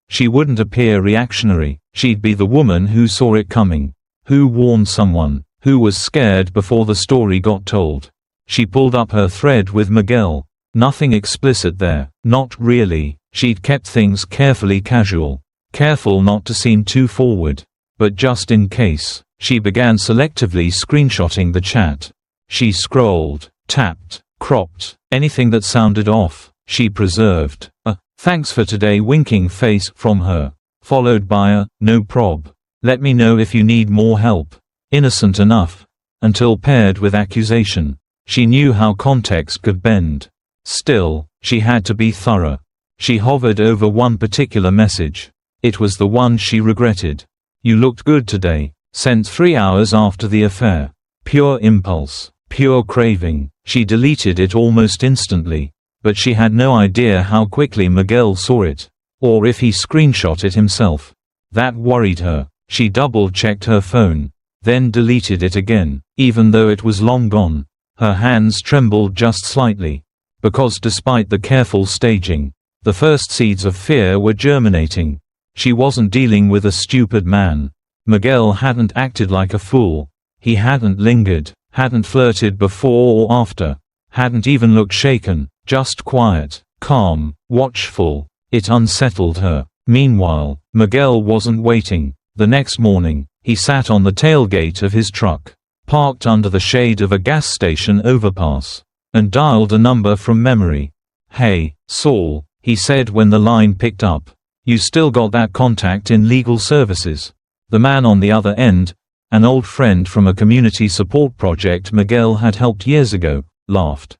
she wouldn't appear reactionary. She'd be the woman who saw it coming, who warned someone, who was scared before the story got told. She pulled up her thread with Miguel. Nothing explicit there, not really. She'd kept things carefully casual. Careful not to seem too forward. But just in case, she began selectively screenshotting the chat. She scrolled, tapped, cropped, anything that sounded off, she preserved. A "thanks for today" winking face from her, followed by a "no prob. Let me know if you need more help." Innocent enough, until paired with accusation. She knew how context could bend. Still, she had to be thorough. She hovered over one particular message. It was the one she regretted. "You looked good today," sent 3 hours after the affair. Pure impulse, pure craving. She deleted it almost instantly, but she had no idea how quickly Miguel saw it, or if he screenshot it himself. That worried her. She double-checked her phone, then deleted it again, even though it was long gone. Her hands trembled just slightly, because despite the careful staging, the first seeds of fear were germinating. She wasn't dealing with a stupid man. Miguel hadn't acted like a fool. He hadn't lingered, hadn't flirted before or after, hadn't even looked shaken, just quiet, calm, watchful. It unsettled her. Meanwhile, Miguel wasn't waiting. The next morning, he sat on the tailgate of his truck, parked under the shade of a gas station overpass, and dialed a number from memory. "Hey, Saul," he said when the line picked up. "You still got that contact in legal services?" The man on the other end, an old friend from a community support project Miguel had helped years ago, laughed.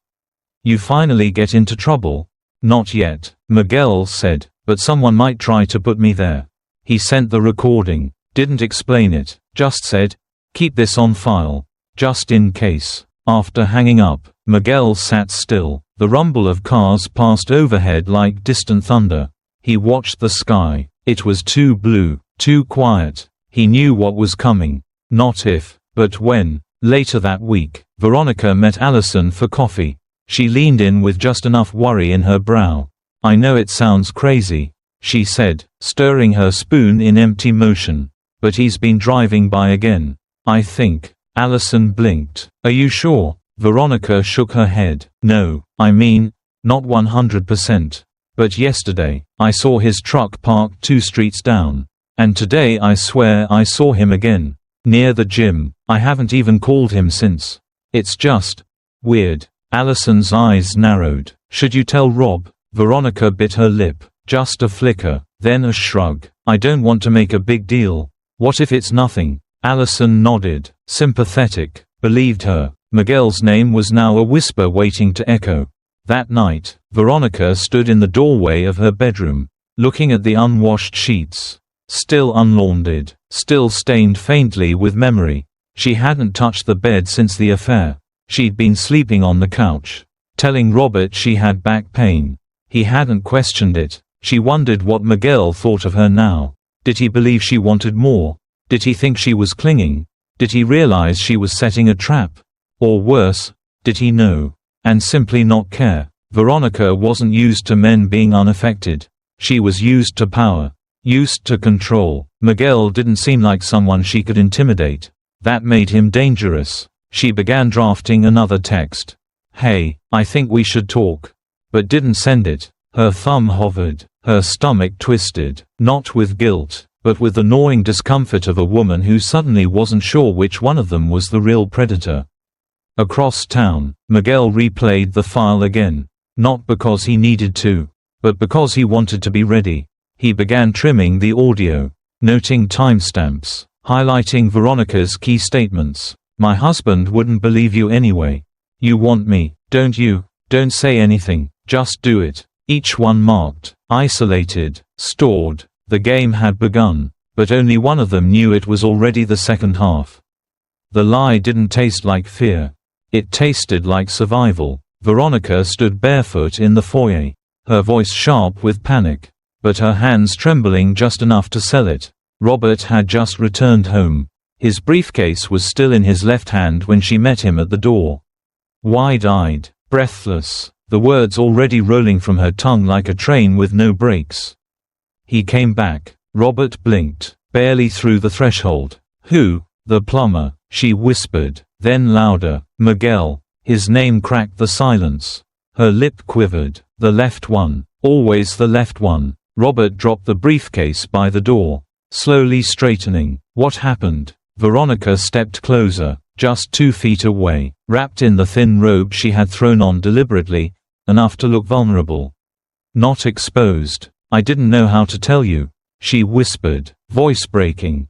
"You finally get into trouble?" "Not yet," Miguel said, "but someone might try to put me there." He sent the recording, didn't explain it, just said, "Keep this on file, just in case." After hanging up, Miguel sat still. The rumble of cars passed overhead like distant thunder. He watched the sky. It was too blue, too quiet. He knew what was coming. Not if, but when. Later that week, Veronica met Allison for coffee. She leaned in with just enough worry in her brow. "I know it sounds crazy," she said, stirring her spoon in empty motion. "But he's been driving by again. I think." Allison blinked. "Are you sure?" Veronica shook her head. "No, I mean, not 100%. But yesterday, I saw his truck parked 2 streets down. And today I swear I saw him again. Near the gym. I haven't even called him since. It's just weird." Allison's eyes narrowed. "Should you tell Rob?" Veronica bit her lip. Just a flicker, then a shrug. "I don't want to make a big deal. What if it's nothing?" Allison nodded, sympathetic, believed her. Miguel's name was now a whisper waiting to echo. That night, Veronica stood in the doorway of her bedroom, looking at the unwashed sheets. Still unlaundered, still stained faintly with memory. She hadn't touched the bed since the affair. She'd been sleeping on the couch, telling Robert she had back pain. He hadn't questioned it. She wondered what Miguel thought of her now. Did he believe she wanted more? Did he think she was clinging? Did he realize she was setting a trap? Or worse, did he know and simply not care? Veronica wasn't used to men being unaffected. She was used to power, used to control. Miguel didn't seem like someone she could intimidate. That made him dangerous. She began drafting another text. "Hey, I think we should talk." But didn't send it. Her thumb hovered, her stomach twisted, not with guilt, but with the gnawing discomfort of a woman who suddenly wasn't sure which one of them was the real predator. Across town, Miguel replayed the file again. Not because he needed to, but because he wanted to be ready. He began trimming the audio, noting timestamps, highlighting Veronica's key statements. "My husband wouldn't believe you anyway. You want me, don't you? Don't say anything, just do it." Each one marked, isolated, stored. The game had begun, but only one of them knew it was already the second half. The lie didn't taste like fear. It tasted like survival. Veronica stood barefoot in the foyer, her voice sharp with panic, but her hands trembling just enough to sell it. Robert had just returned home. His briefcase was still in his left hand when she met him at the door. Wide-eyed, breathless, the words already rolling from her tongue like a train with no brakes. "He came back." Robert blinked, barely through the threshold. "Who?" "The plumber," she whispered, then louder. "Miguel." His name cracked the silence. Her lip quivered. "The left one. Always the left one." Robert dropped the briefcase by the door, slowly straightening. "What happened?" Veronica stepped closer, just 2 feet away, wrapped in the thin robe she had thrown on deliberately, enough to look vulnerable. "Not exposed. I didn't know how to tell you," she whispered, voice breaking.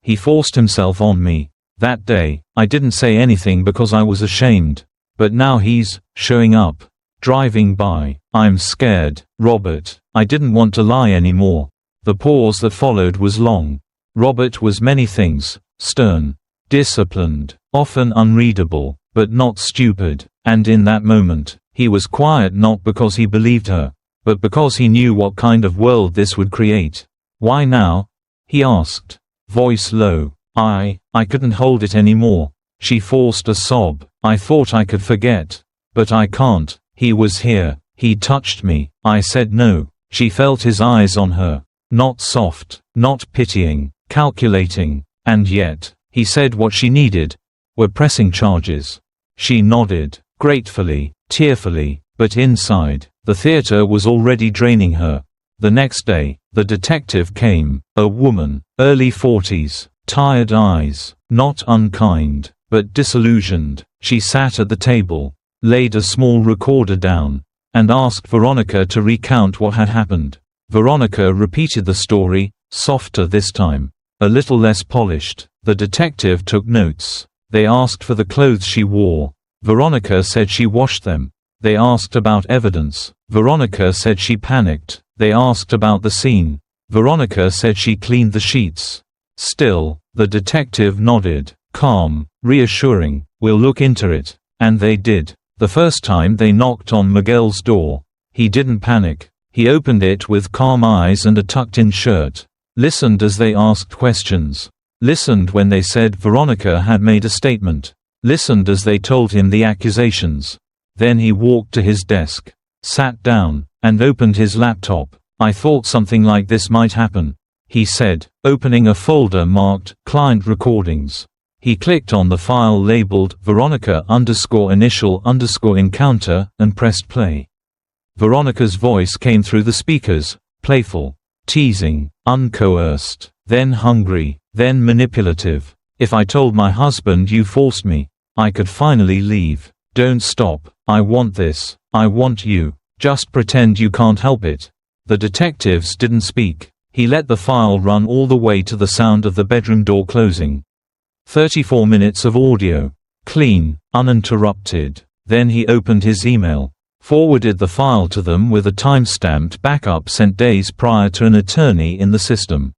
He forced himself on me. That day, I didn't say anything because I was ashamed. But now he's showing up, driving by. I'm scared, Robert. I didn't want to lie anymore." The pause that followed was long. Robert was many things: stern, disciplined, often unreadable, but not stupid. And in that moment, he was quiet not because he believed her, but because he knew what kind of world this would create. "Why now?" he asked, voice low. I couldn't hold it anymore." She forced a sob. "I thought I could forget. But I can't. He was here. He touched me. I said no." She felt his eyes on her. Not soft, not pitying, calculating. And yet, he said what she needed, We're pressing charges." She nodded, gratefully, tearfully, but inside, the theater was already draining her. The next day, the detective came, a woman, early 40s, tired eyes, not unkind, but disillusioned. She sat at the table, laid a small recorder down, and asked Veronica to recount what had happened. Veronica repeated the story, softer this time, a little less polished. The detective took notes. They asked for the clothes she wore. Veronica said she washed them. They asked about evidence. Veronica said she panicked. They asked about the scene. Veronica said she cleaned the sheets. Still, the detective nodded, calm, reassuring, "We'll look into it." And they did. The first time they knocked on Miguel's door, he didn't panic. He opened it with calm eyes and a tucked-in shirt. Listened as they asked questions. Listened when they said Veronica had made a statement. Listened as they told him the accusations. Then he walked to his desk, sat down, and opened his laptop. "I thought something like this might happen," he said, opening a folder marked Client Recordings. He clicked on the file labeled Veronica_initial_encounter and pressed play. Veronica's voice came through the speakers, playful, teasing, uncoerced, then hungry, then manipulative. "If I told my husband you forced me, I could finally leave. Don't stop. I want this. I want you. Just pretend you can't help it." The detectives didn't speak. He let the file run all the way to the sound of the bedroom door closing. 34 minutes of audio. Clean, uninterrupted. Then he opened his email. Forwarded the file to them with a time-stamped backup sent days prior to an attorney in the system.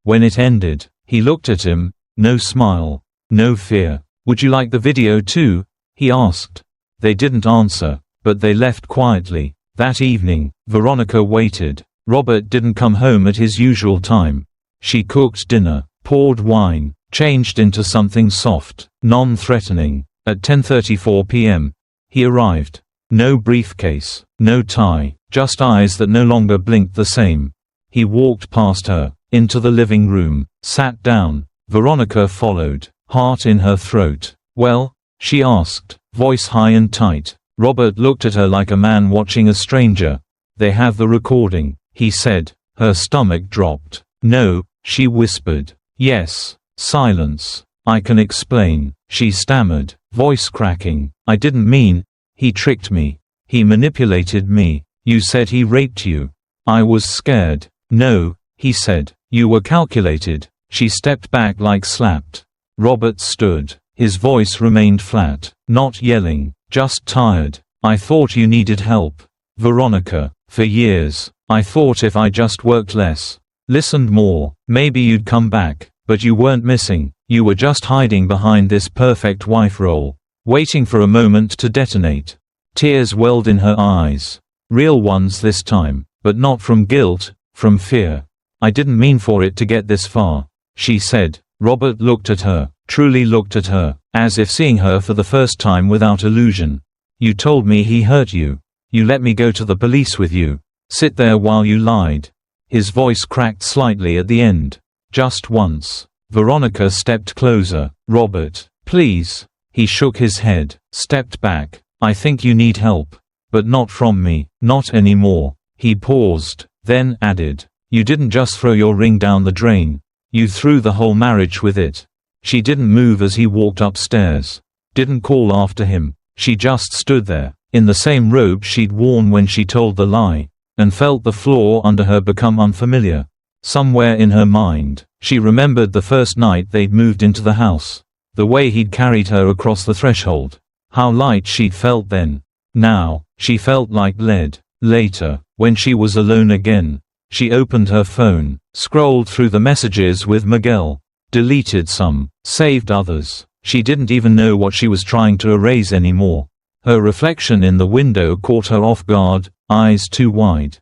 When it ended, he looked at him, no smile, no fear. "Would you like the video too?" he asked. They didn't answer, but they left quietly. That evening, Veronica waited. Robert didn't come home at his usual time. She cooked dinner, poured wine, changed into something soft, non-threatening. At 10:34 p.m., he arrived. No briefcase, no tie, just eyes that no longer blinked the same. He walked past her, into the living room, sat down. Veronica followed, heart in her throat. "Well?" she asked, voice high and tight. Robert looked at her like a man watching a stranger. "They have the recording," he said. Her stomach dropped. "No," she whispered. "Yes." Silence. "I can explain," she stammered, voice cracking. "I didn't mean. He tricked me. He manipulated me. You said he raped you." I was scared. "No," he said. "You were calculated." She stepped back like slapped. Robert stood. His voice remained flat, not yelling, just tired. "I thought you needed help, Veronica. For years, I thought if I just worked less, listened more, maybe you'd come back. But you weren't missing. You were just hiding behind this perfect wife role, waiting for a moment to detonate." Tears welled in her eyes. Real ones this time, but not from guilt, from fear. "I didn't mean for it to get this far," she said. Robert looked at her, truly looked at her, as if seeing her for the first time without illusion. "You told me he hurt you. You let me go to the police with you. Sit there while you lied." His voice cracked slightly at the end. "Just once." Veronica stepped closer. "Robert, please." He shook his head, stepped back. "I think you need help. But not from me, not anymore." He paused, then added, "You didn't just throw your ring down the drain. You threw the whole marriage with it." She didn't move as he walked upstairs. Didn't call after him. She just stood there, in the same robe she'd worn when she told the lie, and felt the floor under her become unfamiliar. Somewhere in her mind, she remembered the first night they'd moved into the house. The way he'd carried her across the threshold. How light she'd felt then. Now, she felt like lead. Later, when she was alone again, she opened her phone, scrolled through the messages with Miguel. Deleted some, saved others. She didn't even know what she was trying to erase anymore. Her reflection in the window caught her off guard, eyes too wide.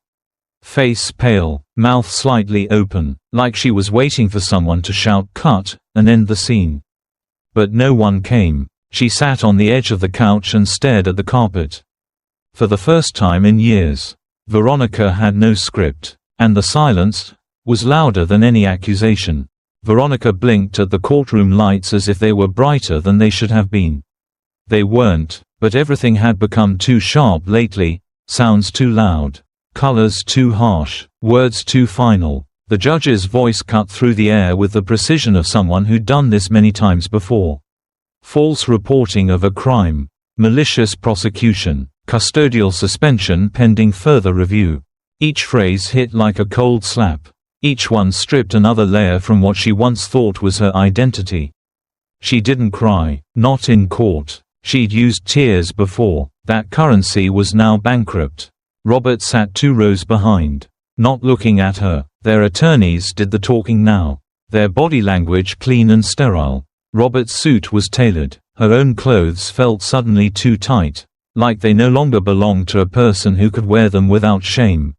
Face pale, mouth slightly open, like she was waiting for someone to shout cut, and end the scene. But no one came. She sat on the edge of the couch and stared at the carpet. For the first time in years, Veronica had no script, and the silence was louder than any accusation. Veronica blinked at the courtroom lights as if they were brighter than they should have been. They weren't, but everything had become too sharp lately, sounds too loud, colors too harsh, words too final. The judge's voice cut through the air with the precision of someone who'd done this many times before. False reporting of a crime. Malicious prosecution. Custodial suspension pending further review. Each phrase hit like a cold slap. Each one stripped another layer from what she once thought was her identity. She didn't cry, not in court. She'd used tears before. That currency was now bankrupt. Robert sat 2 rows behind, not looking at her. Their attorneys did the talking now. Their body language clean and sterile. Robert's suit was tailored. Her own clothes felt suddenly too tight, like they no longer belonged to a person who could wear them without shame.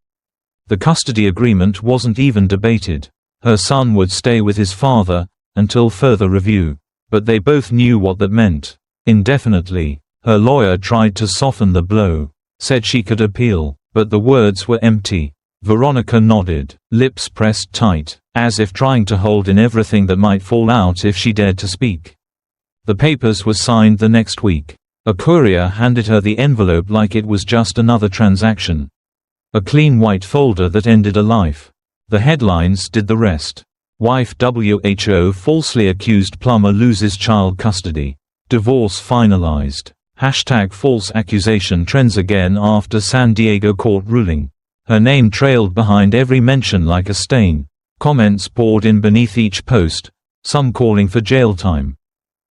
The custody agreement wasn't even debated. Her son would stay with his father until further review. But they both knew what that meant. Indefinitely. Her lawyer tried to soften the blow. Said she could appeal, but the words were empty. Veronica nodded, lips pressed tight, as if trying to hold in everything that might fall out if she dared to speak. The papers were signed the next week. A courier handed her the envelope like it was just another transaction. A clean white folder that ended a life. The headlines did the rest. Wife WHO falsely accused Plumber loses child custody. Divorce finalized. Hashtag false accusation trends again after San Diego court ruling. Her name trailed behind every mention like a stain. Comments poured in beneath each post, some calling for jail time.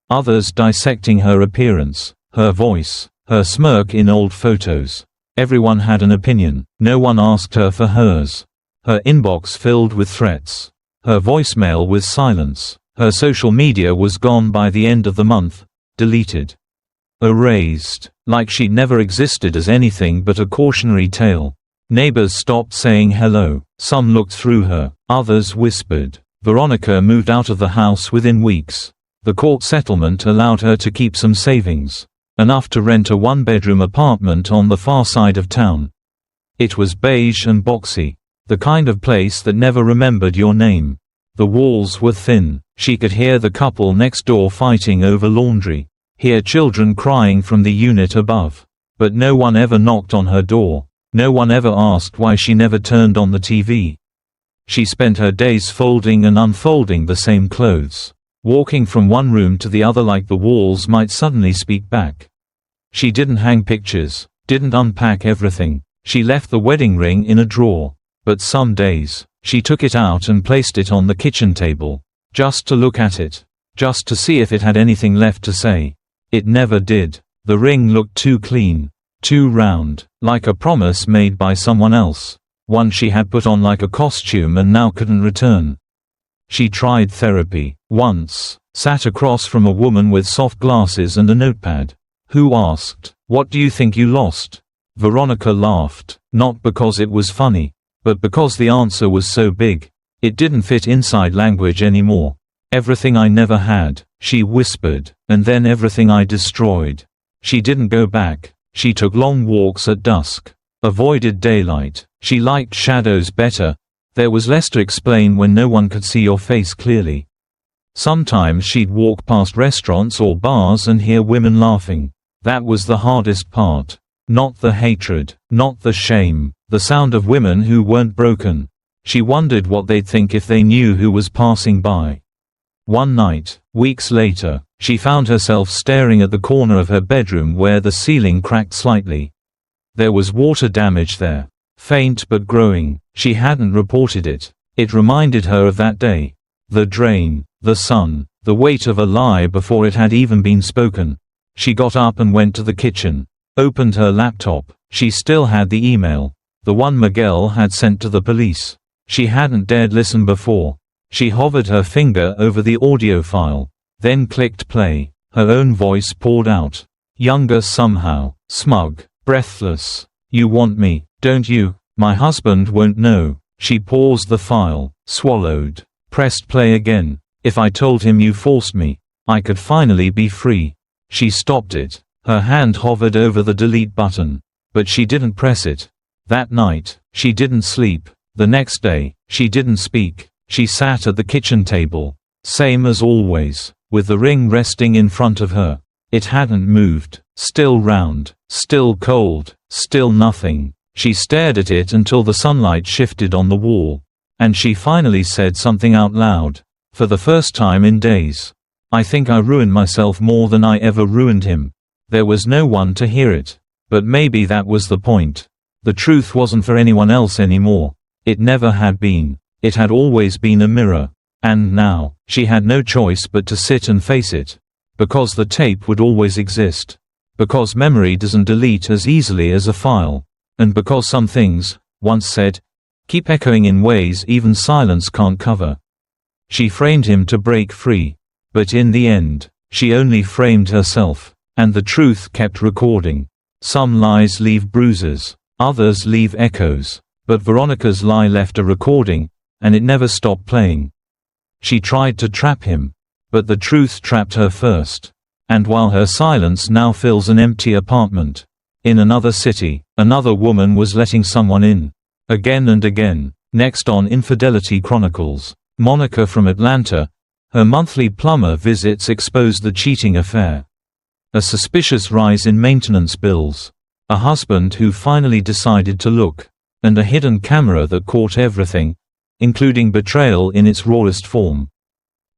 Others dissecting her appearance, her voice, her smirk in old photos. Everyone had an opinion, no one asked her for hers. Her inbox filled with threats. Her voicemail with silence. Her social media was gone by the end of the month, deleted. Erased, like she'd never existed as anything but a cautionary tale. Neighbors stopped saying hello. Some looked through her, others whispered. Veronica moved out of the house within weeks. The court settlement allowed her to keep some savings. Enough to rent a 1-bedroom apartment on the far side of town. It was beige and boxy. The kind of place that never remembered your name. The walls were thin. She could hear the couple next door fighting over laundry. Hear children crying from the unit above. But no one ever knocked on her door. No one ever asked why she never turned on the TV. She spent her days folding and unfolding the same clothes. Walking from one room to the other like the walls might suddenly speak back. She didn't hang pictures, didn't unpack everything. She left the wedding ring in a drawer. But some days, she took it out and placed it on the kitchen table. Just to look at it. Just to see if it had anything left to say. It never did. The ring looked too clean. Too round. Like a promise made by someone else. One she had put on like a costume and now couldn't return. She tried therapy. Once. Sat across from a woman with soft glasses and a notepad. Who asked, "What do you think you lost?" Veronica laughed. Not because it was funny. But because the answer was so big. It didn't fit inside language anymore. Everything I never had, she whispered, and then everything I destroyed. She didn't go back. She took long walks at dusk. Avoided daylight. She liked shadows better. There was less to explain when no one could see your face clearly. Sometimes she'd walk past restaurants or bars and hear women laughing. That was the hardest part. Not the hatred, not the shame, the sound of women who weren't broken. She wondered what they'd think if they knew who was passing by. One night, weeks later, she found herself staring at the corner of her bedroom where the ceiling cracked slightly. There was water damage there. Faint but growing. She hadn't reported it. It reminded her of that day. The drain, the sun, the weight of a lie before it had even been spoken. She got up and went to the kitchen. Opened her laptop. She still had the email. The one Miguel had sent to the police. She hadn't dared listen before. She hovered her finger over the audio file. Then clicked play. Her own voice poured out. Younger somehow. Smug. Breathless. "You want me, don't you? My husband won't know." She paused the file. Swallowed. Pressed play again. "If I told him you forced me, I could finally be free." She stopped it. Her hand hovered over the delete button. But she didn't press it. That night, she didn't sleep. The next day, she didn't speak. She sat at the kitchen table, Same as always, with the ring resting in front of her. It hadn't moved, still round, still cold, still nothing. She stared at it until the sunlight shifted on the wall. And she finally said something out loud. For the first time in days. I think I ruined myself more than I ever ruined him. There was no one to hear it. But maybe that was the point. The truth wasn't for anyone else anymore. It never had been. It had always been a mirror. And now, she had no choice but to sit and face it. Because the tape would always exist. Because memory doesn't delete as easily as a file. And because some things, once said, keep echoing in ways even silence can't cover. She framed him to break free. But in the end, she only framed herself. And the truth kept recording. Some lies leave bruises. Others leave echoes. But Veronica's lie left a recording, and it never stopped playing. She tried to trap him. But the truth trapped her first. And while her silence now fills an empty apartment. In another city, another woman was letting someone in. Again and again. Next on Infidelity Chronicles, Monica from Atlanta. Her monthly plumber visits exposed the cheating affair. A suspicious rise in maintenance bills. A husband who finally decided to look. And a hidden camera that caught everything, including betrayal in its rawest form.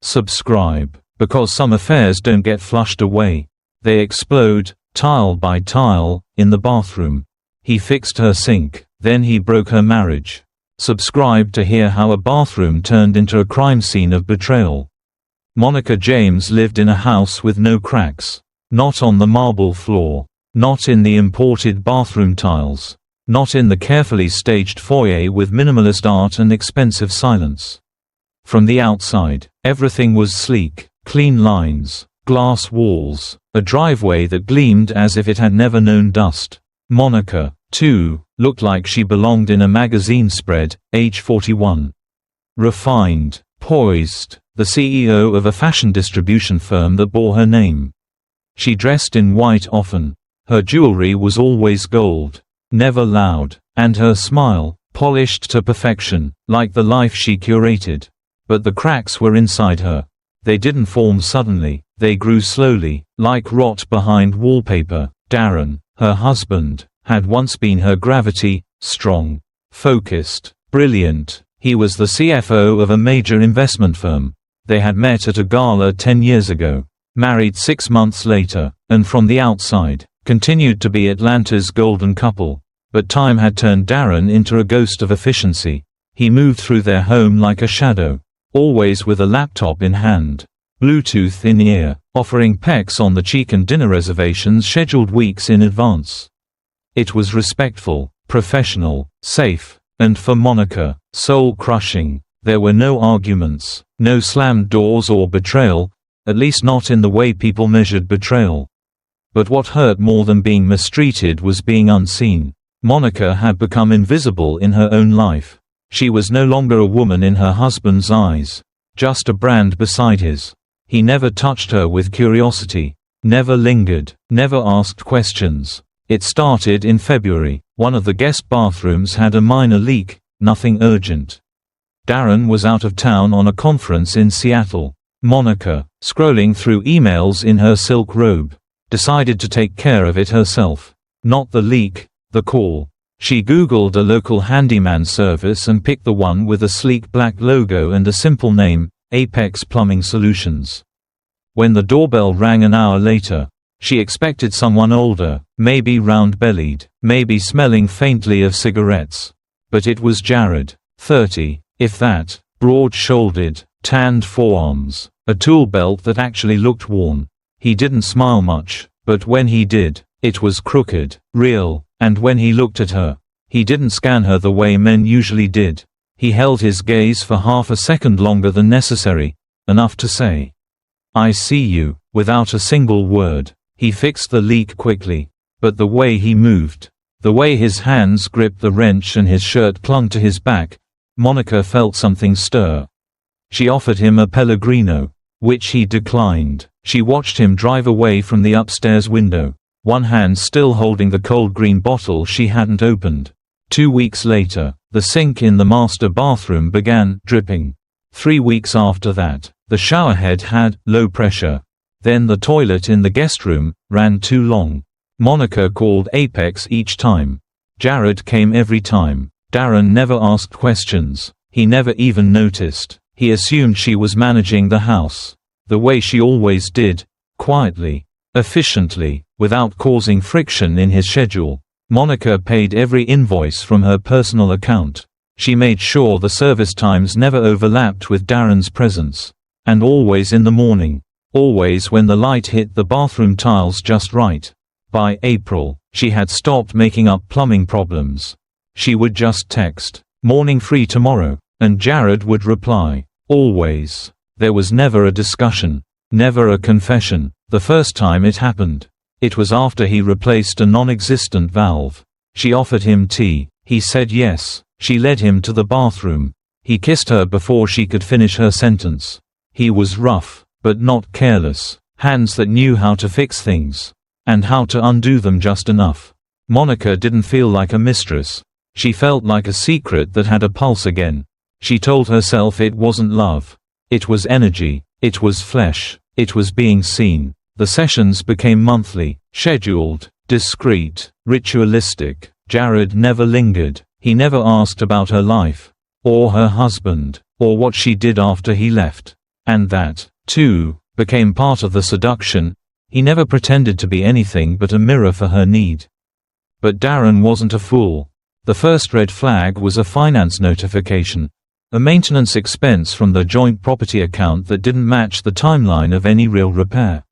Subscribe, because some affairs don't get flushed away. They explode, tile by tile, in the bathroom. He fixed her sink, then he broke her marriage. Subscribe to hear how a bathroom turned into a crime scene of betrayal. Monica James lived in a house with no cracks. Not on the marble floor. Not in the imported bathroom tiles. Not in the carefully staged foyer with minimalist art and expensive silence. From the outside, everything was sleek, clean lines, glass walls, a driveway that gleamed as if it had never known dust. Monica, too, looked like she belonged in a magazine spread, age 41. Refined, poised, the CEO of a fashion distribution firm that bore her name. She dressed in white often. Her jewelry was always gold. Never loud, and her smile, polished to perfection, like the life she curated. But the cracks were inside her. They didn't form suddenly, they grew slowly, like rot behind wallpaper. Darren, her husband, had once been her gravity, strong, focused, brilliant. He was the CFO of a major investment firm. They had met at a gala 10 years ago, married 6 months later, and from the outside, continued to be Atlanta's golden couple. But time had turned Darren into a ghost of efficiency. He moved through their home like a shadow, always with a laptop in hand, Bluetooth in ear, offering pecks on the cheek and dinner reservations scheduled weeks in advance. It was respectful, professional, safe, and for Monica, soul-crushing. There were no arguments, no slammed doors or betrayal, at least not in the way people measured betrayal. But what hurt more than being mistreated was being unseen. Monica had become invisible in her own life. She was no longer a woman in her husband's eyes, just a brand beside his. He never touched her with curiosity, never lingered, never asked questions. It started in February. One of the guest bathrooms had a minor leak, nothing urgent. Darren was out of town on a conference in Seattle. Monica, scrolling through emails in her silk robe, decided to take care of it herself. Not the leak, the call. She Googled a local handyman service and picked the one with a sleek black logo and a simple name, Apex Plumbing Solutions. When the doorbell rang an hour later, she expected someone older, maybe round-bellied, maybe smelling faintly of cigarettes. But it was Jared, 30, if that, broad-shouldered, tanned forearms, a tool belt that actually looked worn. He didn't smile much, but when he did, it was crooked, real. And when he looked at her, he didn't scan her the way men usually did. He held his gaze for half a second longer than necessary, enough to say, "I see you," without a single word. He fixed the leak quickly. But the way he moved, the way his hands gripped the wrench and his shirt clung to his back, Monica felt something stir. She offered him a Pellegrino, which he declined. She watched him drive away from the upstairs window, one hand still holding the cold green bottle she hadn't opened. 2 weeks later, the sink in the master bathroom began dripping. 3 weeks after that, The showerhead had low pressure. Then the toilet in the guest room ran too long. Monica called Apex each time. Jared came every time. Darren never asked questions. He never even noticed. He assumed she was managing the house the way she always did, quietly, efficiently, without causing friction in his schedule. Monica paid every invoice from her personal account. She made sure the service times never overlapped with Darren's presence. And always in the morning. Always when the light hit the bathroom tiles just right. By April, she had stopped making up plumbing problems. She would just text, "Morning free tomorrow," and Jared would reply, "Always." There was never a discussion. Never a confession. The first time it happened. It was after he replaced a non-existent valve. She offered him tea. He said yes. She led him to the bathroom. He kissed her before she could finish her sentence. He was rough, but not careless. Hands that knew how to fix things. And how to undo them just enough. Monica didn't feel like a mistress. She felt like a secret that had a pulse again. She told herself it wasn't love. It was energy. It was flesh. It was being seen. The sessions became monthly, scheduled, discreet, ritualistic. Jared never lingered. He never asked about her life, or her husband, or what she did after he left. And that, too, became part of the seduction. He never pretended to be anything but a mirror for her need. But Darren wasn't a fool. The first red flag was a finance notification. A maintenance expense from the joint property account that didn't match the timeline of any real repair.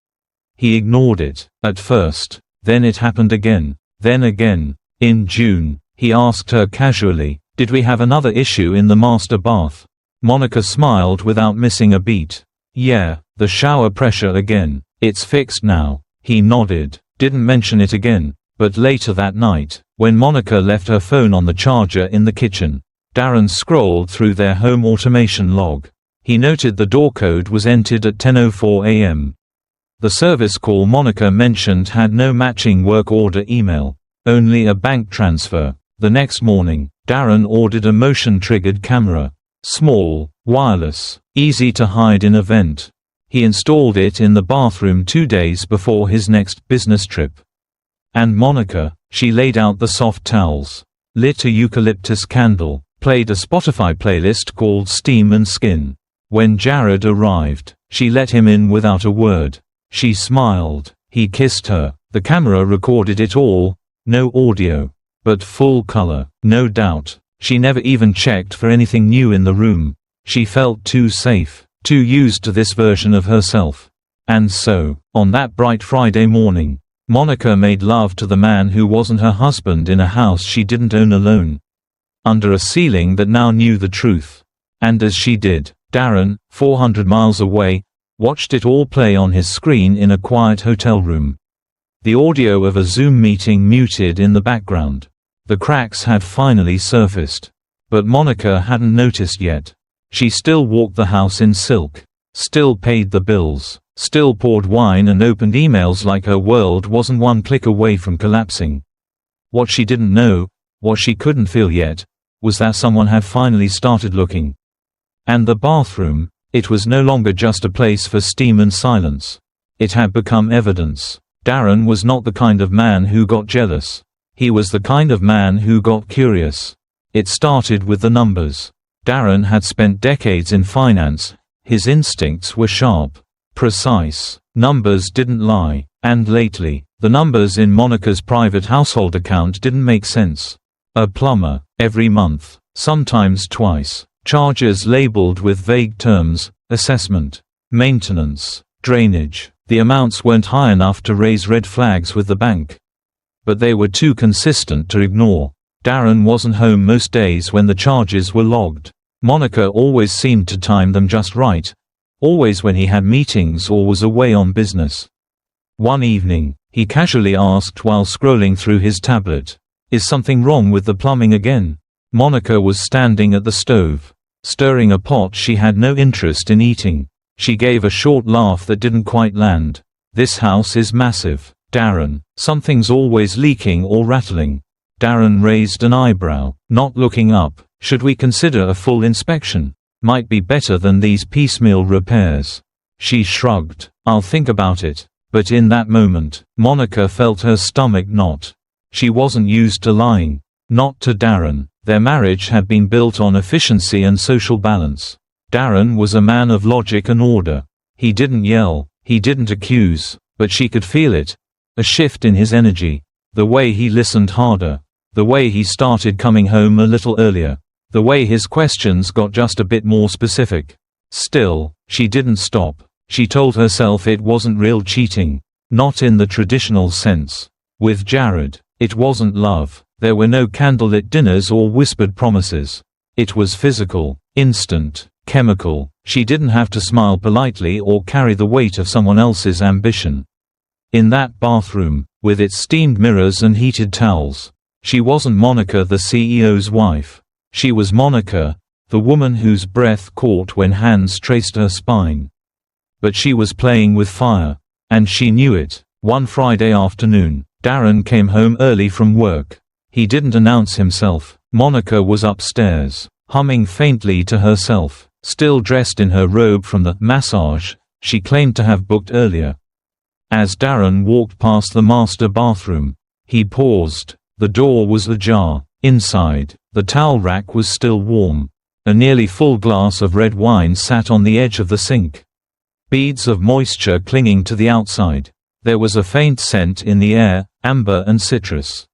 He ignored it, at first, then it happened again, then again. In June, he asked her casually, "Did we have another issue in the master bath?" Monica smiled without missing a beat. "Yeah, the shower pressure again. It's fixed now." He nodded, didn't mention it again. But later that night, when Monica left her phone on the charger in the kitchen, Darren scrolled through their home automation log. He noted the door code was entered at 10:04 a.m. The service call Monica mentioned had no matching work order email, only a bank transfer. The next morning, Darren ordered a motion-triggered camera. Small, wireless, easy to hide in a vent. He installed it in the bathroom 2 days before his next business trip. And Monica, she laid out the soft towels, lit a eucalyptus candle, played a Spotify playlist called Steam and Skin. When Jared arrived, she let him in without a word. She smiled. He kissed her. The camera recorded it all. No audio. But full color. No doubt. She never even checked for anything new in the room. She felt too safe, too used to this version of herself. And so, on that bright Friday morning, Monica made love to the man who wasn't her husband in a house she didn't own alone. Under a ceiling that now knew the truth. And as she did, Darren, 400 miles away, watched it all play on his screen in a quiet hotel room. The audio of a Zoom meeting muted in the background. The cracks had finally surfaced. But Monica hadn't noticed yet. She still walked the house in silk. Still paid the bills. Still poured wine and opened emails like her world wasn't one click away from collapsing. What she didn't know, what she couldn't feel yet, was that someone had finally started looking. And the bathroom, it was no longer just a place for steam and silence. It had become evidence. Darren was not the kind of man who got jealous. He was the kind of man who got curious. It started with the numbers. Darren had spent decades in finance. His instincts were sharp, precise. Numbers didn't lie. And lately, the numbers in Monica's private household account didn't make sense. A plumber, every month, sometimes twice. Charges labeled with vague terms, assessment, maintenance, drainage. The amounts weren't high enough to raise red flags with the bank. But they were too consistent to ignore. Darren wasn't home most days when the charges were logged. Monica always seemed to time them just right. Always when he had meetings or was away on business. One evening, he casually asked while scrolling through his tablet, "Is something wrong with the plumbing again?" Monica was standing at the stove, stirring a pot she had no interest in eating. She gave a short laugh that didn't quite land. "This house is massive, Darren. Something's always leaking or rattling." Darren raised an eyebrow, not looking up. "Should we consider a full inspection?" Might be better than these piecemeal repairs. She shrugged. I'll think about it. But in that moment, Monica felt her stomach knot. She wasn't used to lying. Not to Darren. Their marriage had been built on efficiency and social balance. Darren was a man of logic and order. He didn't yell, he didn't accuse, but she could feel it. A shift in his energy. The way he listened harder. The way he started coming home a little earlier. The way his questions got just a bit more specific. Still, she didn't stop. She told herself it wasn't real cheating. Not in the traditional sense. With Jared, it wasn't love. There were no candlelit dinners or whispered promises. It was physical, instant, chemical. She didn't have to smile politely or carry the weight of someone else's ambition. In that bathroom, with its steamed mirrors and heated towels, she wasn't Monica the CEO's wife. She was Monica, the woman whose breath caught when hands traced her spine. But she was playing with fire. And she knew it. One Friday afternoon, Darren came home early from work. He didn't announce himself. Monica was upstairs, humming faintly to herself, still dressed in her robe from the massage she claimed to have booked earlier. As Darren walked past the master bathroom, he paused. The door was ajar. Inside, the towel rack was still warm. A nearly full glass of red wine sat on the edge of the sink. Beads of moisture clinging to the outside. There was a faint scent in the air, amber and citrus.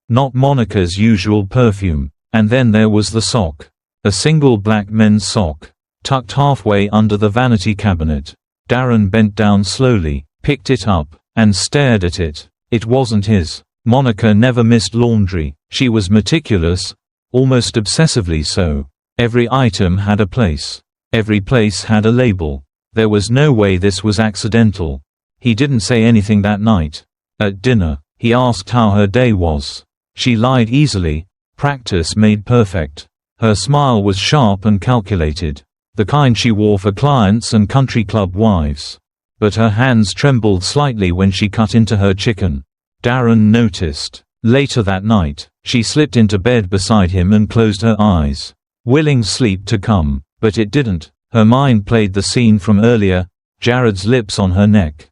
Not Monica's usual perfume. And then there was the sock. A single black men's sock, tucked halfway under the vanity cabinet. Darren bent down slowly, picked it up, and stared at it. It wasn't his. Monica never missed laundry. She was meticulous, almost obsessively so. Every item had a place. Every place had a label. There was no way this was accidental. He didn't say anything that night. At dinner, he asked how her day was. She lied easily. Practice made perfect. Her smile was sharp and calculated, the kind she wore for clients and country club wives. But her hands trembled slightly when she cut into her chicken. Darren noticed. Later that night, she slipped into bed beside him and closed her eyes, willing sleep to come, but it didn't. Her mind played the scene from earlier, Jared's lips on her neck.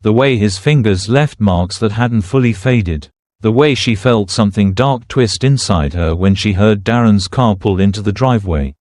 The way his fingers left marks that hadn't fully faded. The way she felt something dark twist inside her when she heard Darren's car pull into the driveway.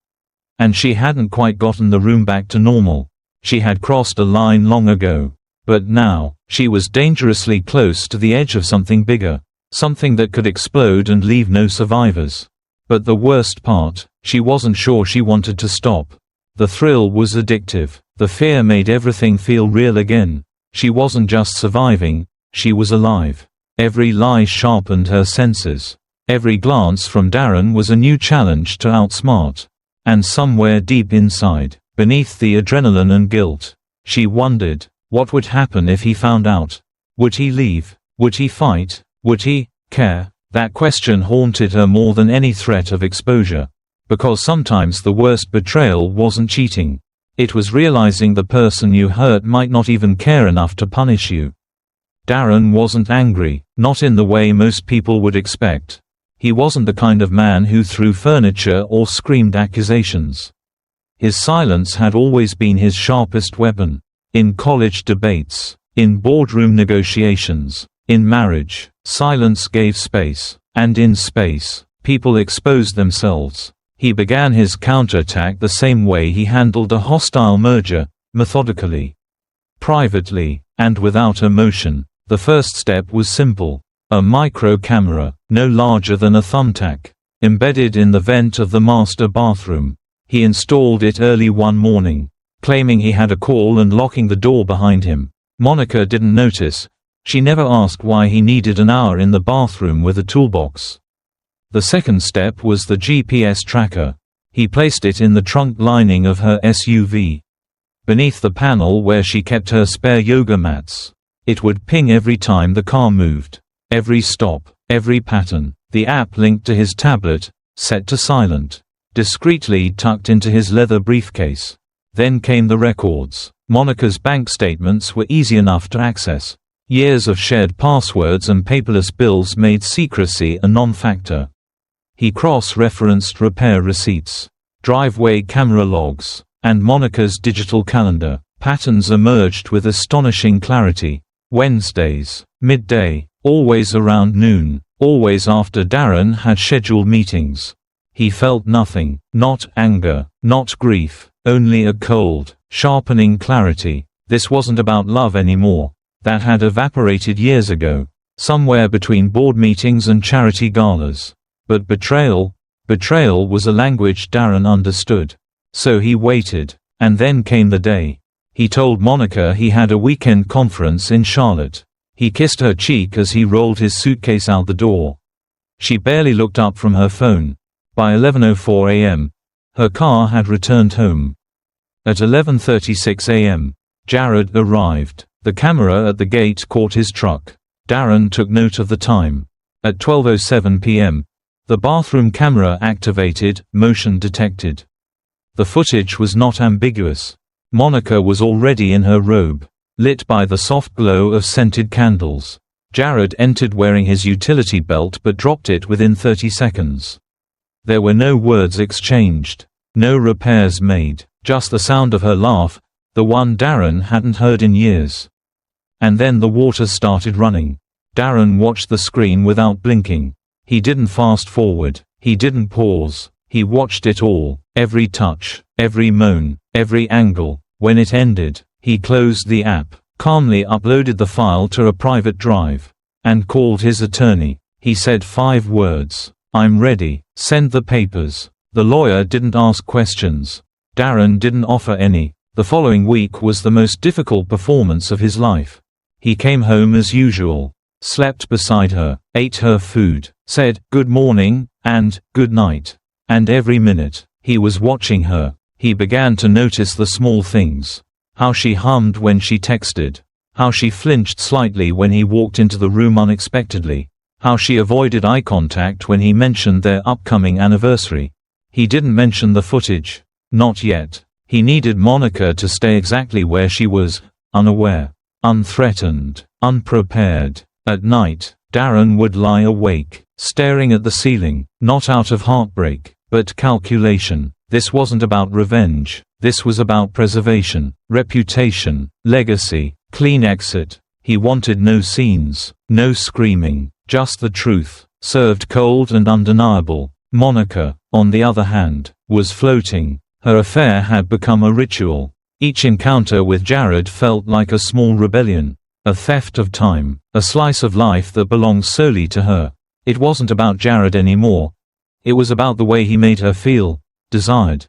And she hadn't quite gotten the room back to normal. She had crossed a line long ago. But now, she was dangerously close to the edge of something bigger. Something that could explode and leave no survivors. But the worst part, she wasn't sure she wanted to stop. The thrill was addictive. The fear made everything feel real again. She wasn't just surviving, she was alive. Every lie sharpened her senses. Every glance from Darren was a new challenge to outsmart. And somewhere deep inside, beneath the adrenaline and guilt, she wondered, what would happen if he found out? Would he leave? Would he fight? Would he care? That question haunted her more than any threat of exposure. Because sometimes the worst betrayal wasn't cheating. It was realizing the person you hurt might not even care enough to punish you. Darren wasn't angry, not in the way most people would expect. He wasn't the kind of man who threw furniture or screamed accusations. His silence had always been his sharpest weapon. In college debates, in boardroom negotiations, in marriage, silence gave space. And in space, people exposed themselves. He began his counterattack the same way he handled a hostile merger, methodically. Privately, and without emotion. The first step was simple. A micro camera, no larger than a thumbtack, embedded in the vent of the master bathroom. He installed it early one morning, claiming he had a call and locking the door behind him. Monica didn't notice. She never asked why he needed an hour in the bathroom with a toolbox. The second step was the GPS tracker. He placed it in the trunk lining of her SUV. Beneath the panel where she kept her spare yoga mats. It would ping every time the car moved. Every stop, every pattern. The app linked to his tablet, set to silent. Discreetly tucked into his leather briefcase. Then came the records. Monica's bank statements were easy enough to access. Years of shared passwords and paperless bills made secrecy a non-factor. He cross-referenced repair receipts. driveway camera logs, and Monica's digital calendar. Patterns emerged with astonishing clarity. Wednesdays, midday, always around noon, always after Darren had scheduled meetings. He felt nothing, not anger, not grief, only a cold, sharpening clarity. This wasn't about love anymore. That had evaporated years ago, somewhere between board meetings and charity galas. But betrayal was a language Darren understood. So he waited. And then came the day. He told Monica he had a weekend conference in Charlotte. He kissed her cheek as he rolled his suitcase out the door. She barely looked up from her phone. By 11:04 a.m., her car had returned home. At 11:36 a.m., Jared arrived. The camera at the gate caught his truck. Darren took note of the time. At 12:07 p.m., the bathroom camera activated, motion detected. The footage was not ambiguous. Monica was already in her robe, lit by the soft glow of scented candles. Jared entered wearing his utility belt but dropped it within 30 seconds. There were no words exchanged, no repairs made, just the sound of her laugh, the one Darren hadn't heard in years. And then the water started running. Darren watched the screen without blinking. He didn't fast forward, he didn't pause, he watched it all, every touch, every moan, every angle. When it ended, he closed the app, calmly uploaded the file to a private drive, and called his attorney. He said 5 words: "I'm ready, send the papers." The lawyer didn't ask questions. Darren didn't offer any. The following week was the most difficult performance of his life. He came home as usual, slept beside her, ate her food, said, "Good morning," and, "Good night." And every minute, he was watching her. He began to notice the small things. How she hummed when she texted. How she flinched slightly when he walked into the room unexpectedly. How she avoided eye contact when he mentioned their upcoming anniversary. He didn't mention the footage. Not yet. He needed Monica to stay exactly where she was, unaware, unthreatened, unprepared. At night, Darren would lie awake, staring at the ceiling, not out of heartbreak, but calculation. This wasn't about revenge. This was about preservation, reputation, legacy, clean exit. He wanted no scenes, no screaming, just the truth, served cold and undeniable. Monica, on the other hand, was floating. Her affair had become a ritual. Each encounter with Jared felt like a small rebellion, a theft of time, a slice of life that belonged solely to her. It wasn't about Jared anymore. It was about the way he made her feel, desired.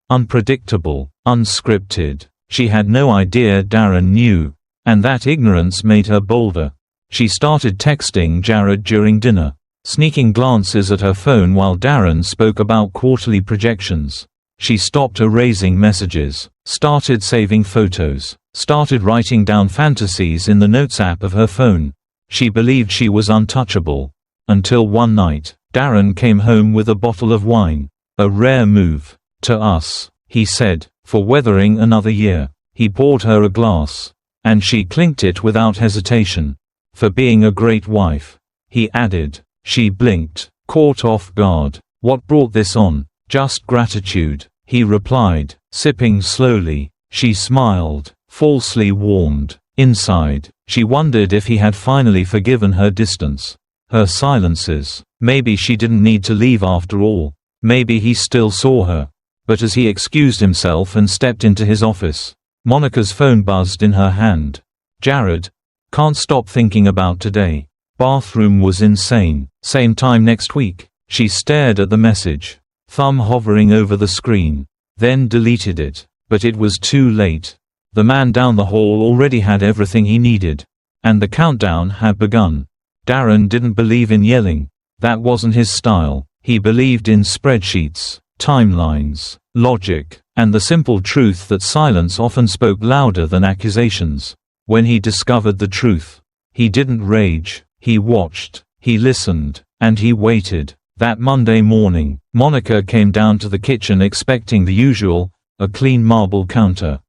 Unpredictable, unscripted. She had no idea Darren knew, and that ignorance made her bolder. She started texting Jared during dinner, sneaking glances at her phone while Darren spoke about quarterly projections. She stopped erasing messages, started saving photos, started writing down fantasies in the Notes app of her phone. She believed she was untouchable. Until one night, Darren came home with a bottle of wine. A rare move. To us, he said, for weathering another year. He poured her a glass. And she clinked it without hesitation. For being a great wife. He added. She blinked, caught off guard. What brought this on? Just gratitude, he replied, sipping slowly. She smiled, falsely warmed. Inside, she wondered if he had finally forgiven her distance. Her silences. Maybe she didn't need to leave after all. Maybe he still saw her. But as he excused himself and stepped into his office, Monica's phone buzzed in her hand. Jared. Can't stop thinking about today. Bathroom was insane. Same time next week. She stared at the message, thumb hovering over the screen, then deleted it. But it was too late. The man down the hall already had everything he needed. And the countdown had begun. Darren didn't believe in yelling. That wasn't his style. He believed in spreadsheets, timelines, logic, and the simple truth that silence often spoke louder than accusations. When he discovered the truth, he didn't rage, he watched, he listened, and he waited. That Monday morning, Monica came down to the kitchen expecting the usual, a clean marble counter,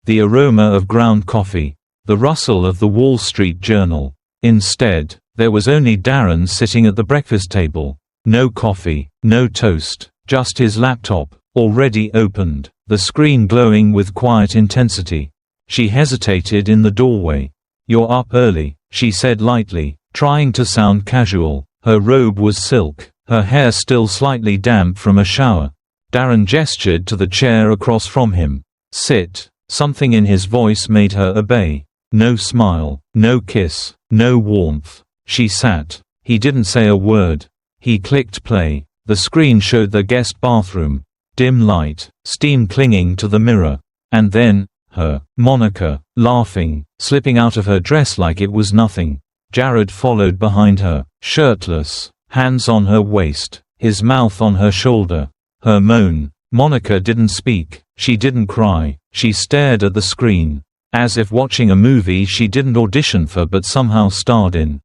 the aroma of ground coffee, the rustle of the Wall Street Journal. Instead, there was only Darren sitting at the breakfast table. No coffee, no toast, just his laptop, already opened, the screen glowing with quiet intensity. She hesitated in the doorway. "You're up early," she said lightly, trying to sound casual. Her robe was silk, her hair still slightly damp from a shower. Darren gestured to the chair across from him. "Sit." Something in his voice made her obey. No smile, no kiss, no warmth. She sat. He didn't say a word. He clicked play. The screen showed the guest bathroom. Dim light, steam clinging to the mirror. And then, her, Monica, laughing, slipping out of her dress like it was nothing. Jared followed behind her, shirtless, hands on her waist, his mouth on her shoulder. Her moan. Monica didn't speak, she didn't cry, she stared at the screen, as if watching a movie she didn't audition for but somehow starred in.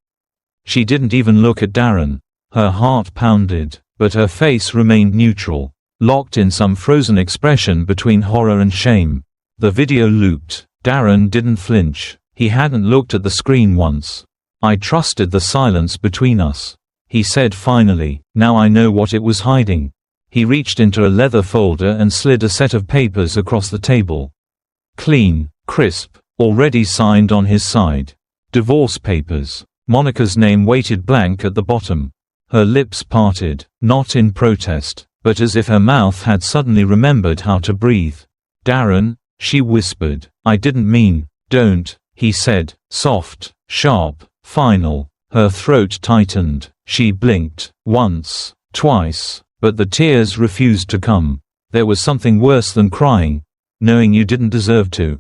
She didn't even look at Darren. Her heart pounded, but her face remained neutral, locked in some frozen expression between horror and shame. The video looped. Darren didn't flinch. He hadn't looked at the screen once. "I trusted the silence between us," he said finally. "Now I know what it was hiding." He reached into a leather folder and slid a set of papers across the table. Clean, crisp, already signed on his side. Divorce papers. Monica's name waited blank at the bottom. Her lips parted, not in protest, but as if her mouth had suddenly remembered how to breathe. "Darren," she whispered. "I didn't mean." "Don't," he said, soft, sharp, final. Her throat tightened. She blinked, once, twice. But the tears refused to come. There was something worse than crying, knowing you didn't deserve to.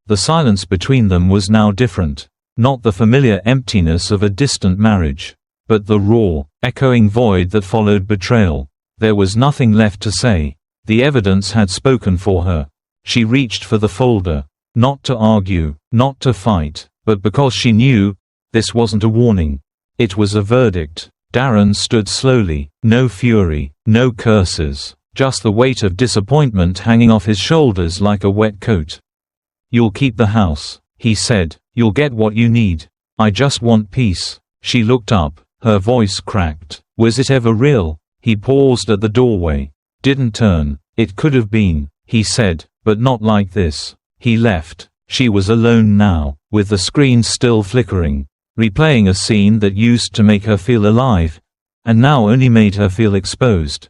The silence between them was now different. Not the familiar emptiness of a distant marriage, but the raw, echoing void that followed betrayal. There was nothing left to say. The evidence had spoken for her. She reached for the folder, not to argue, not to fight, but because she knew this wasn't a warning. It was a verdict. Darren stood slowly, no fury, no curses, just the weight of disappointment hanging off his shoulders like a wet coat. "You'll keep the house," he said. "You'll get what you need. I just want peace." She looked up, her voice cracked. "Was it ever real?" He paused at the doorway. Didn't turn. "It could have been," he said, "but not like this." He left. She was alone now, with the screen still flickering, replaying a scene that used to make her feel alive, and now only made her feel exposed.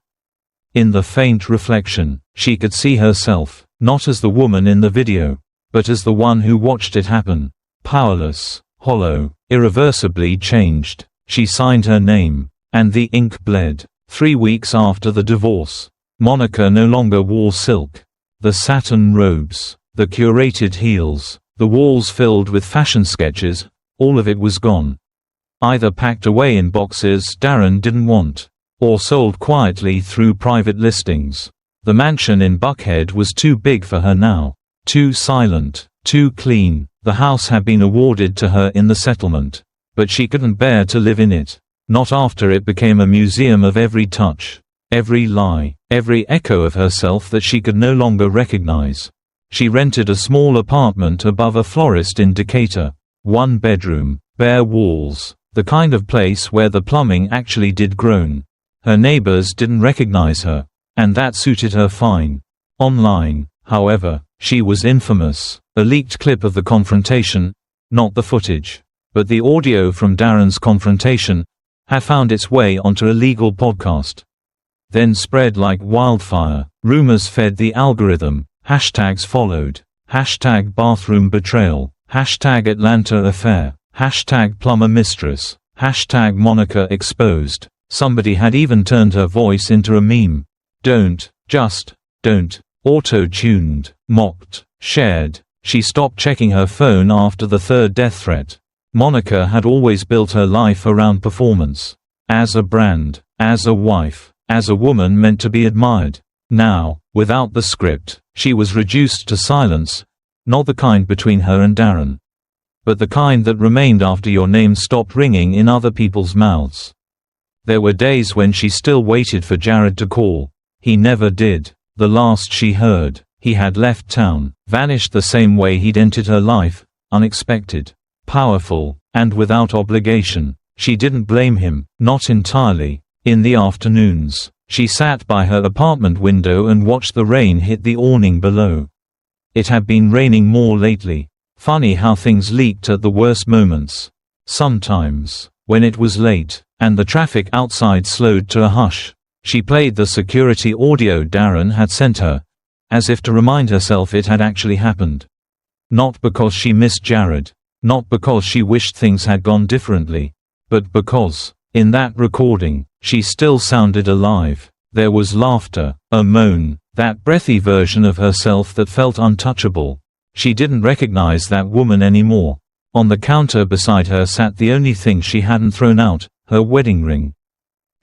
In the faint reflection, she could see herself, not as the woman in the video, but as the one who watched it happen. Powerless, hollow, irreversibly changed. She signed her name, and the ink bled. 3 weeks after the divorce, Monica no longer wore silk. The satin robes, the curated heels, the walls filled with fashion sketches, all of it was gone. Either packed away in boxes Darren didn't want, or sold quietly through private listings. The mansion in Buckhead was too big for her now. Too silent, too clean. The house had been awarded to her in the settlement, but she couldn't bear to live in it. Not after it became a museum of every touch, every lie, every echo of herself that she could no longer recognize. She rented a small apartment above a florist in Decatur. 1 bedroom, bare walls, the kind of place where the plumbing actually did groan. Her neighbors didn't recognize her, and that suited her fine. Online, however, she was infamous. A leaked clip of the confrontation, not the footage, but the audio from Darren's confrontation, had found its way onto a legal podcast. Then spread like wildfire. Rumors fed the algorithm. Hashtags followed. Hashtag bathroom betrayal. Hashtag Atlanta affair. Hashtag plumber mistress. Hashtag Monica exposed. Somebody had even turned her voice into a meme. Don't, just, don't. Auto-tuned, mocked, shared. She stopped checking her phone after the 3rd death threat. Monica had always built her life around performance. As a brand, as a wife, as a woman meant to be admired. Now, without the script, she was reduced to silence, not the kind between her and Darren, but the kind that remained after your name stopped ringing in other people's mouths. There were days when she still waited for Jared to call. He never did. The last she heard, he had left town, vanished the same way he'd entered her life, unexpected, powerful, and without obligation. She didn't blame him, not entirely. In the afternoons, She sat by her apartment window and watched the rain hit the awning below. It had been raining more lately. Funny how things leaked at the worst moments. Sometimes, when it was late, and the traffic outside slowed to a hush, she played the security audio Darren had sent her, as if to remind herself it had actually happened. Not because she missed Jared. Not because she wished things had gone differently. But because, in that recording, she still sounded alive. There was laughter, a moan, that breathy version of herself that felt untouchable. She didn't recognize that woman anymore. On the counter beside her sat the only thing she hadn't thrown out, her wedding ring.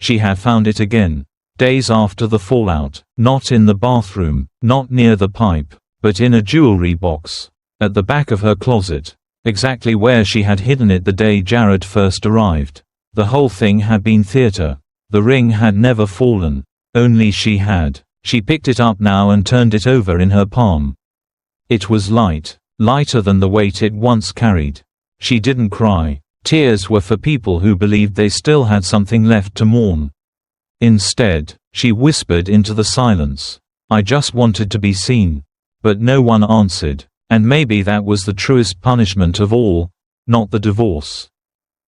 She had found it again, days after the fallout, not in the bathroom, not near the pipe, but in a jewelry box, at the back of her closet, exactly where she had hidden it the day Jared first arrived. The whole thing had been theater. The ring had never fallen. Only she had. She picked it up now and turned it over in her palm. It was light, lighter than the weight it once carried. She didn't cry. Tears were for people who believed they still had something left to mourn. Instead, she whispered into the silence, "I just wanted to be seen." But no one answered. And maybe that was the truest punishment of all. Not the divorce.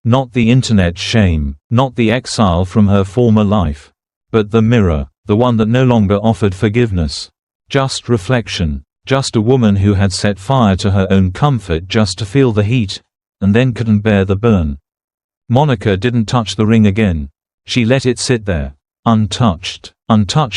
Not the internet shame. Not the exile from her former life. But the mirror, the one that no longer offered forgiveness. Just reflection. Just a woman who had set fire to her own comfort just to feel the heat, and then couldn't bear the burn. Monica didn't touch the ring again. She let it sit there, untouched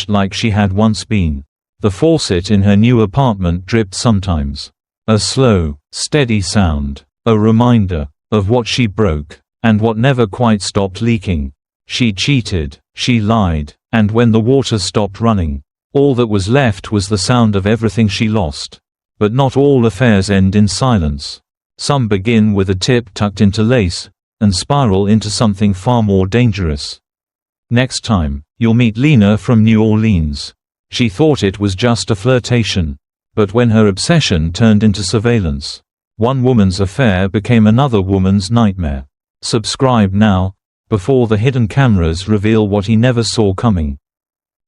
like she had once been. The faucet in her new apartment dripped sometimes. A slow, steady sound, a reminder of what she broke, and what never quite stopped leaking. She cheated, she lied, and when the water stopped running, all that was left was the sound of everything she lost. But not all affairs end in silence. Some begin with a tip tucked into lace, and spiral into something far more dangerous. Next time, you'll meet Lena from New Orleans. She thought it was just a flirtation. But when her obsession turned into surveillance, one woman's affair became another woman's nightmare. Subscribe now, before the hidden cameras reveal what he never saw coming.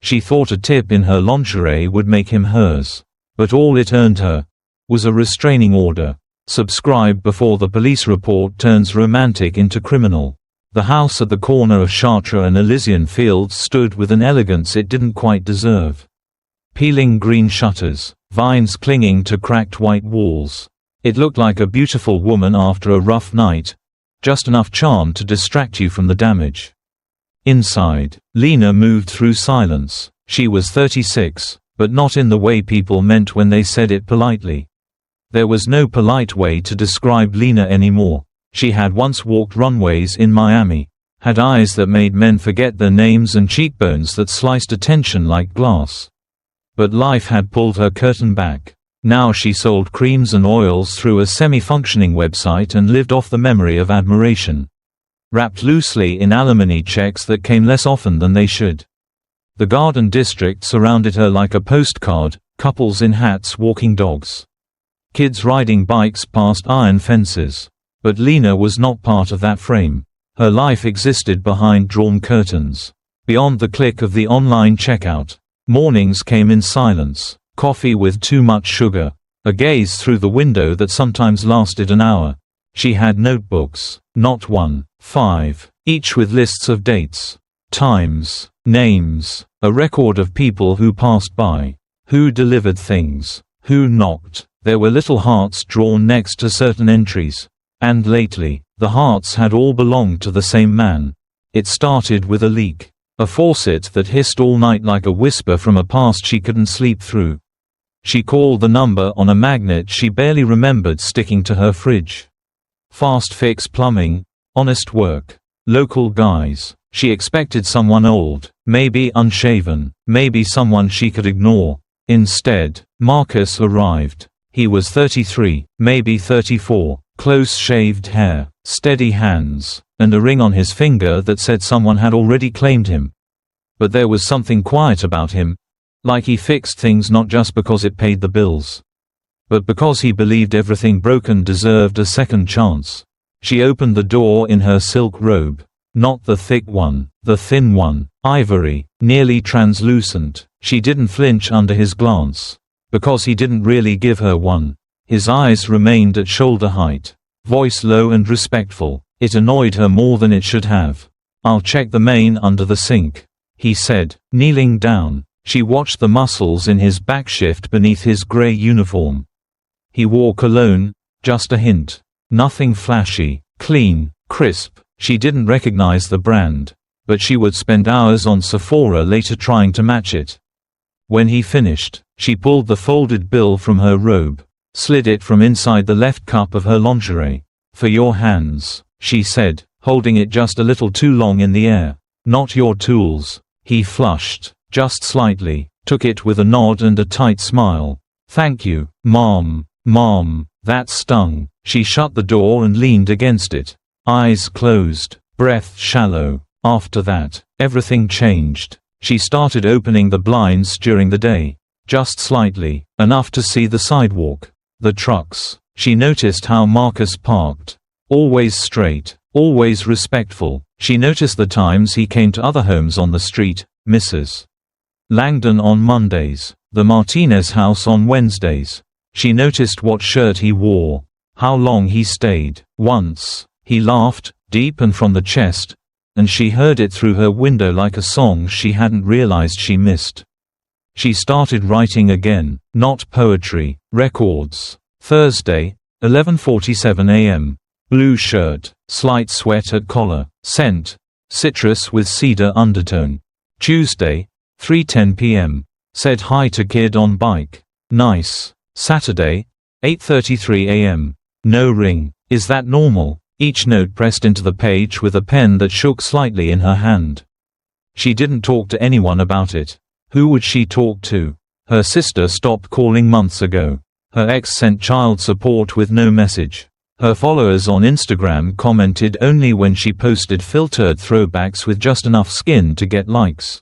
She thought a tip in her lingerie would make him hers. But all it earned her was a restraining order. Subscribe before the police report turns romantic into criminal. The house at the corner of Chartres and Elysian Fields stood with an elegance it didn't quite deserve. Peeling green shutters, vines clinging to cracked white walls. It looked like a beautiful woman after a rough night, just enough charm to distract you from the damage. Inside, Lena moved through silence. She was 36, but not in the way people meant when they said it politely. There was no polite way to describe Lena anymore. She had once walked runways in Miami, had eyes that made men forget their names and cheekbones that sliced attention like glass. But life had pulled her curtain back. Now she sold creams and oils through a semi-functioning website and lived off the memory of admiration, wrapped loosely in alimony checks that came less often than they should. The Garden District surrounded her like a postcard, couples in hats walking dogs. Kids riding bikes past iron fences. But Lena was not part of that frame. Her life existed behind drawn curtains. Beyond the click of the online checkout. Mornings came in silence, coffee with too much sugar, a gaze through the window that sometimes lasted an hour. She had notebooks, not one, 5, each with lists of dates, times, names, a record of people who passed by, who delivered things, who knocked. There were little hearts drawn next to certain entries. And lately, the hearts had all belonged to the same man. It started with a leak. A faucet that hissed all night like a whisper from a past she couldn't sleep through. She called the number on a magnet she barely remembered sticking to her fridge. Fast fix plumbing, honest work, local guys. She expected someone old, maybe unshaven, maybe someone she could ignore. Instead, Marcus arrived. He was 33, maybe 34, close-shaved hair, steady hands, and a ring on his finger that said someone had already claimed him. But there was something quiet about him, like he fixed things not just because it paid the bills, but because he believed everything broken deserved a second chance. She opened the door in her silk robe, not the thick one, the thin one, ivory, nearly translucent. She didn't flinch under his glance. Because he didn't really give her one. His eyes remained at shoulder height. Voice low and respectful. It annoyed her more than it should have. "I'll check the main under the sink," he said, kneeling down. She watched the muscles in his back shift beneath his gray uniform. He wore cologne, just a hint. Nothing flashy, clean, crisp. She didn't recognize the brand. But she would spend hours on Sephora later trying to match it. When he finished, she pulled the folded bill from her robe, slid it from inside the left cup of her lingerie. "For your hands," she said, holding it just a little too long in the air. "Not your tools." He flushed, just slightly, took it with a nod and a tight smile. "Thank you, Mom." "Mom." That stung. She shut the door and leaned against it. Eyes closed, breath shallow. After that, everything changed. She started opening the blinds during the day. Just slightly, enough to see the sidewalk. The trucks. She noticed how Marcus parked. Always straight, always respectful. She noticed the times he came to other homes on the street, Mrs. Langdon on Mondays, the Martinez house on Wednesdays. She noticed what shirt he wore, how long he stayed. Once, he laughed, deep and from the chest, and she heard it through her window like a song she hadn't realized she missed. She started writing again, not poetry, records. Thursday, 11:47 a.m. Blue shirt, slight sweat at collar, scent, citrus with cedar undertone. Tuesday, 3:10 p.m. Said hi to kid on bike. Nice. Saturday, 8:33 a.m. No ring. Is that normal? Each note pressed into the page with a pen that shook slightly in her hand. She didn't talk to anyone about it. Who would she talk to? Her sister stopped calling months ago. Her ex sent child support with no message. Her followers on Instagram commented only when she posted filtered throwbacks with just enough skin to get likes.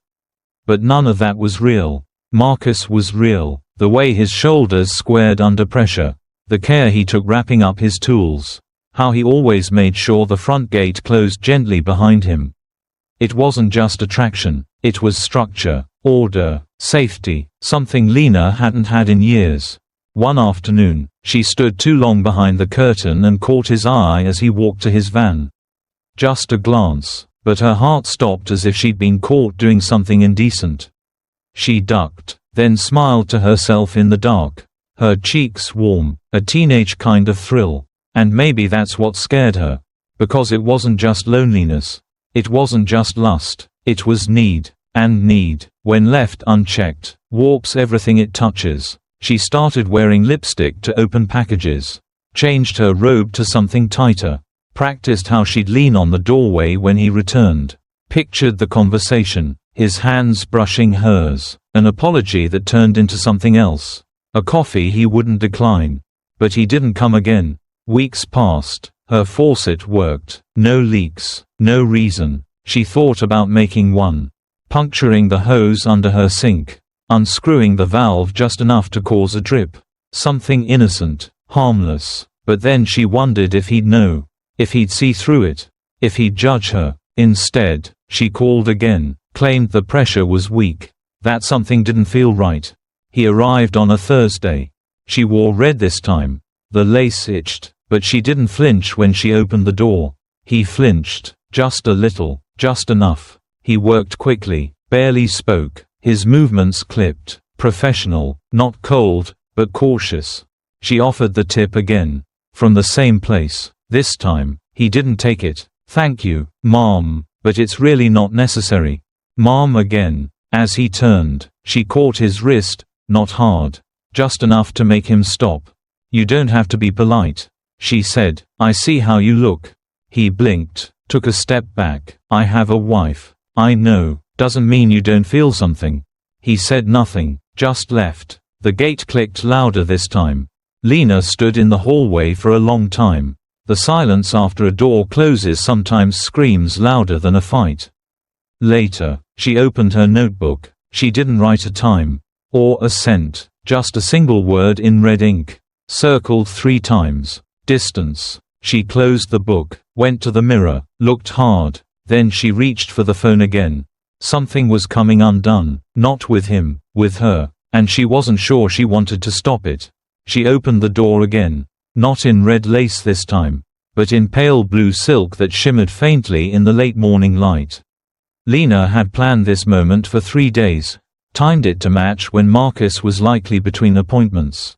But none of that was real. Marcus was real. The way his shoulders squared under pressure. The care he took wrapping up his tools. How he always made sure the front gate closed gently behind him. It wasn't just attraction, it was structure, order, safety, something Lena hadn't had in years. One afternoon, she stood too long behind the curtain and caught his eye as he walked to his van. Just a glance, but her heart stopped as if she'd been caught doing something indecent. She ducked, then smiled to herself in the dark. Her cheeks warm, a teenage kind of thrill. And maybe that's what scared her. Because it wasn't just loneliness. It wasn't just lust. It was need. And need, when left unchecked, warps everything it touches. She started wearing lipstick to open packages. Changed her robe to something tighter. Practiced how she'd lean on the doorway when he returned. Pictured the conversation, his hands brushing hers. An apology that turned into something else. A coffee he wouldn't decline. But he didn't come again. Weeks passed. Her faucet worked. No leaks. No reason. She thought about making one. Puncturing the hose under her sink. Unscrewing the valve just enough to cause a drip. Something innocent. Harmless. But then she wondered if he'd know. If he'd see through it. If he'd judge her. Instead, she called again. Claimed the pressure was weak. That something didn't feel right. He arrived on a Thursday. She wore red this time. The lace itched, but she didn't flinch when she opened the door. He flinched, just a little, just enough. He worked quickly, barely spoke, his movements clipped, professional, not cold, but cautious. She offered the tip again. From the same place. This time, he didn't take it. "Thank you, Mom, but it's really not necessary." "Mom" again. As he turned, she caught his wrist, not hard. Just enough to make him stop. "You don't have to be polite," she said. "I see how you look." He blinked, took a step back. "I have a wife." "I know. Doesn't mean you don't feel something." He said nothing, just left. The gate clicked louder this time. Lena stood in the hallway for a long time. The silence after a door closes sometimes screams louder than a fight. Later, she opened her notebook. She didn't write a time. Or a cent. Just a single word in red ink. Circled 3 times. Distance. She closed the book, went to the mirror, looked hard. Then she reached for the phone again. Something was coming undone, not with him, with her, and she wasn't sure she wanted to stop it. She opened the door again. Not in red lace this time, but in pale blue silk that shimmered faintly in the late morning light. Lena had planned this moment for 3 days, timed it to match when Marcus was likely between appointments.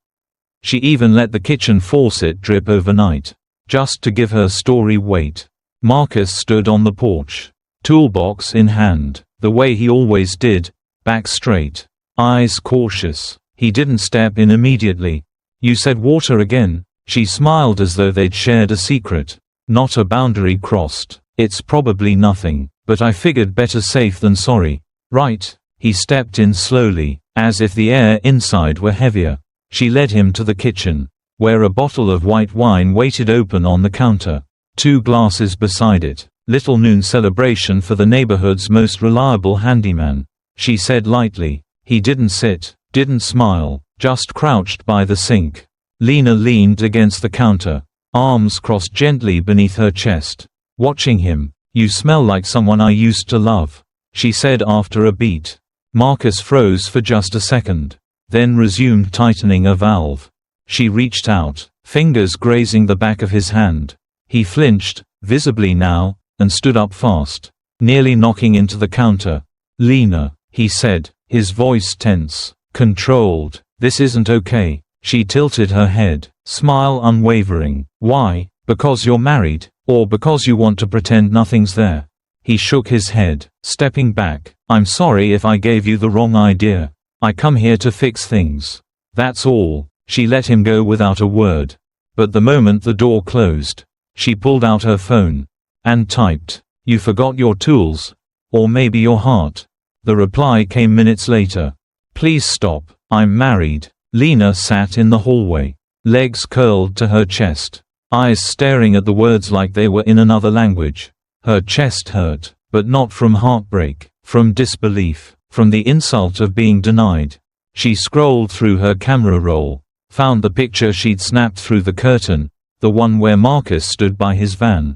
She even let the kitchen faucet drip overnight, just to give her story weight. Marcus stood on the porch, toolbox in hand, the way he always did, back straight, eyes cautious. He didn't step in immediately. "You said water again?" She smiled as though they'd shared a secret. "Not a boundary crossed. It's probably nothing, but I figured better safe than sorry." "Right." He stepped in slowly, as if the air inside were heavier. She led him to the kitchen, where a bottle of white wine waited open on the counter. 2 glasses beside it. "Little noon celebration for the neighborhood's most reliable handyman," she said lightly. He didn't sit, didn't smile, just crouched by the sink. Lena leaned against the counter, arms crossed gently beneath her chest, watching him. "You smell like someone I used to love," she said after a beat. Marcus froze for just a second, then resumed tightening a valve. She reached out, fingers grazing the back of his hand. He flinched, visibly now, and stood up fast, nearly knocking into the counter. "Lena," he said, his voice tense, controlled. "This isn't okay." She tilted her head, smile unwavering. "Why? Because you're married? Or because you want to pretend nothing's there?" He shook his head, stepping back. "I'm sorry if I gave you the wrong idea. I come here to fix things. That's all." She let him go without a word. But the moment the door closed, she pulled out her phone and typed, "You forgot your tools. Or maybe your heart." The reply came minutes later. "Please stop. I'm married." Lena sat in the hallway, legs curled to her chest, eyes staring at the words like they were in another language. Her chest hurt, but not from heartbreak, from disbelief, from the insult of being denied. She scrolled through her camera roll, found the picture she'd snapped through the curtain, the one where Marcus stood by his van,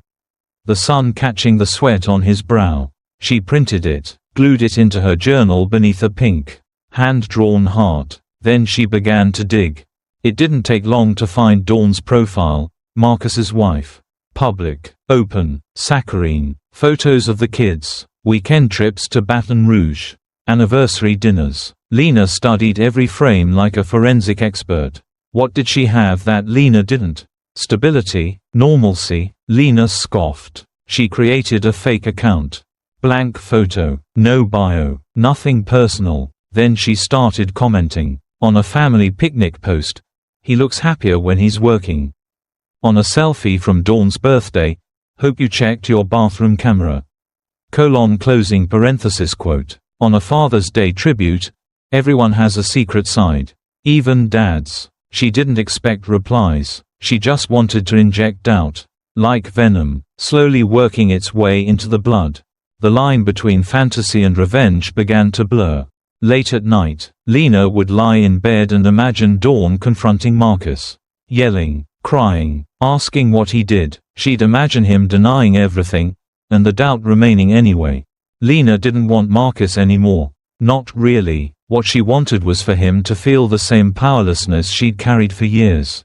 the sun catching the sweat on his brow. She printed it, glued it into her journal beneath a pink, hand-drawn heart. Then she began to dig. It didn't take long to find Dawn's profile, Marcus's wife. Public, open, saccharine, photos of the kids, weekend trips to Baton Rouge, anniversary dinners. Lena studied every frame like a forensic expert. What did she have that Lena didn't? Stability, normalcy. Lena scoffed. She created a fake account. Blank photo, no bio, nothing personal. Then she started commenting. On a family picnic post, "He looks happier when he's working." On a selfie from Dawn's birthday, "Hope you checked your bathroom camera." Closing parenthesis quote. On a Father's Day tribute, "Everyone has a secret side. Even dads." She didn't expect replies. She just wanted to inject doubt, like venom, slowly working its way into the blood. The line between fantasy and revenge began to blur. Late at night, Lena would lie in bed and imagine Dawn confronting Marcus, yelling, crying, asking what he did. She'd imagine him denying everything, and the doubt remaining anyway. Lena didn't want Marcus anymore. Not really. What she wanted was for him to feel the same powerlessness she'd carried for years.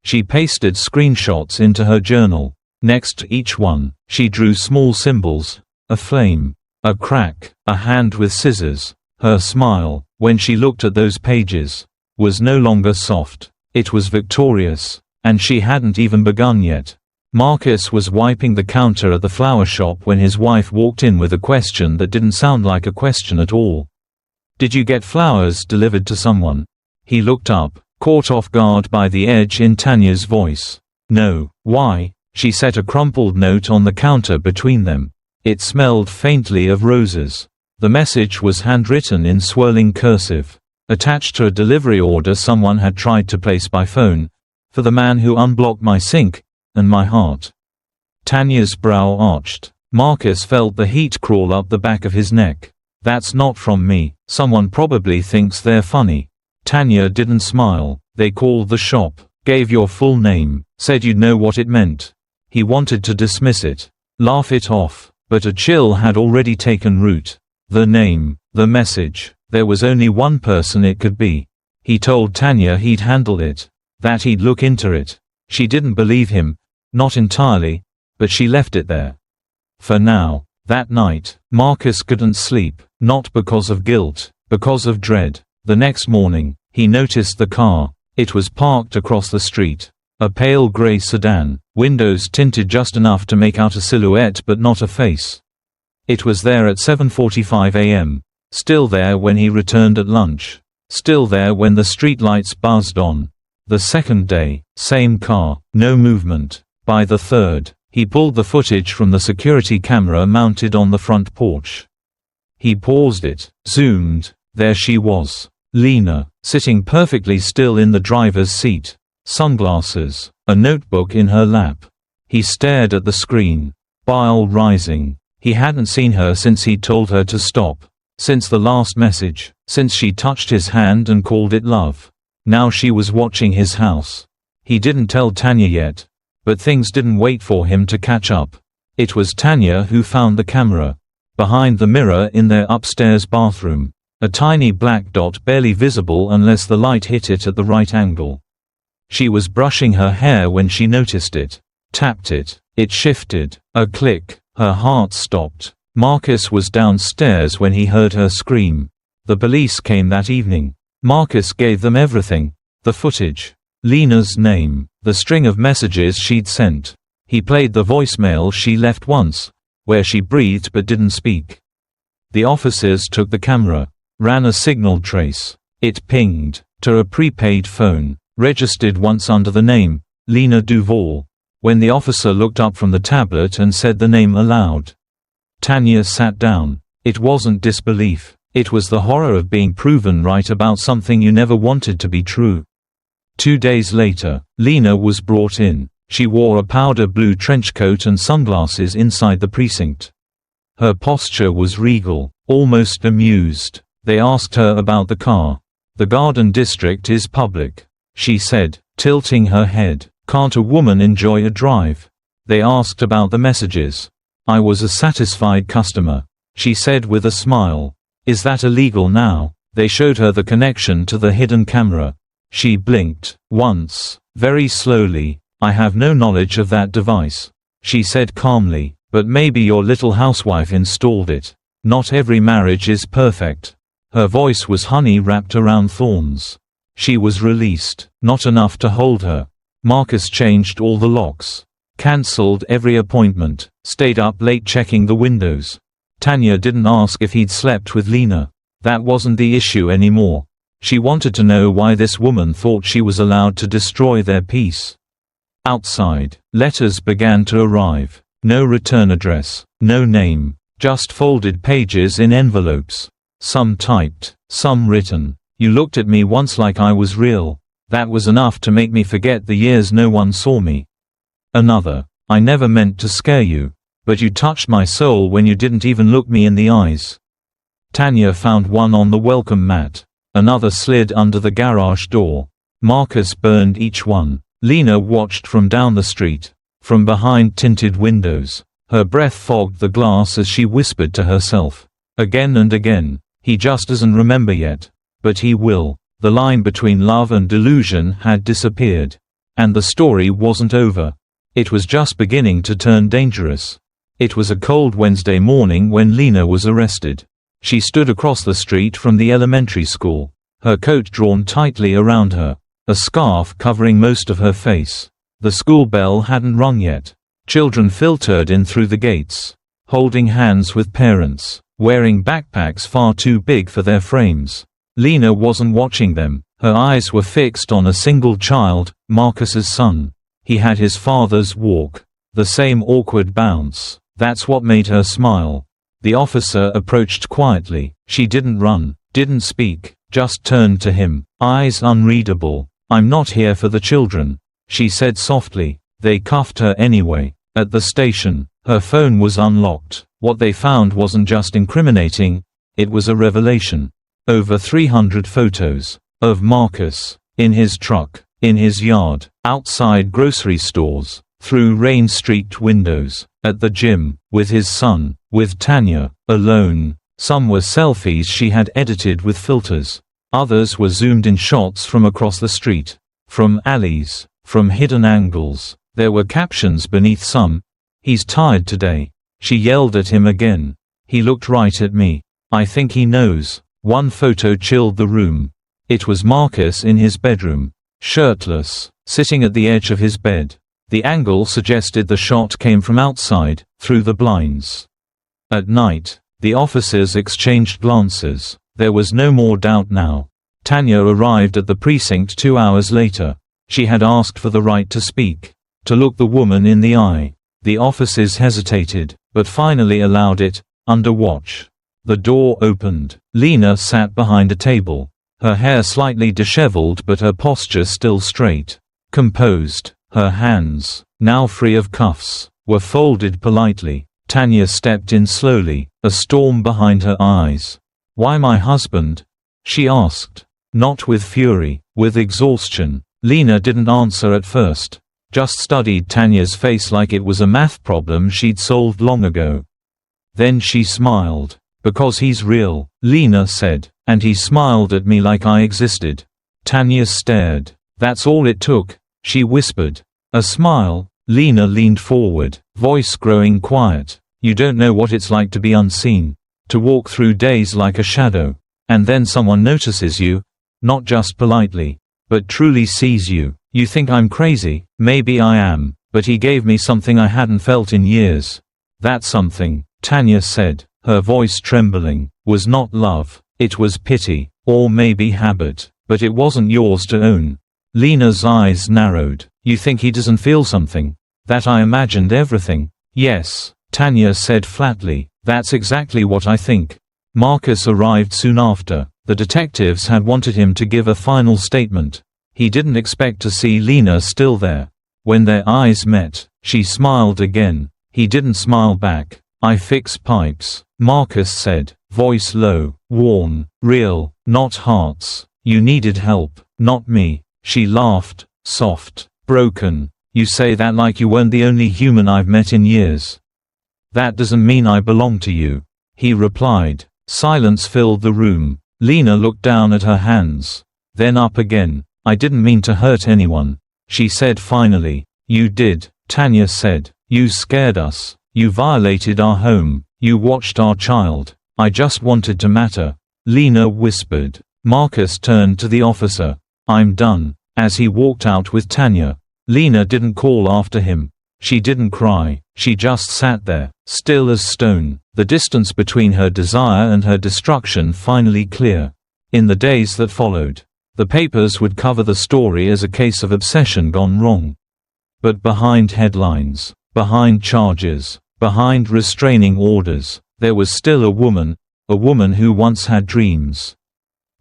She pasted screenshots into her journal. Next to each one, she drew small symbols: a flame, a crack, a hand with scissors. Her smile, when she looked at those pages, was no longer soft. It was victorious. And she hadn't even begun yet. Marcus was wiping the counter at the flower shop when his wife walked in with a question that didn't sound like a question at all. "Did you get flowers delivered to someone?" He looked up, caught off guard by the edge in Tanya's voice. "No." "Why?" She set a crumpled note on the counter between them. It smelled faintly of roses. The message was handwritten in swirling cursive, attached to a delivery order someone had tried to place by phone, "For the man who unblocked my sink, and my heart." Tanya's brow arched. Marcus felt the heat crawl up the back of his neck. "That's not from me. Someone probably thinks they're funny." Tanya didn't smile. "They called the shop, gave your full name, said you'd know what it meant." He wanted to dismiss it, laugh it off, but a chill had already taken root. The name, the message, there was only one person it could be. He told Tanya he'd handle it, that he'd look into it. She didn't believe him, not entirely, but she left it there. For now. That night, Marcus couldn't sleep, not because of guilt, because of dread. The next morning, he noticed the car. It was parked across the street. A pale gray sedan, windows tinted just enough to make out a silhouette but not a face. It was there at 7:45 a.m. Still there when he returned at lunch. Still there when the streetlights buzzed on. The second day, same car, no movement. By the third, he pulled the footage from the security camera mounted on the front porch. He paused it, zoomed. There she was. Lena, sitting perfectly still in the driver's seat. Sunglasses, a notebook in her lap. He stared at the screen. Bile rising. He hadn't seen her since he'd told her to stop. Since the last message. Since she touched his hand and called it love. Now she was watching his house. He didn't tell Tanya yet. But things didn't wait for him to catch up. It was Tanya who found the camera. Behind the mirror in their upstairs bathroom. A tiny black dot barely visible unless the light hit it at the right angle. She was brushing her hair when she noticed it. Tapped it. It shifted. A click. Her heart stopped. Marcus was downstairs when he heard her scream. The police came that evening. Marcus gave them everything. The footage. Lena's name, the string of messages she'd sent. He played the voicemail she left once, where she breathed but didn't speak. The officers took the camera, ran a signal trace. It pinged to a prepaid phone, registered once under the name, Lena Duval. When the officer looked up from the tablet and said the name aloud, Tanya sat down. It wasn't disbelief. It was the horror of being proven right about something you never wanted to be true. 2 days later, Lena was brought in. She wore a powder blue trench coat and sunglasses inside the precinct. Her posture was regal, almost amused. They asked her about the car. The Garden District is public, she said, tilting her head. Can't a woman enjoy a drive? They asked about the messages. I was a satisfied customer, she said with a smile. Is that illegal now? They showed her the connection to the hidden camera. She blinked once, very slowly. I have no knowledge of that device, she said calmly, but maybe your little housewife installed it. Not every marriage is perfect. Her voice was honey wrapped around thorns. She was released, not enough to hold her. Marcus changed all the locks, cancelled every appointment, stayed up late checking the windows. Tanya didn't ask if he'd slept with Lena. That wasn't the issue anymore. She wanted to know why this woman thought she was allowed to destroy their peace. Outside, letters began to arrive. No return address, no name, just folded pages in envelopes. Some typed, some written. You looked at me once like I was real. That was enough to make me forget the years no one saw me. Another. I never meant to scare you, but you touched my soul when you didn't even look me in the eyes. Tanya found one on the welcome mat. Another slid under the garage door. Marcus burned each one. Lena watched from down the street, from behind tinted windows. Her breath fogged the glass as she whispered to herself. Again and again, he just doesn't remember yet. But he will. The line between love and delusion had disappeared. And the story wasn't over. It was just beginning to turn dangerous. It was a cold Wednesday morning when Lena was arrested. She stood across the street from the elementary school, her coat drawn tightly around her, a scarf covering most of her face. The school bell hadn't rung yet. Children filtered in through the gates, holding hands with parents, wearing backpacks far too big for their frames. Lena wasn't watching them. Her eyes were fixed on a single child, Marcus's son. He had his father's walk, the same awkward bounce. That's what made her smile. The officer approached quietly. She didn't run, didn't speak, just turned to him, eyes unreadable. I'm not here for the children, she said softly. They cuffed her anyway. At the station, her phone was unlocked. What they found wasn't just incriminating, it was a revelation. Over 300 photos of Marcus, in his truck, in his yard, outside grocery stores, through rain-streaked windows, at the gym, with his son, with Tanya, alone. Some were selfies she had edited with filters. Others were zoomed-in shots from across the street, from alleys, from hidden angles. There were captions beneath some. "He's tired today." She yelled at him again. He looked right at me. "I think he knows." One photo chilled the room. It was Marcus in his bedroom, shirtless, sitting at the edge of his bed. The angle suggested the shot came from outside, through the blinds. At night, the officers exchanged glances. There was no more doubt now. Tanya arrived at the precinct 2 hours later. She had asked for the right to speak, to look the woman in the eye. The officers hesitated, but finally allowed it, under watch. The door opened. Lena sat behind a table, her hair slightly disheveled but her posture still straight, composed. Her hands, now free of cuffs, were folded politely. Tanya stepped in slowly, a storm behind her eyes. "Why my husband?" she asked. Not with fury, with exhaustion. Lena didn't answer at first, just studied Tanya's face like it was a math problem she'd solved long ago. Then she smiled. "Because he's real," Lena said, "and he smiled at me like I existed." Tanya stared. "That's all it took," she whispered. "A smile." Lena leaned forward, voice growing quiet. "You don't know what it's like to be unseen, to walk through days like a shadow. And then someone notices you, not just politely, but truly sees you. You think I'm crazy, maybe I am, but he gave me something I hadn't felt in years. That something," Tanya said, her voice trembling, "was not love, it was pity, or maybe habit, but it wasn't yours to own." Lena's eyes narrowed. "You think he doesn't feel something? That I imagined everything?" "Yes," Tanya said flatly, "that's exactly what I think." Marcus arrived soon after. The detectives had wanted him to give a final statement. He didn't expect to see Lena still there. When their eyes met, she smiled again. He didn't smile back. "I fix pipes," Marcus said, voice low, worn, real, not hearts. "You needed help, not me." She laughed, soft, broken. "You say that like you weren't the only human I've met in years." "That doesn't mean I belong to you," he replied. Silence filled the room. Lena looked down at her hands, then up again. "I didn't mean to hurt anyone," she said finally. "You did," Tanya said. "You scared us. You violated our home. You watched our child. I just wanted to matter," Lena whispered. Marcus turned to the officer. "I'm done." As he walked out with Tanya, Lena didn't call after him. She didn't cry. She just sat there, still as stone, the distance between her desire and her destruction finally clear. In the days that followed, the papers would cover the story as a case of obsession gone wrong. But behind headlines, behind charges, behind restraining orders, there was still a woman who once had dreams,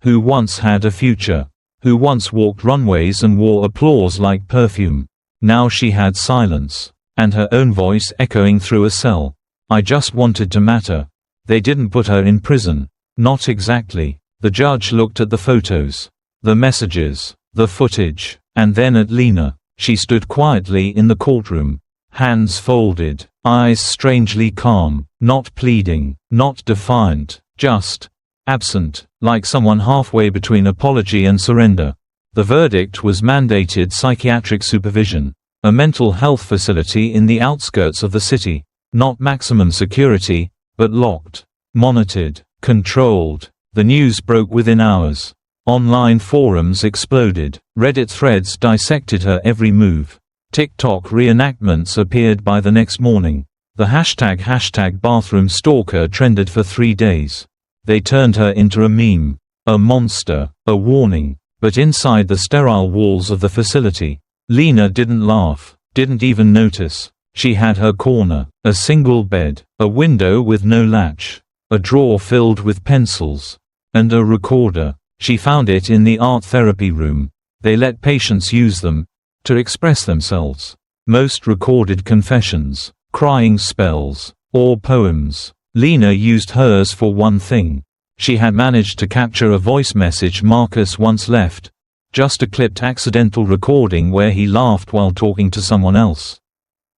who once had a future, who once walked runways and wore applause like perfume. Now she had silence, and her own voice echoing through a cell. "I just wanted to matter." They didn't put her in prison. Not exactly. The judge looked at the photos, the messages, the footage, and then at Lena. She stood quietly in the courtroom, hands folded, eyes strangely calm, not pleading, not defiant, just absent, like someone halfway between apology and surrender. The verdict was mandated psychiatric supervision, a mental health facility in the outskirts of the city. Not maximum security, but locked, monitored, controlled. The news broke within hours. Online forums exploded. Reddit threads dissected her every move. TikTok reenactments appeared by the next morning. The hashtag bathroom stalker trended for 3 days. They turned her into a meme, a monster, a warning. But inside the sterile walls of the facility, Lena didn't laugh, didn't even notice. She had her corner, a single bed, a window with no latch, a drawer filled with pencils, and a recorder. She found it in the art therapy room. They let patients use them to express themselves. Most recorded confessions, crying spells, or poems. Lena used hers for one thing. She had managed to capture a voice message Marcus once left, just a clipped accidental recording where he laughed while talking to someone else.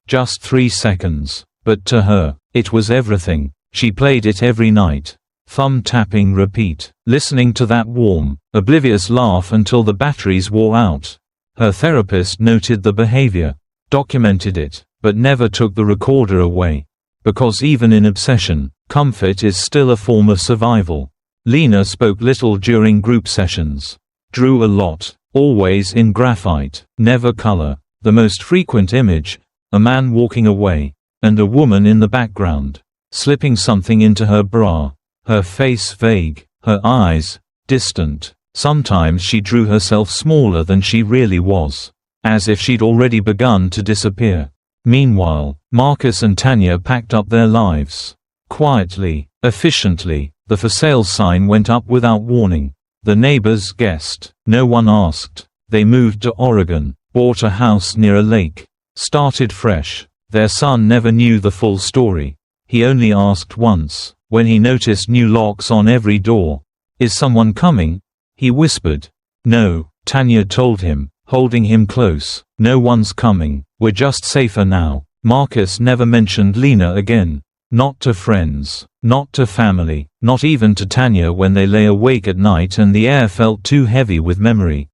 Just 3 seconds, but to her, it was everything. She played it every night, Thumb tapping repeat. Listening to that warm, oblivious laugh until the batteries wore out. Her therapist noted the behavior, documented it, but never took the recorder away. Because even in obsession, comfort is still a form of survival. Lena spoke little during group sessions. Drew a lot, always in graphite, never color. The most frequent image, a man walking away, and a woman in the background, slipping something into her bra. Her face vague, her eyes distant. Sometimes she drew herself smaller than she really was, as if she'd already begun to disappear. Meanwhile, Marcus and Tanya packed up their lives. Quietly, efficiently, the for sale sign went up without warning. The neighbors guessed. No one asked. They moved to Oregon, bought a house near a lake, started fresh. Their son never knew the full story. He only asked once, when he noticed new locks on every door. "Is someone coming?" He whispered. "No," Tanya told him, holding him close. "No one's coming. We're just safer now." Marcus never mentioned Lena again. Not to friends, not to family, not even to Tanya when they lay awake at night and the air felt too heavy with memory.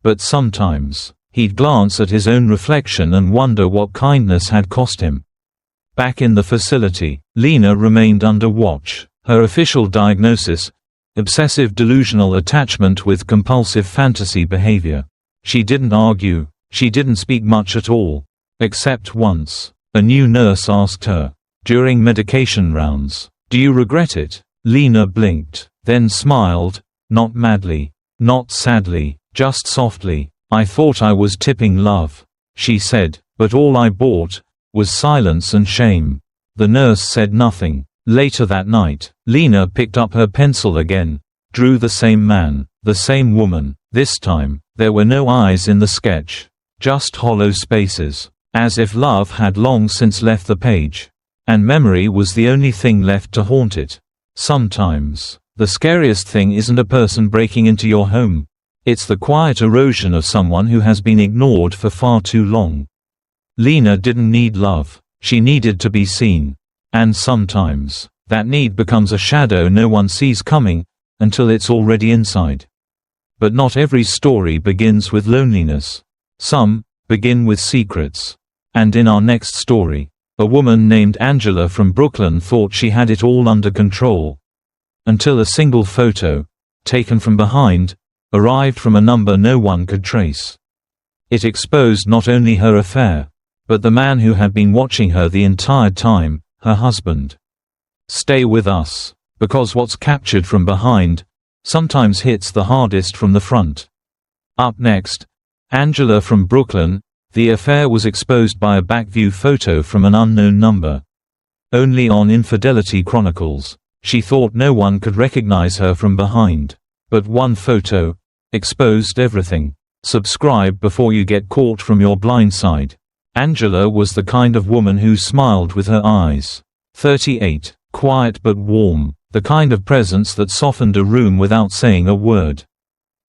But sometimes, he'd glance at his own reflection and wonder what kindness had cost him. Back in the facility, Lena remained under watch. Her official diagnosis: obsessive delusional attachment with compulsive fantasy behavior. She didn't argue, she didn't speak much at all. Except once, a new nurse asked her, during medication rounds, "Do you regret it?" Lena blinked, then smiled, not madly, not sadly, just softly. "I thought I was tipping love," she said, "but all I bought was silence and shame." The nurse said nothing. Later that night, Lena picked up her pencil again, drew the same man, the same woman. This time, there were no eyes in the sketch, just hollow spaces, as if love had long since left the page, and memory was the only thing left to haunt it. Sometimes, the scariest thing isn't a person breaking into your home. It's the quiet erosion of someone who has been ignored for far too long. Lena didn't need love, she needed to be seen. And sometimes, that need becomes a shadow no one sees coming, until it's already inside. But not every story begins with loneliness. Some begin with secrets. And in our next story, a woman named Angela from Brooklyn thought she had it all under control. Until a single photo, taken from behind, arrived from a number no one could trace. It exposed not only her affair, but the man who had been watching her the entire time, her husband. Stay with us, because what's captured from behind sometimes hits the hardest from the front. Up next, Angela from Brooklyn. The affair was exposed by a backview photo from an unknown number. Only on Infidelity Chronicles, she thought no one could recognize her from behind. But one photo exposed everything. Subscribe before you get caught from your blind side. Angela was the kind of woman who smiled with her eyes. 38, quiet but warm, the kind of presence that softened a room without saying a word.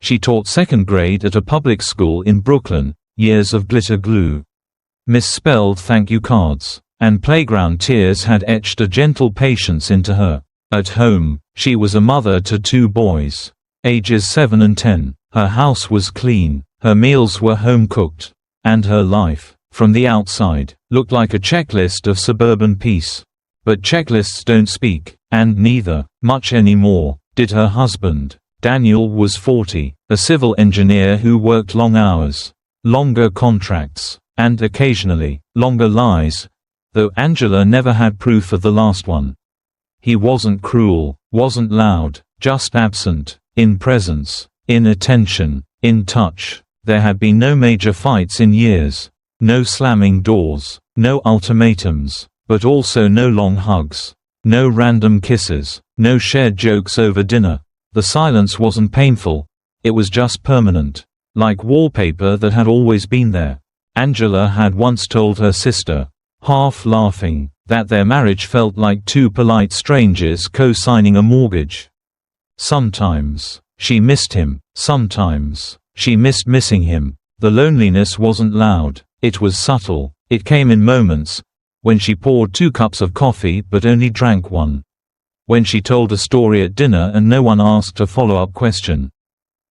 She taught second grade at a public school in Brooklyn. Years of glitter glue, misspelled thank you cards, and playground tears had etched a gentle patience into her. At home, she was a mother to 2 boys, ages 7 and 10. Her house was clean, her meals were home-cooked, and her life, from the outside, looked like a checklist of suburban peace. But checklists don't speak, and neither, much anymore, did her husband. Daniel was 40, a civil engineer who worked long hours, longer contracts, and occasionally, longer lies, though Angela never had proof of the last one. He wasn't cruel, wasn't loud, just absent, in presence, in attention, in touch. There had been no major fights in years, no slamming doors, no ultimatums, but also no long hugs, no random kisses, no shared jokes over dinner. The silence wasn't painful, it was just permanent. Like wallpaper that had always been there. Angela had once told her sister, half laughing, that their marriage felt like 2 polite strangers co-signing a mortgage. Sometimes, she missed him, sometimes, she missed missing him. The loneliness wasn't loud, it was subtle, it came in moments, when she poured 2 cups of coffee but only drank one. When she told a story at dinner and no one asked a follow-up question.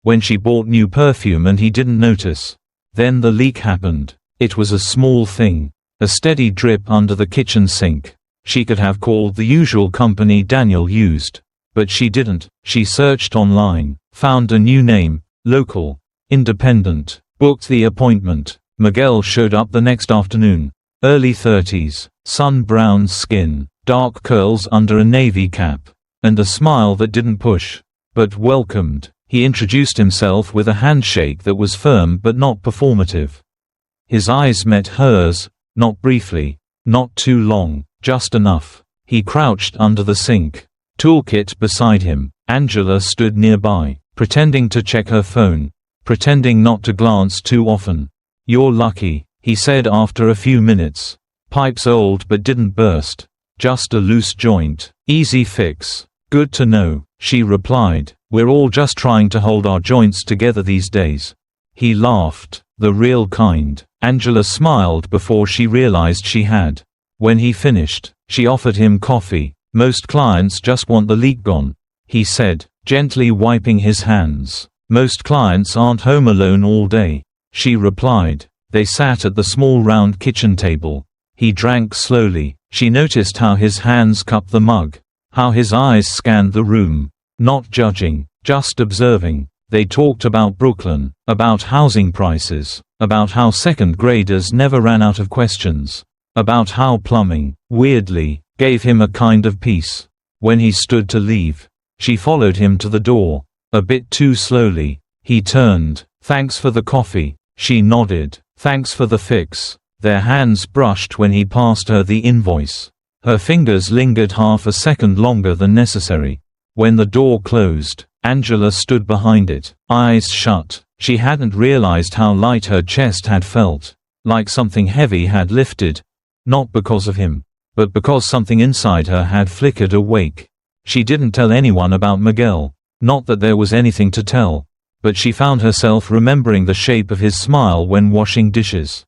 When she bought new perfume and he didn't notice. Then the leak happened. It was a small thing. A steady drip under the kitchen sink. She could have called the usual company Daniel used. But she didn't. She searched online, found a new name, local, independent, booked the appointment. Miguel showed up the next afternoon. Early 30s, sun-browned skin, dark curls under a navy cap, and a smile that didn't push, but welcomed. He introduced himself with a handshake that was firm but not performative. His eyes met hers, not briefly, not too long, just enough. He crouched under the sink. Toolkit beside him. Angela stood nearby, pretending to check her phone, pretending not to glance too often. "You're lucky," he said after a few minutes. "Pipe's old but didn't burst. Just a loose joint. Easy fix." "Good to know," she replied. "We're all just trying to hold our joints together these days." He laughed. The real kind. Angela smiled before she realized she had. When he finished, she offered him coffee. "Most clients just want the leak gone," he said, gently wiping his hands. "Most clients aren't home alone all day," she replied. They sat at the small round kitchen table. He drank slowly. She noticed how his hands cupped the mug, how his eyes scanned the room. Not judging, just observing. They talked about Brooklyn, about housing prices, about how second graders never ran out of questions, about how plumbing, weirdly, gave him a kind of peace. When he stood to leave, she followed him to the door, a bit too slowly. He turned. "Thanks for the coffee." She nodded. "Thanks for the fix." Their hands brushed when he passed her the invoice. Her fingers lingered half a second longer than necessary. When the door closed, Angela stood behind it, eyes shut. She hadn't realized how light her chest had felt, like something heavy had lifted. Not because of him, but because something inside her had flickered awake. She didn't tell anyone about Miguel. Not that there was anything to tell. But she found herself remembering the shape of his smile when washing dishes.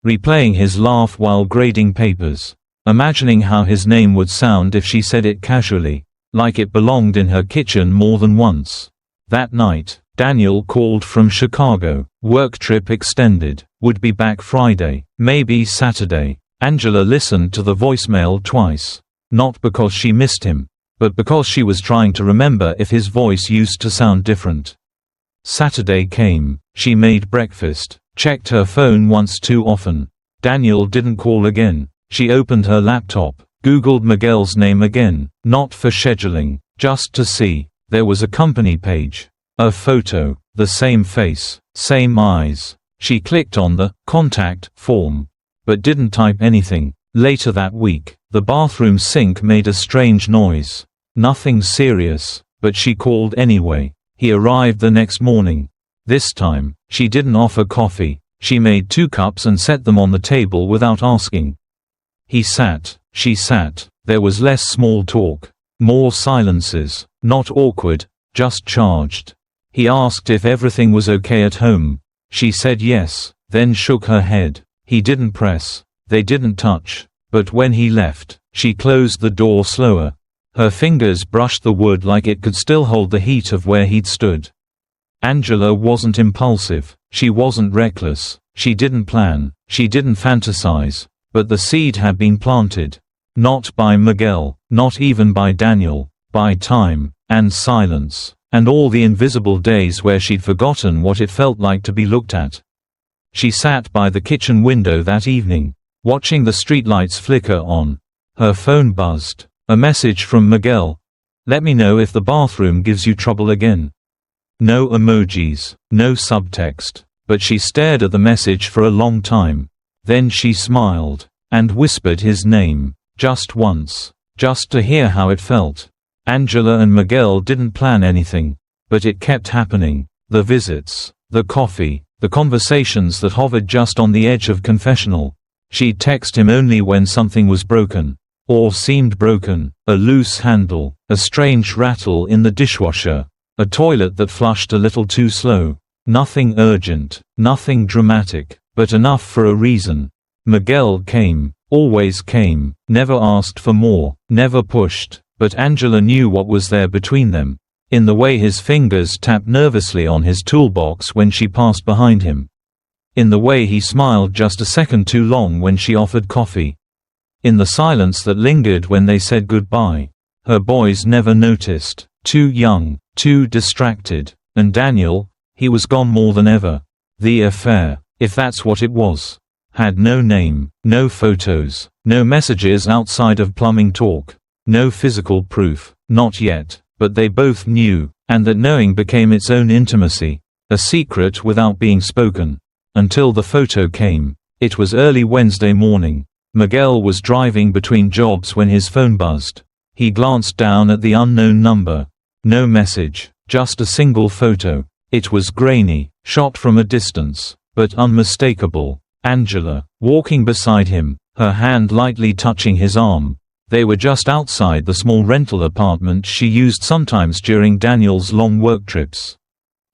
Replaying his laugh while grading papers. Imagining how his name would sound if she said it casually, like it belonged in her kitchen more than once. That night, Daniel called from Chicago. Work trip extended. Would be back Friday, maybe Saturday. Angela listened to the voicemail twice. Not because she missed him, but because she was trying to remember if his voice used to sound different. Saturday came. She made breakfast, checked her phone once too often. Daniel didn't call again. She opened her laptop, Googled Miguel's name again, not for scheduling, just to see. There was a company page. A photo, the same face, same eyes. She clicked on the contact form, but didn't type anything. Later that week, the bathroom sink made a strange noise. Nothing serious, but she called anyway. He arrived the next morning. This time, she didn't offer coffee. She made 2 cups and set them on the table without asking. He sat. She sat. There was less small talk. More silences. Not awkward, just charged. He asked if everything was okay at home. She said yes, then shook her head. He didn't press. They didn't touch. But when he left, she closed the door slower. Her fingers brushed the wood like it could still hold the heat of where he'd stood. Angela wasn't impulsive. She wasn't reckless. She didn't plan. She didn't fantasize. But the seed had been planted. Not by Miguel, not even by Daniel, by time, and silence, and all the invisible days where she'd forgotten what it felt like to be looked at. She sat by the kitchen window that evening, watching the streetlights flicker on. Her phone buzzed. A message from Miguel. "Let me know if the bathroom gives you trouble again." No emojis, no subtext, but she stared at the message for a long time. Then she smiled, and whispered his name, just once, just to hear how it felt. Angela and Miguel didn't plan anything, but it kept happening. The visits, the coffee, the conversations that hovered just on the edge of confessional. She'd text him only when something was broken, or seemed broken, a loose handle, a strange rattle in the dishwasher, a toilet that flushed a little too slow. Nothing urgent, nothing dramatic, but enough for a reason. Miguel came, always came, never asked for more, never pushed. But Angela knew what was there between them. In the way his fingers tapped nervously on his toolbox when she passed behind him. In the way he smiled just a second too long when she offered coffee. In the silence that lingered when they said goodbye. Her boys never noticed. Too young, too distracted. And Daniel, he was gone more than ever. The affair, if that's what it was, had no name, no photos, no messages outside of plumbing talk, no physical proof, not yet, but they both knew, and that knowing became its own intimacy, a secret without being spoken. Until the photo came. It was early Wednesday morning. Miguel was driving between jobs when his phone buzzed. He glanced down at the unknown number. No message, just a single photo. It was grainy, shot from a distance, but unmistakable. Angela, walking beside him, her hand lightly touching his arm. They were just outside the small rental apartment she used sometimes during Daniel's long work trips.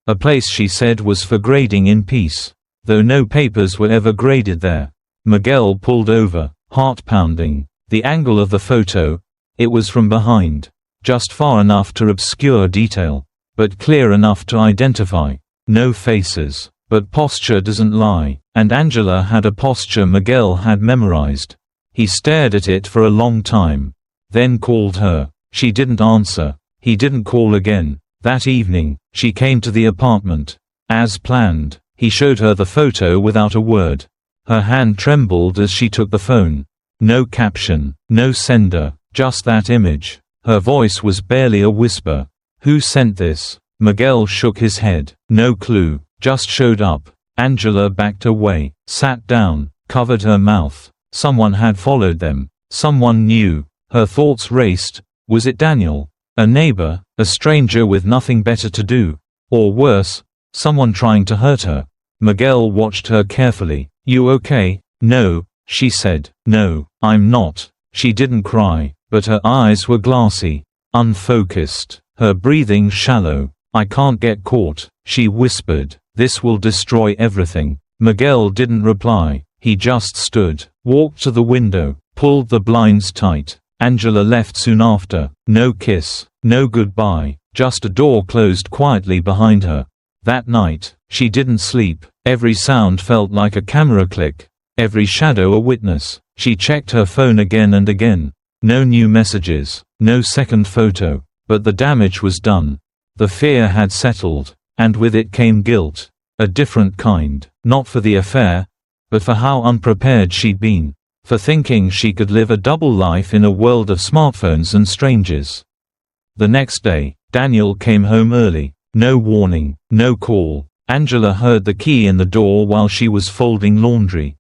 A place she said was for grading in peace, though no papers were ever graded there. Miguel pulled over, heart pounding. The angle of the photo, it was from behind, just far enough to obscure detail, but clear enough to identify. No faces, but posture doesn't lie, and Angela had a posture Miguel had memorized. He stared at it for a long time, then called her. She didn't answer. He didn't call again. That evening, she came to the apartment. As planned, he showed her the photo without a word. Her hand trembled as she took the phone. No caption, no sender, just that image. Her voice was barely a whisper. "Who sent this?" Miguel shook his head. "No clue, just showed up." Angela backed away, sat down, covered her mouth. Someone had followed them. Someone new. Her thoughts raced. Was it Daniel? A neighbor? A stranger with nothing better to do? Or worse, someone trying to hurt her? Miguel watched her carefully. "You okay?" "No," she said. "No, I'm not." She didn't cry, but her eyes were glassy, unfocused, her breathing shallow. "I can't get caught," she whispered. "This will destroy everything." Miguel didn't reply. He just stood, walked to the window, pulled the blinds tight. Angela left soon after. No kiss, no goodbye, just a door closed quietly behind her. That night, she didn't sleep. Every sound felt like a camera click, every shadow a witness. She checked her phone again and again. No new messages, no second photo, but the damage was done. The fear had settled, and with it came guilt. A different kind, not for the affair, but for how unprepared she'd been, for thinking she could live a double life in a world of smartphones and strangers. The next day, Daniel came home early. No warning, no call. Angela heard the key in the door while she was folding laundry.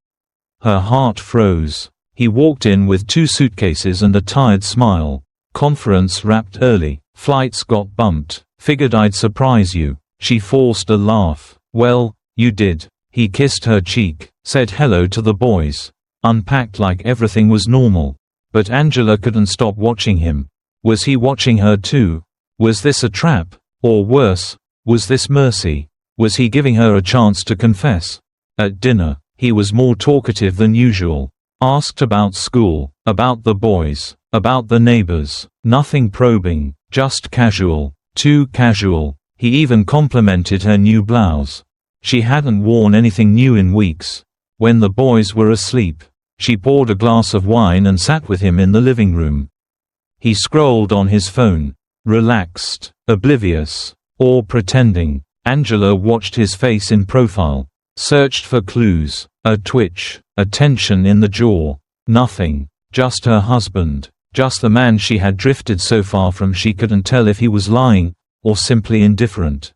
Her heart froze. He walked in with 2 suitcases and a tired smile. "Conference wrapped early. Flights got bumped. Figured I'd surprise you." She forced a laugh. "Well, you did." He kissed her cheek, said hello to the boys, unpacked like everything was normal. But Angela couldn't stop watching him. Was he watching her too? Was this a trap? Or worse, was this mercy? Was he giving her a chance to confess? At dinner, he was more talkative than usual. Asked about school, about the boys, about the neighbors. Nothing probing, just casual. Too casual. He even complimented her new blouse. She hadn't worn anything new in weeks. When the boys were asleep, she poured a glass of wine and sat with him in the living room. He scrolled on his phone. Relaxed, oblivious, or pretending. Angela watched his face in profile. Searched for clues. A twitch, a tension in the jaw. Nothing. Just her husband. Just the man she had drifted so far from she couldn't tell if he was lying, or simply indifferent.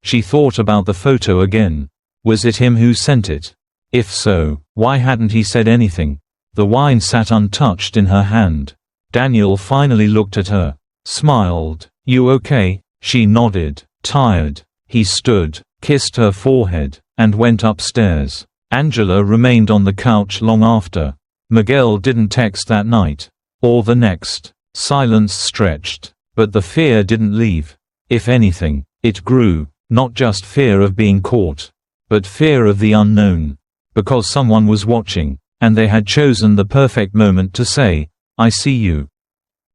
She thought about the photo again. Was it him who sent it? If so, why hadn't he said anything? The wine sat untouched in her hand. Daniel finally looked at her. Smiled. "You okay?" She nodded. Tired. He stood, kissed her forehead, and went upstairs. Angela remained on the couch long after. Miguel didn't text that night. Or the next. Silence stretched. But the fear didn't leave. If anything, it grew. Not just fear of being caught, but fear of the unknown. Because someone was watching, and they had chosen the perfect moment to say, "I see you."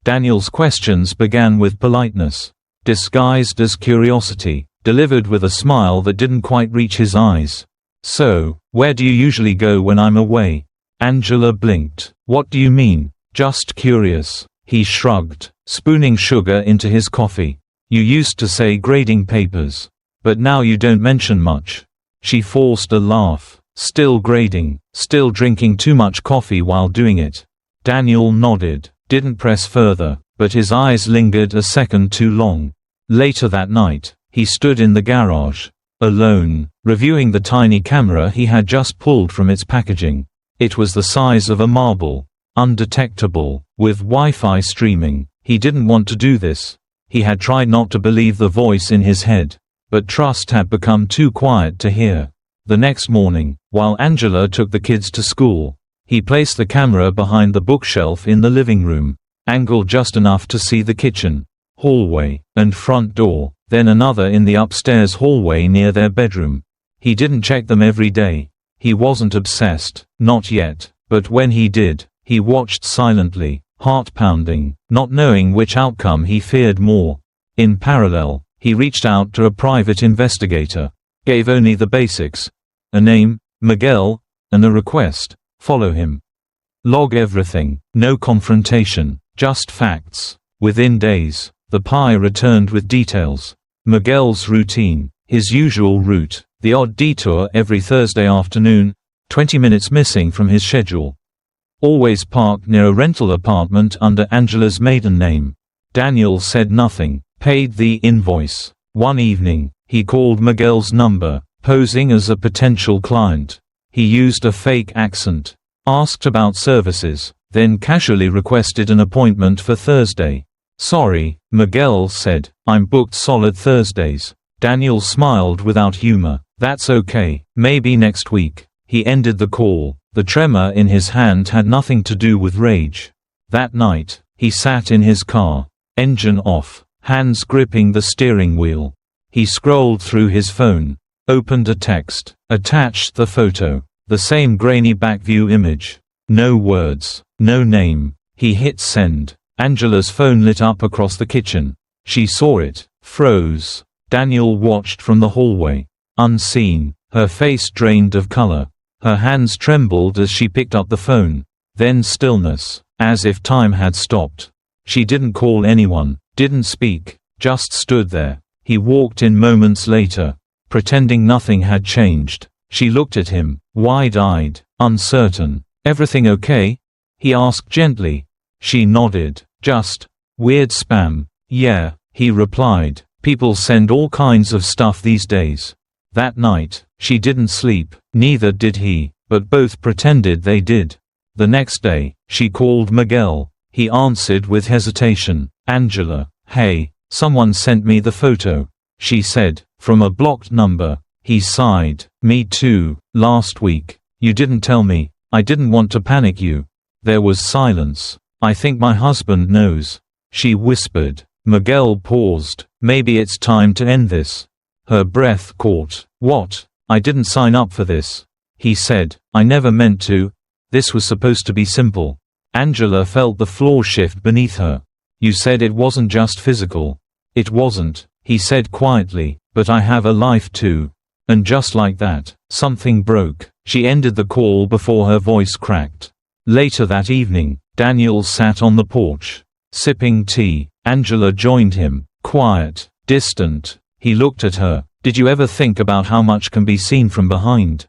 Daniel's questions began with politeness, disguised as curiosity, delivered with a smile that didn't quite reach his eyes. "So, where do you usually go when I'm away?" Angela blinked. "What do you mean?" "Just curious." He shrugged, spooning sugar into his coffee. "You used to say grading papers. But now you don't mention much." She forced a laugh. "Still grading, still drinking too much coffee while doing it." Daniel nodded, didn't press further, but his eyes lingered a second too long. Later that night, he stood in the garage, alone, reviewing the tiny camera he had just pulled from its packaging. It was the size of a marble, undetectable, with Wi-Fi streaming. He didn't want to do this. He had tried not to believe the voice in his head, but trust had become too quiet to hear. The next morning, while Angela took the kids to school, he placed the camera behind the bookshelf in the living room, angled just enough to see the kitchen, hallway, and front door, then another in the upstairs hallway near their bedroom. He didn't check them every day. He wasn't obsessed, not yet, but when he did, he watched silently, heart pounding, not knowing which outcome he feared more. In parallel, he reached out to a private investigator, gave only the basics, a name, Miguel, and a request, follow him. Log everything, no confrontation, just facts. Within days, the PI returned with details. Miguel's routine, his usual route, the odd detour every Thursday afternoon, 20 minutes missing from his schedule. Always parked near a rental apartment under Angela's maiden name. Daniel said nothing, paid the invoice. One evening, he called Miguel's number, posing as a potential client. He used a fake accent, asked about services, then casually requested an appointment for Thursday. "Sorry," Miguel said, "I'm booked solid Thursdays." Daniel smiled without humor. "That's okay, maybe next week." He ended the call. The tremor in his hand had nothing to do with rage. That night, he sat in his car, engine off, hands gripping the steering wheel. He scrolled through his phone, opened a text, attached the photo, the same grainy back-view image. No words, no name. He hit send. Angela's phone lit up across the kitchen. She saw it, froze. Daniel watched from the hallway, unseen, her face drained of color. Her hands trembled as she picked up the phone. Then stillness, as if time had stopped. She didn't call anyone, didn't speak, just stood there. He walked in moments later, pretending nothing had changed. She looked at him, wide-eyed, uncertain. "Everything okay?" he asked gently. She nodded. "Just weird spam." "Yeah," he replied. "People send all kinds of stuff these days." That night, she didn't sleep, neither did he, but both pretended they did. The next day, she called Miguel. He answered with hesitation. "Angela, hey, someone sent me the photo," she said, from a blocked number. He sighed. "Me too, last week. You didn't tell me. I didn't want to panic you." There was silence. "I think my husband knows," she whispered. Miguel paused. "Maybe it's time to end this." Her breath caught. "What? I didn't sign up for this," he said. "I never meant to. This was supposed to be simple." Angela felt the floor shift beneath her. "You said it wasn't just physical." "It wasn't," he said quietly, "but I have a life too." And just like that, something broke. She ended the call before her voice cracked. Later that evening, Daniel sat on the porch, sipping tea. Angela joined him, quiet, distant. He looked at her. "Did you ever think about how much can be seen from behind?"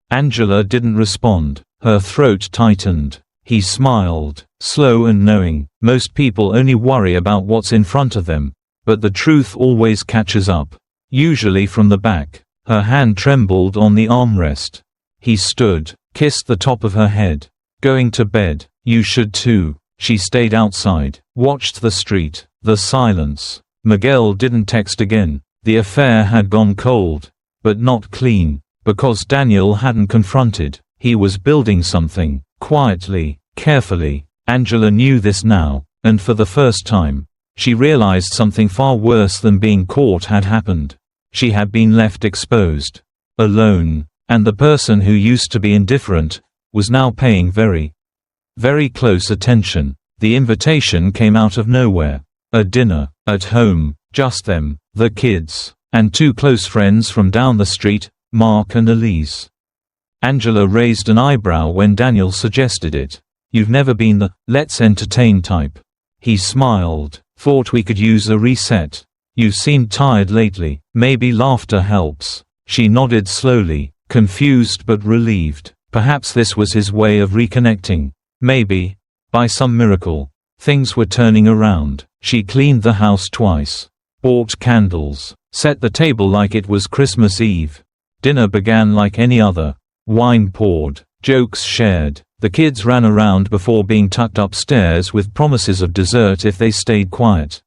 Angela didn't respond. Her throat tightened. He smiled, slow and knowing. Most people only worry about what's in front of them, but the truth always catches up. Usually from the back. Her hand trembled on the armrest. He stood, kissed the top of her head. "Going to bed. You should too." She stayed outside, watched the street, the silence. Miguel didn't text again. The affair had gone cold. But not clean. Because Daniel hadn't confronted. He was building something, quietly, carefully. Angela knew this now, and for the first time, she realized something far worse than being caught had happened. She had been left exposed, alone, and the person who used to be indifferent was now paying very, very close attention. The invitation came out of nowhere. A dinner. At home. Just them, the kids, and two close friends from down the street, Mark and Elise. Angela raised an eyebrow when Daniel suggested it. You've never been the let's entertain type. He smiled. Thought we could use a reset. You seemed tired lately. Maybe laughter helps. She nodded slowly, confused but relieved. Perhaps this was his way of reconnecting. Maybe. By some miracle. Things were turning around. She cleaned the house twice. Bought candles. Set the table like it was Christmas Eve. Dinner began like any other. Wine poured. Jokes shared. The kids ran around before being tucked upstairs with promises of dessert if they stayed quiet.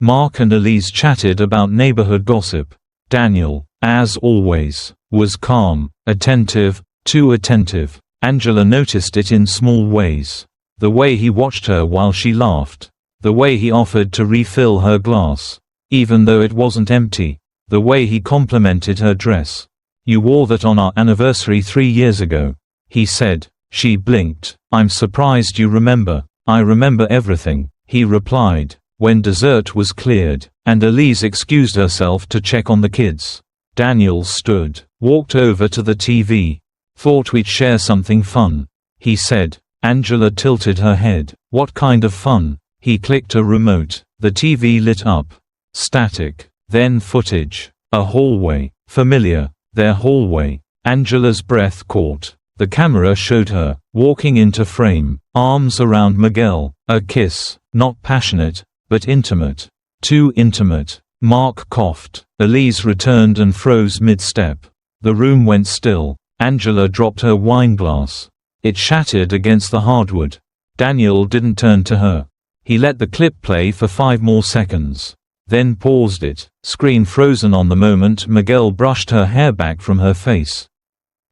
Mark and Elise chatted about neighborhood gossip. Daniel, as always, was calm, attentive, too attentive. Angela noticed it in small ways. The way he watched her while she laughed. The way he offered to refill her glass, even though it wasn't empty. The way he complimented her dress. You wore that on our anniversary 3 years ago, he said. She blinked. I'm surprised you remember. I remember everything, he replied. When dessert was cleared, and Elise excused herself to check on the kids, Daniel stood, walked over to the TV. Thought we'd share something fun, he said. Angela tilted her head. What kind of fun? He clicked a remote. The TV lit up. Static. Then footage. A hallway. Familiar. Their hallway. Angela's breath caught. The camera showed her, walking into frame, arms around Miguel. A kiss. Not passionate, but intimate. Too intimate. Mark coughed. Elise returned and froze mid-step. The room went still. Angela dropped her wine glass. It shattered against the hardwood. Daniel didn't turn to her. He let the clip play for 5 more seconds. Then paused it. Screen frozen on the moment Miguel brushed her hair back from her face.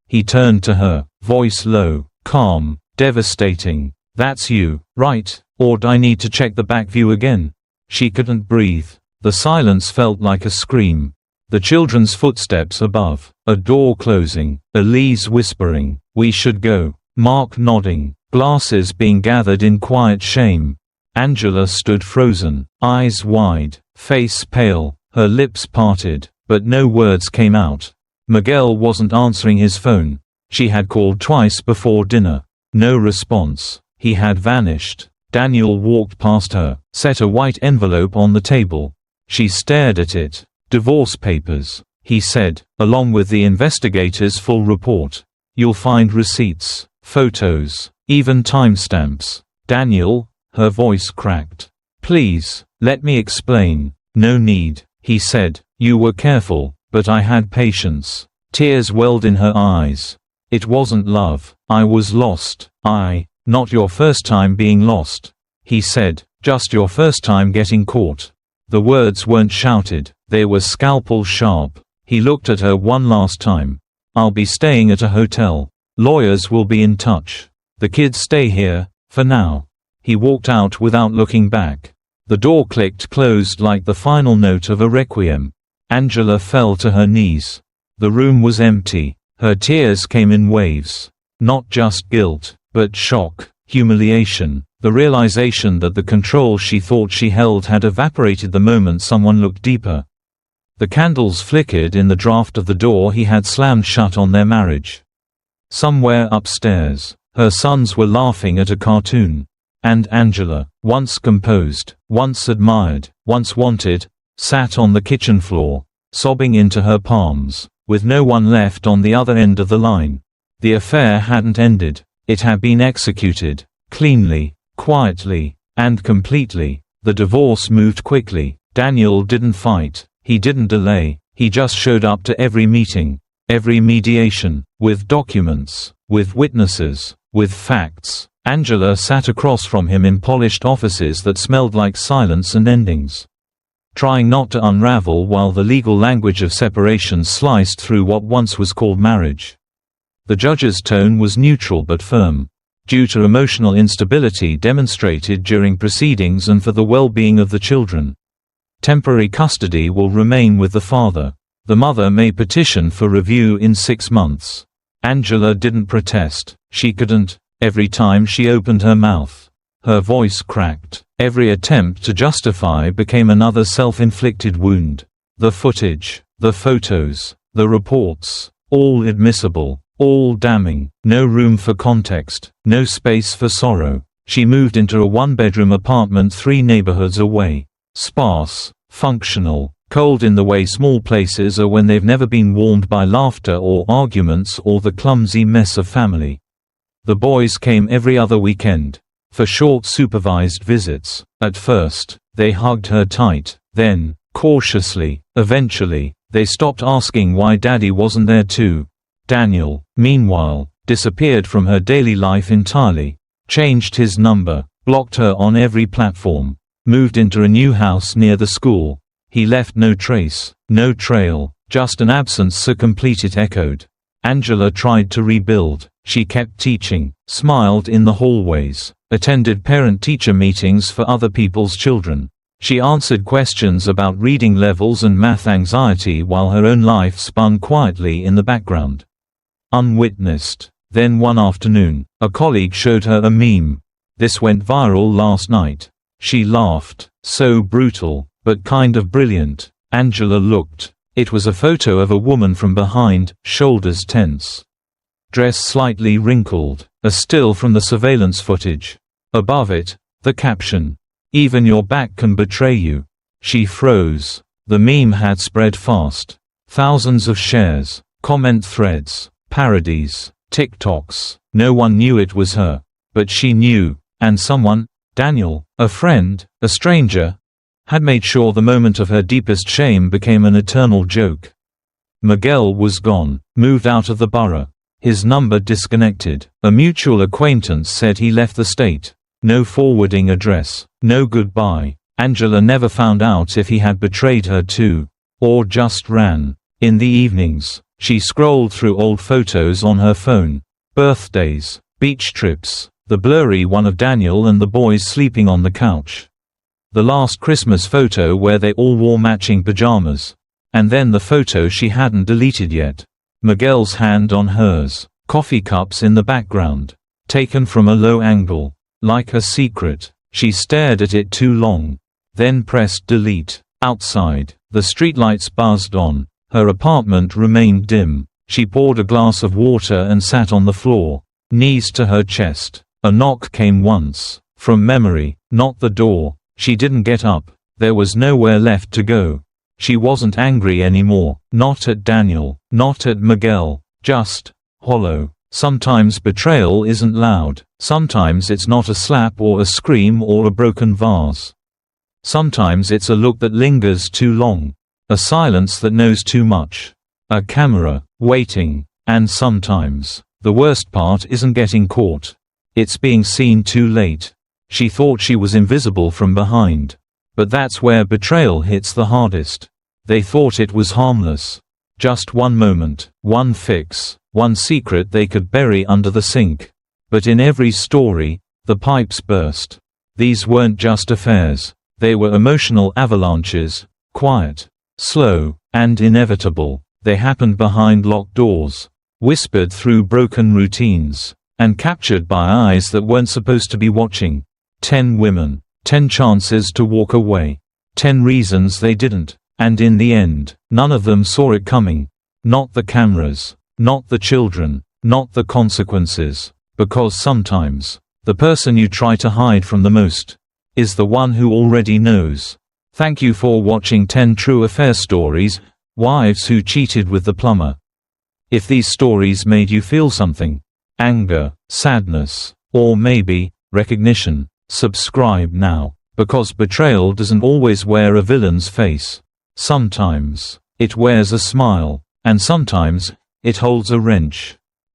He turned to her, voice low, calm, devastating. That's you, right? Or do I need to check the back view again? She couldn't breathe. The silence felt like a scream. The children's footsteps above. A door closing. Elise whispering, we should go. Mark nodding. Glasses being gathered in quiet shame. Angela stood frozen, eyes wide, face pale, her lips parted, but no words came out. Miguel wasn't answering his phone. She had called twice before dinner. No response. He had vanished. Daniel walked past her, set a white envelope on the table. She stared at it. Divorce papers, he said, along with the investigator's full report. You'll find receipts, photos, even timestamps. Daniel, her voice cracked. Please, let me explain. No need, he said. You were careful, but I had patience. Tears welled in her eyes. It wasn't love. I was lost. Not your first time being lost, he said, just your first time getting caught. The words weren't shouted, they were scalpel sharp. He looked at her one last time. I'll be staying at a hotel. Lawyers will be in touch. The kids stay here, for now. He walked out without looking back. The door clicked closed like the final note of a requiem. Angela fell to her knees. The room was empty. Her tears came in waves. Not just guilt, but shock, humiliation, the realization that the control she thought she held had evaporated the moment someone looked deeper. The candles flickered in the draft of the door he had slammed shut on their marriage. Somewhere upstairs, her sons were laughing at a cartoon. And Angela, once composed, once admired, once wanted, sat on the kitchen floor, sobbing into her palms, with no one left on the other end of the line. The affair hadn't ended. It had been executed, cleanly, quietly, and completely. The divorce moved quickly. Daniel didn't fight, he didn't delay, he just showed up to every meeting, every mediation, with documents, with witnesses, with facts. Angela sat across from him in polished offices that smelled like silence and endings, trying not to unravel while the legal language of separation sliced through what once was called marriage. The judge's tone was neutral but firm, due to emotional instability demonstrated during proceedings and for the well-being of the children. Temporary custody will remain with the father. The mother may petition for review in 6 months. Angela didn't protest. She couldn't. Every time she opened her mouth, Her voice cracked. Every attempt to justify became another self-inflicted wound. The footage, the photos, the reports, all admissible, all damning, no room for context, no space for sorrow. She moved into a one-bedroom apartment 3 neighborhoods away. Sparse, functional, cold in the way small places are when they've never been warmed by laughter or arguments or the clumsy mess of family. The boys came every other weekend, for short supervised visits. At first, they hugged her tight, then, cautiously. Eventually, they stopped asking why Daddy wasn't there too. Daniel, meanwhile, disappeared from her daily life entirely, changed his number, blocked her on every platform, moved into a new house near the school. He left no trace, no trail, just an absence so complete it echoed. Angela tried to rebuild. She kept teaching, smiled in the hallways, attended parent-teacher meetings for other people's children. She answered questions about reading levels and math anxiety while her own life spun quietly in the background. Unwitnessed. Then one afternoon, a colleague showed her a meme. This went viral last night. She laughed. So brutal, but kind of brilliant. Angela looked. It was a photo of a woman from behind, shoulders tense. Dress slightly wrinkled. A still from the surveillance footage. Above it, the caption, "Even your back can betray you." She froze. The meme had spread fast. Thousands of shares, comment threads, parodies, TikToks. No one knew it was her. But she knew, and someone, Daniel, a friend, a stranger, had made sure the moment of her deepest shame became an eternal joke. Miguel was gone, moved out of the borough. His number disconnected. A mutual acquaintance said he left the state. No forwarding address, no goodbye. Angela never found out if he had betrayed her too, or just ran. In the evenings, she scrolled through old photos on her phone. Birthdays, beach trips, the blurry one of Daniel and the boys sleeping on the couch. The last Christmas photo where they all wore matching pajamas. And then the photo she hadn't deleted yet. Miguel's hand on hers, coffee cups in the background, taken from a low angle, like a secret. She stared at it too long, then pressed delete. Outside, the streetlights buzzed on. Her apartment remained dim. She poured a glass of water and sat on the floor, knees to her chest. A knock came once, from memory, not the door. She didn't get up. There was nowhere left to go. She wasn't angry anymore, not at Daniel, not at Miguel, just hollow. Sometimes betrayal isn't loud. Sometimes it's not a slap or a scream or a broken vase. Sometimes it's a look that lingers too long. A silence that knows too much. A camera, waiting. And sometimes, the worst part isn't getting caught. It's being seen too late. She thought she was invisible from behind. But that's where betrayal hits the hardest. They thought it was harmless. Just one moment, one fix, one secret they could bury under the sink. But in every story, the pipes burst. These weren't just affairs. They were emotional avalanches, quiet, slow, and inevitable. They happened behind locked doors, whispered through broken routines, and captured by eyes that weren't supposed to be watching. 10 women, 10 chances to walk away, 10 reasons they didn't, and in the end, none of them saw it coming. Not the cameras, not the children, not the consequences, because sometimes, the person you try to hide from the most, is the one who already knows. Thank you for watching 10 True Affair Stories, Wives Who Cheated with the Plumber. If these stories made you feel something, anger, sadness, or maybe, recognition, subscribe now, because betrayal doesn't always wear a villain's face. Sometimes, it wears a smile, and sometimes, it holds a wrench.